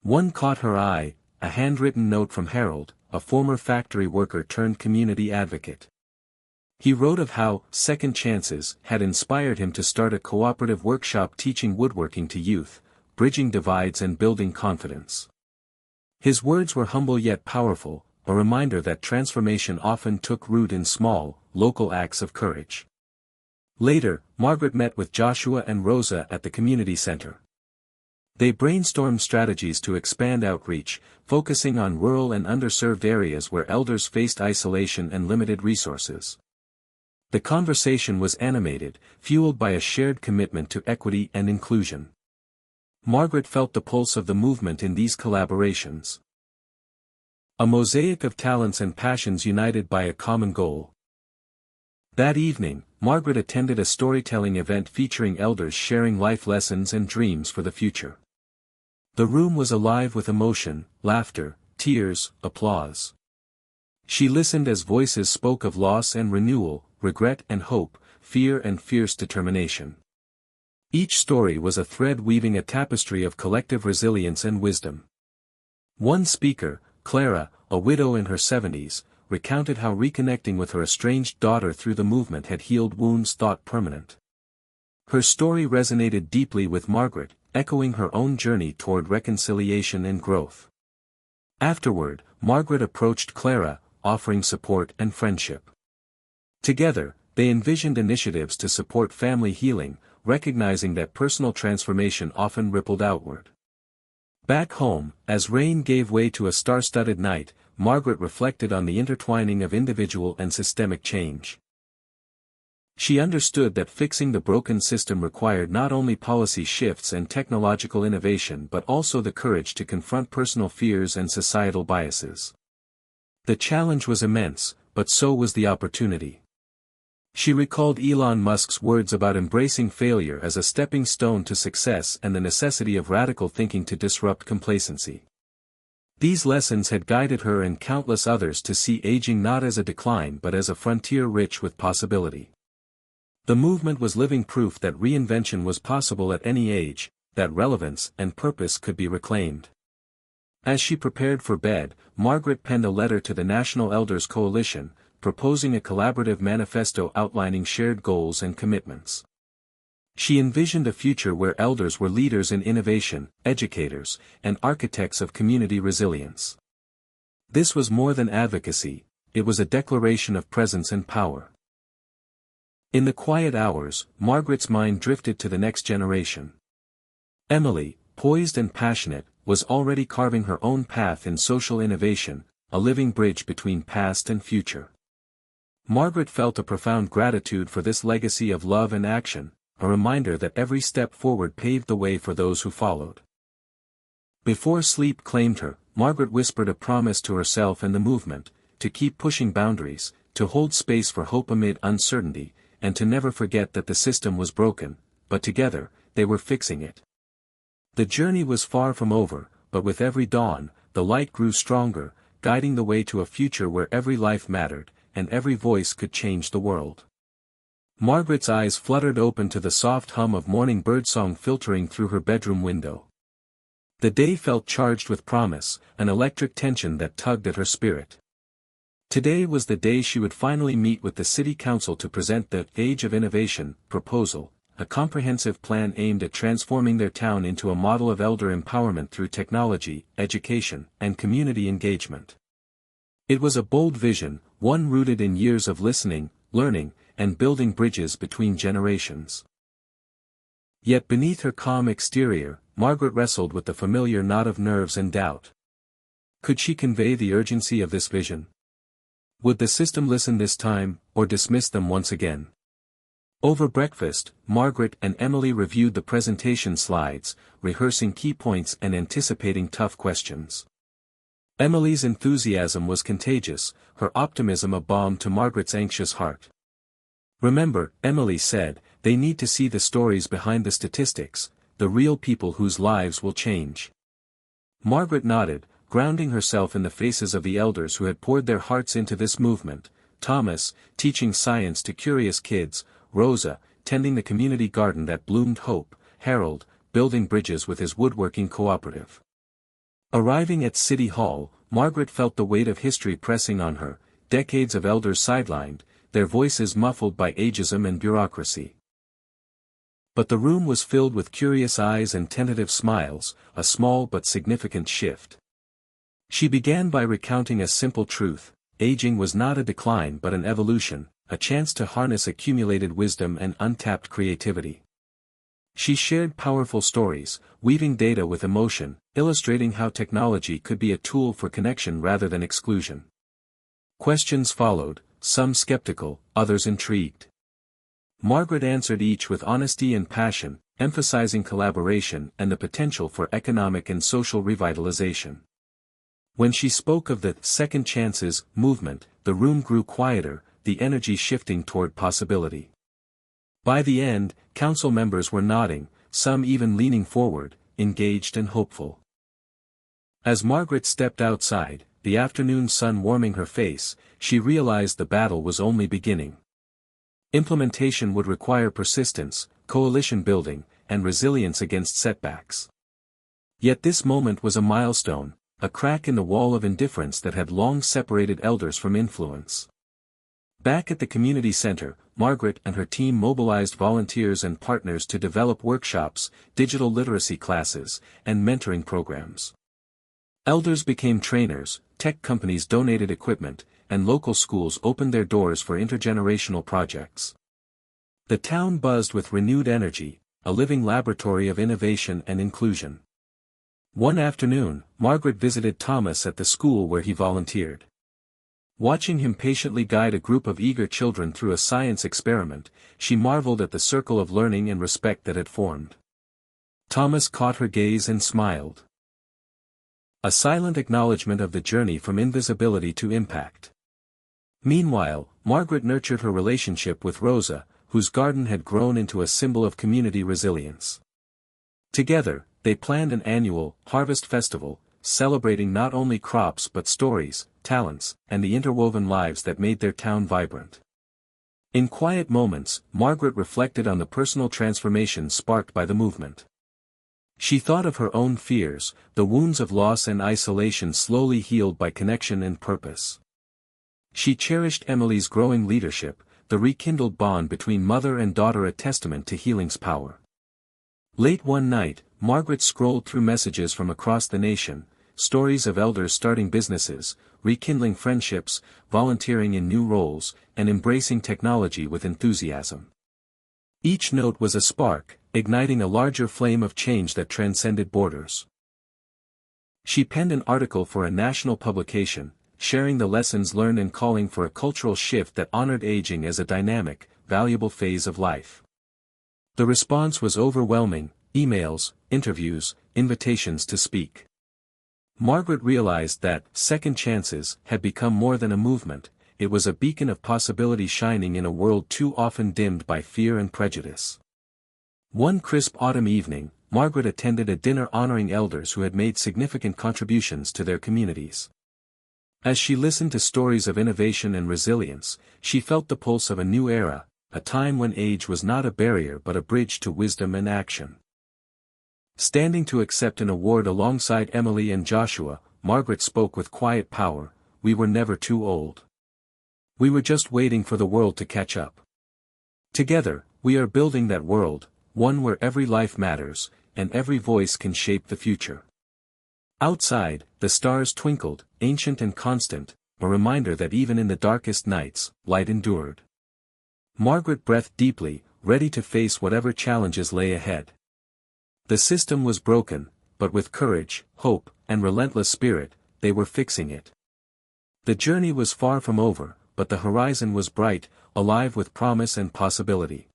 Speaker 1: One caught her eye, a handwritten note from Harold, a former factory worker turned community advocate. He wrote of how second chances had inspired him to start a cooperative workshop teaching woodworking to youth, bridging divides and building confidence. His words were humble yet powerful, a reminder that transformation often took root in small, local acts of courage. Later, Margaret met with Joshua and Rosa at the community center. They brainstormed strategies to expand outreach, focusing on rural and underserved areas where elders faced isolation and limited resources. The conversation was animated, fueled by a shared commitment to equity and inclusion. Margaret felt the pulse of the movement in these collaborations. A mosaic of talents and passions united by a common goal. That evening, Margaret attended a storytelling event featuring elders sharing life lessons and dreams for the future. The room was alive with emotion, laughter, tears, applause. She listened as voices spoke of loss and renewal, regret and hope, fear and fierce determination. Each story was a thread weaving a tapestry of collective resilience and wisdom. One speaker, Clara, a widow in her 70s, recounted how reconnecting with her estranged daughter through the movement had healed wounds thought permanent. Her story resonated deeply with Margaret, echoing her own journey toward reconciliation and growth. Afterward, Margaret approached Clara, offering support and friendship. Together, they envisioned initiatives to support family healing, recognizing that personal transformation often rippled outward. Back home, as rain gave way to a star-studded night, Margaret reflected on the intertwining of individual and systemic change. She understood that fixing the broken system required not only policy shifts and technological innovation but also the courage to confront personal fears and societal biases. The challenge was immense, but so was the opportunity. She recalled Elon Musk's words about embracing failure as a stepping stone to success and the necessity of radical thinking to disrupt complacency. These lessons had guided her and countless others to see aging not as a decline but as a frontier rich with possibility. The movement was living proof that reinvention was possible at any age, that relevance and purpose could be reclaimed. As she prepared for bed, Margaret penned a letter to the National Elders Coalition, proposing a collaborative manifesto outlining shared goals and commitments. She envisioned a future where elders were leaders in innovation, educators, and architects of community resilience. This was more than advocacy, it was a declaration of presence and power. In the quiet hours, Margaret's mind drifted to the next generation. Emily, poised and passionate, was already carving her own path in social innovation, a living bridge between past and future. Margaret felt a profound gratitude for this legacy of love and action, a reminder that every step forward paved the way for those who followed. Before sleep claimed her, Margaret whispered a promise to herself and the movement, to keep pushing boundaries, to hold space for hope amid uncertainty, and to never forget that the system was broken, but together, they were fixing it. The journey was far from over, but with every dawn, the light grew stronger, guiding the way to a future where every life mattered, and every voice could change the world. Margaret's eyes fluttered open to the soft hum of morning birdsong filtering through her bedroom window. The day felt charged with promise, an electric tension that tugged at her spirit. Today was the day she would finally meet with the City Council to present the Age of Innovation proposal, a comprehensive plan aimed at transforming their town into a model of elder empowerment through technology, education, and community engagement. It was a bold vision, one rooted in years of listening, learning, and building bridges between generations. Yet beneath her calm exterior, Margaret wrestled with the familiar knot of nerves and doubt. Could she convey the urgency of this vision? Would the system listen this time, or dismiss them once again? Over breakfast, Margaret and Emily reviewed the presentation slides, rehearsing key points and anticipating tough questions. Emily's enthusiasm was contagious, her optimism a balm to Margaret's anxious heart. "Remember," Emily said, "they need to see the stories behind the statistics, the real people whose lives will change." Margaret nodded, grounding herself in the faces of the elders who had poured their hearts into this movement: Thomas, teaching science to curious kids; Rosa, tending the community garden that bloomed hope; Harold, building bridges with his woodworking cooperative. Arriving at City Hall, Margaret felt the weight of history pressing on her, decades of elders sidelined, their voices muffled by ageism and bureaucracy. But the room was filled with curious eyes and tentative smiles, a small but significant shift. She began by recounting a simple truth: aging was not a decline but an evolution, a chance to harness accumulated wisdom and untapped creativity. She shared powerful stories, weaving data with emotion, illustrating how technology could be a tool for connection rather than exclusion. Questions followed, some skeptical, others intrigued. Margaret answered each with honesty and passion, emphasizing collaboration and the potential for economic and social revitalization. When she spoke of the second chances movement, the room grew quieter, the energy shifting toward possibility. By the end, council members were nodding, some even leaning forward, engaged and hopeful. As Margaret stepped outside, the afternoon sun warming her face, she realized the battle was only beginning. Implementation would require persistence, coalition building, and resilience against setbacks. Yet this moment was a milestone, a crack in the wall of indifference that had long separated elders from influence. Back at the community center, Margaret and her team mobilized volunteers and partners to develop workshops, digital literacy classes, and mentoring programs. Elders became trainers, tech companies donated equipment, and local schools opened their doors for intergenerational projects. The town buzzed with renewed energy, a living laboratory of innovation and inclusion. One afternoon, Margaret visited Thomas at the school where he volunteered. Watching him patiently guide a group of eager children through a science experiment, she marveled at the circle of learning and respect that had formed. Thomas caught her gaze and smiled. A silent acknowledgement of the journey from invisibility to impact. Meanwhile, Margaret nurtured her relationship with Rosa, whose garden had grown into a symbol of community resilience. Together, they planned an annual harvest festival, celebrating not only crops but stories, talents, and the interwoven lives that made their town vibrant. In quiet moments, Margaret reflected on the personal transformation sparked by the movement. She thought of her own fears, the wounds of loss and isolation slowly healed by connection and purpose. She cherished Emily's growing leadership, the rekindled bond between mother and daughter a testament to healing's power. Late one night, Margaret scrolled through messages from across the nation, stories of elders starting businesses, rekindling friendships, volunteering in new roles, and embracing technology with enthusiasm. Each note was a spark, igniting a larger flame of change that transcended borders. She penned an article for a national publication, sharing the lessons learned and calling for a cultural shift that honored aging as a dynamic, valuable phase of life. The response was overwhelming: emails, interviews, invitations to speak. Margaret realized that second chances had become more than a movement, it was a beacon of possibility shining in a world too often dimmed by fear and prejudice. One crisp autumn evening, Margaret attended a dinner honoring elders who had made significant contributions to their communities. As she listened to stories of innovation and resilience, she felt the pulse of a new era, a time when age was not a barrier but a bridge to wisdom and action. Standing to accept an award alongside Emily and Joshua, Margaret spoke with quiet power: "We were never too old. We were just waiting for the world to catch up. Together, we are building that world, one where every life matters, and every voice can shape the future." Outside, the stars twinkled, ancient and constant, a reminder that even in the darkest nights, light endured. Margaret breathed deeply, ready to face whatever challenges lay ahead. The system was broken, but with courage, hope, and relentless spirit, they were fixing it. The journey was far from over, but the horizon was bright, alive with promise and possibility.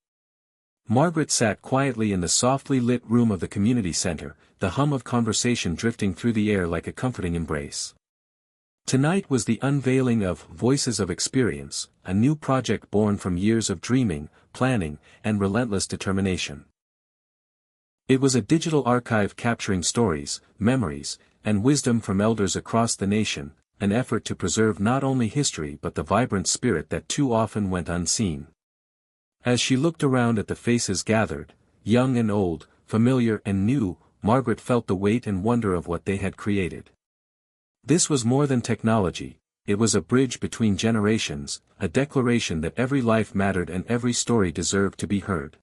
Speaker 1: Margaret sat quietly in the softly lit room of the community center, the hum of conversation drifting through the air like a comforting embrace. Tonight was the unveiling of Voices of Experience, a new project born from years of dreaming, planning, and relentless determination. It was a digital archive capturing stories, memories, and wisdom from elders across the nation, an effort to preserve not only history but the vibrant spirit that too often went unseen. As she looked around at the faces gathered, young and old, familiar and new, Margaret felt the weight and wonder of what they had created. This was more than technology, it was a bridge between generations, a declaration that every life mattered and every story deserved to be heard.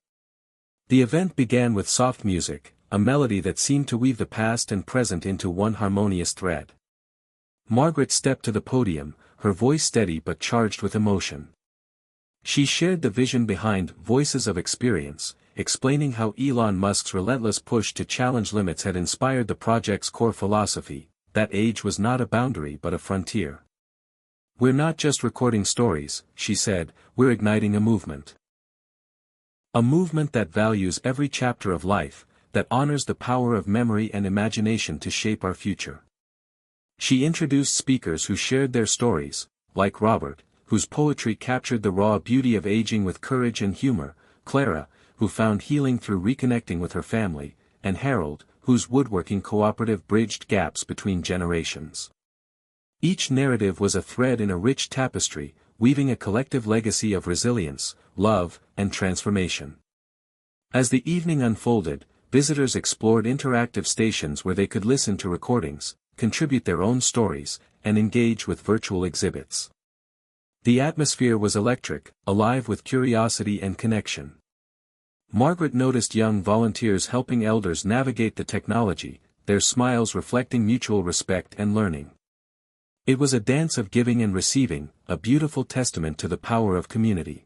Speaker 1: The event began with soft music, a melody that seemed to weave the past and present into one harmonious thread. Margaret stepped to the podium, her voice steady but charged with emotion. She shared the vision behind Voices of Experience, explaining how Elon Musk's relentless push to challenge limits had inspired the project's core philosophy, that age was not a boundary but a frontier. "We're not just recording stories," she said, "we're igniting a movement. A movement that values every chapter of life, that honors the power of memory and imagination to shape our future." She introduced speakers who shared their stories, like Robert, whose poetry captured the raw beauty of aging with courage and humor, Clara, who found healing through reconnecting with her family, and Harold, whose woodworking cooperative bridged gaps between generations. Each narrative was a thread in a rich tapestry, weaving a collective legacy of resilience, love, and transformation. As the evening unfolded, visitors explored interactive stations where they could listen to recordings, contribute their own stories, and engage with virtual exhibits. The atmosphere was electric, alive with curiosity and connection. Margaret noticed young volunteers helping elders navigate the technology, their smiles reflecting mutual respect and learning. It was a dance of giving and receiving, a beautiful testament to the power of community.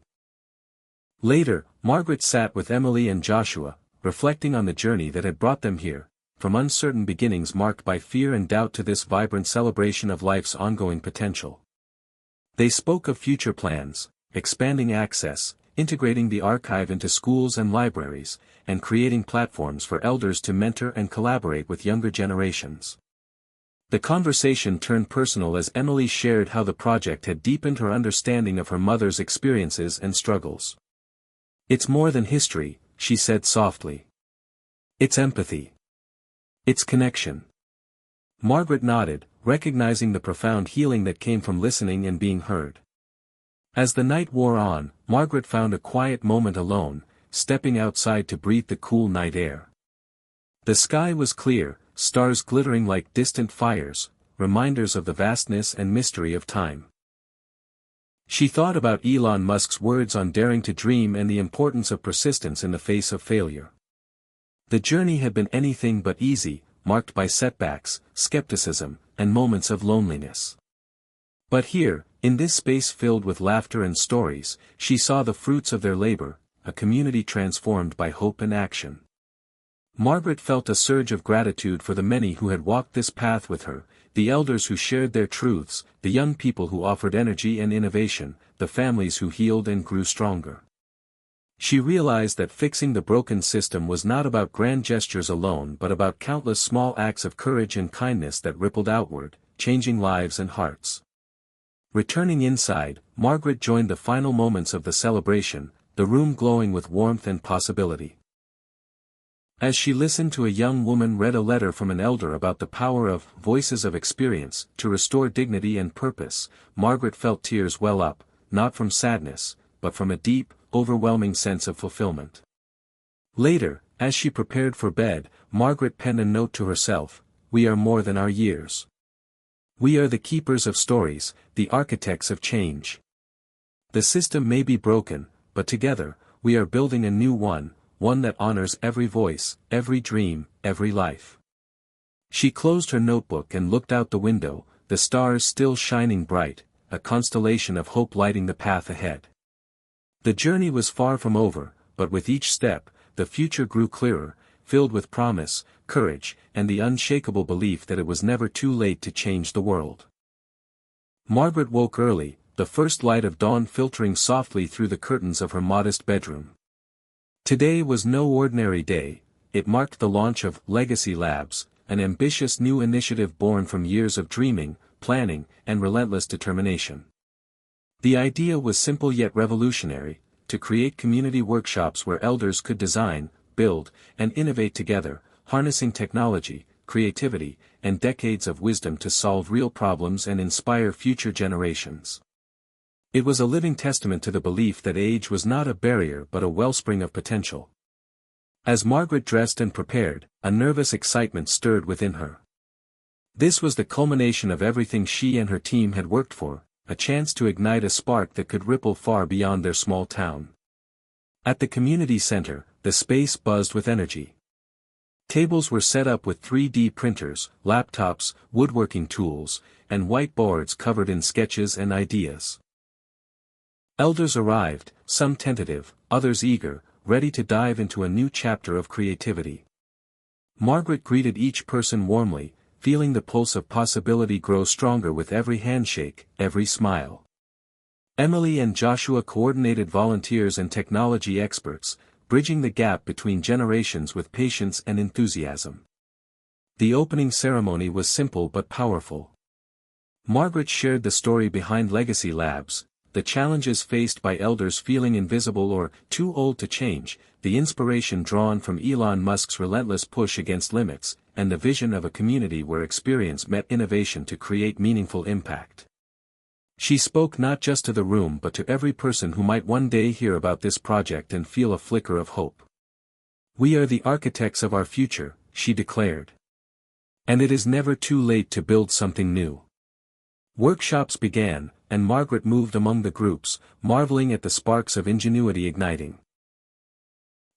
Speaker 1: Later, Margaret sat with Emily and Joshua, reflecting on the journey that had brought them here, from uncertain beginnings marked by fear and doubt to this vibrant celebration of life's ongoing potential. They spoke of future plans, expanding access, integrating the archive into schools and libraries, and creating platforms for elders to mentor and collaborate with younger generations. The conversation turned personal as Emily shared how the project had deepened her understanding of her mother's experiences and struggles. "It's more than history," she said softly. "It's empathy. It's connection." Margaret nodded, recognizing the profound healing that came from listening and being heard. As the night wore on, Margaret found a quiet moment alone, stepping outside to breathe the cool night air. The sky was clear, stars glittering like distant fires, reminders of the vastness and mystery of time. She thought about Elon Musk's words on daring to dream and the importance of persistence in the face of failure. The journey had been anything but easy, marked by setbacks, skepticism, and moments of loneliness. But here, in this space filled with laughter and stories, she saw the fruits of their labor, a community transformed by hope and action. Margaret felt a surge of gratitude for the many who had walked this path with her, the elders who shared their truths, the young people who offered energy and innovation, the families who healed and grew stronger. She realized that fixing the broken system was not about grand gestures alone but about countless small acts of courage and kindness that rippled outward, changing lives and hearts. Returning inside, Margaret joined the final moments of the celebration, the room glowing with warmth and possibility. As she listened to a young woman read a letter from an elder about the power of Voices of Experience to restore dignity and purpose, Margaret felt tears well up, not from sadness, but from a deep, overwhelming sense of fulfillment. Later, as she prepared for bed, Margaret penned a note to herself: "We are more than our years. We are the keepers of stories, the architects of change. The system may be broken, but together, we are building a new one that honors every voice, every dream, every life." She closed her notebook and looked out the window, the stars still shining bright, a constellation of hope lighting the path ahead. The journey was far from over, but with each step, the future grew clearer, filled with promise, courage, and the unshakable belief that it was never too late to change the world. Margaret woke early, the first light of dawn filtering softly through the curtains of her modest bedroom. Today was no ordinary day, it marked the launch of Legacy Labs, an ambitious new initiative born from years of dreaming, planning, and relentless determination. The idea was simple yet revolutionary: to create community workshops where elders could design, build, and innovate together, harnessing technology, creativity, and decades of wisdom to solve real problems and inspire future generations. It was a living testament to the belief that age was not a barrier but a wellspring of potential. As Margaret dressed and prepared, a nervous excitement stirred within her. This was the culmination of everything she and her team had worked for, a chance to ignite a spark that could ripple far beyond their small town. At the community center, the space buzzed with energy. Tables were set up with 3D printers, laptops, woodworking tools, and whiteboards covered in sketches and ideas. Elders arrived, some tentative, others eager, ready to dive into a new chapter of creativity. Margaret greeted each person warmly, feeling the pulse of possibility grow stronger with every handshake, every smile. Emily and Joshua coordinated volunteers and technology experts, bridging the gap between generations with patience and enthusiasm. The opening ceremony was simple but powerful. Margaret shared the story behind Legacy Labs, the challenges faced by elders feeling invisible or too old to change, the inspiration drawn from Elon Musk's relentless push against limits, and the vision of a community where experience met innovation to create meaningful impact. She spoke not just to the room but to every person who might one day hear about this project and feel a flicker of hope. "We are the architects of our future," she declared. "And it is never too late to build something new." Workshops began, and Margaret moved among the groups, marveling at the sparks of ingenuity igniting.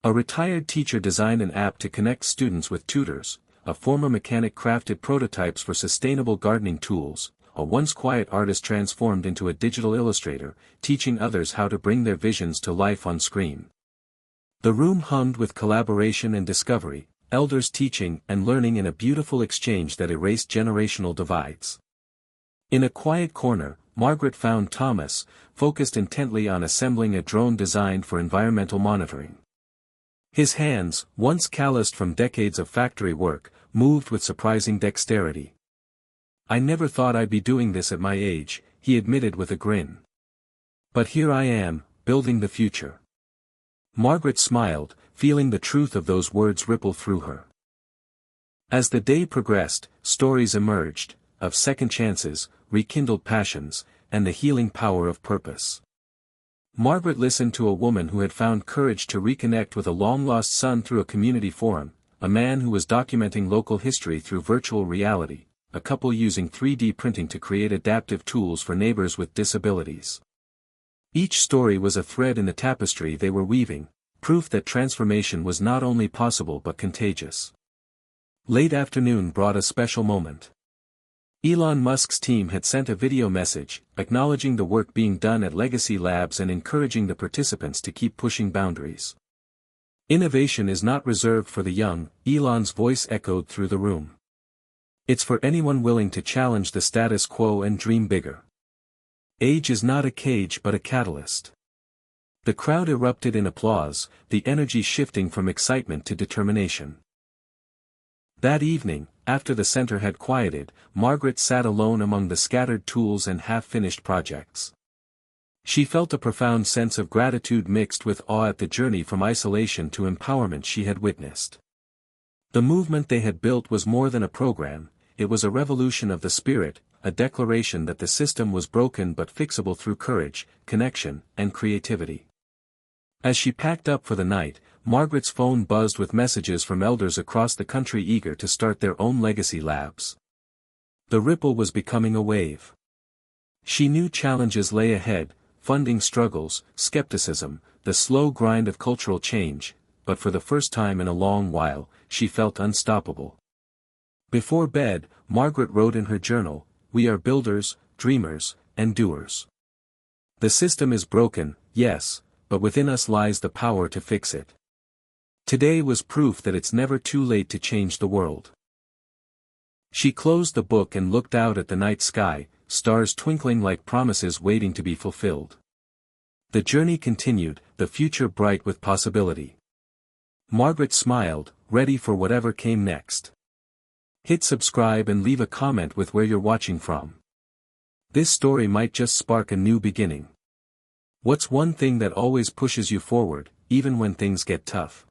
Speaker 1: A retired teacher designed an app to connect students with tutors, a former mechanic crafted prototypes for sustainable gardening tools, a once quiet artist transformed into a digital illustrator, teaching others how to bring their visions to life on screen. The room hummed with collaboration and discovery, elders teaching and learning in a beautiful exchange that erased generational divides. In a quiet corner, Margaret found Thomas, focused intently on assembling a drone designed for environmental monitoring. His hands, once calloused from decades of factory work, moved with surprising dexterity. "I never thought I'd be doing this at my age," he admitted with a grin. "But here I am, building the future." Margaret smiled, feeling the truth of those words ripple through her. As the day progressed, stories emerged, of second chances, rekindled passions, and the healing power of purpose. Margaret listened to a woman who had found courage to reconnect with a long-lost son through a community forum, a man who was documenting local history through virtual reality, a couple using 3D printing to create adaptive tools for neighbors with disabilities. Each story was a thread in the tapestry they were weaving, proof that transformation was not only possible but contagious. Late afternoon brought a special moment. Elon Musk's team had sent a video message, acknowledging the work being done at Legacy Labs and encouraging the participants to keep pushing boundaries. "Innovation is not reserved for the young," Elon's voice echoed through the room. "It's for anyone willing to challenge the status quo and dream bigger. Age is not a cage but a catalyst." The crowd erupted in applause, the energy shifting from excitement to determination. That evening, after the center had quieted, Margaret sat alone among the scattered tools and half-finished projects. She felt a profound sense of gratitude mixed with awe at the journey from isolation to empowerment she had witnessed. The movement they had built was more than a program, it was a revolution of the spirit, a declaration that the system was broken but fixable through courage, connection, and creativity. As she packed up for the night, Margaret's phone buzzed with messages from elders across the country eager to start their own Legacy Labs. The ripple was becoming a wave. She knew challenges lay ahead, funding struggles, skepticism, the slow grind of cultural change, but for the first time in a long while, she felt unstoppable. Before bed, Margaret wrote in her journal, "We are builders, dreamers, and doers. The system is broken, yes, but within us lies the power to fix it. Today was proof that it's never too late to change the world. She closed the book and looked out at the night sky, stars twinkling like promises waiting to be fulfilled. The journey continued, the future bright with possibility. Margaret smiled, ready for whatever came next. Hit subscribe and leave a comment with where you're watching from. This story might just spark a new beginning. What's one thing that always pushes you forward, even when things get tough?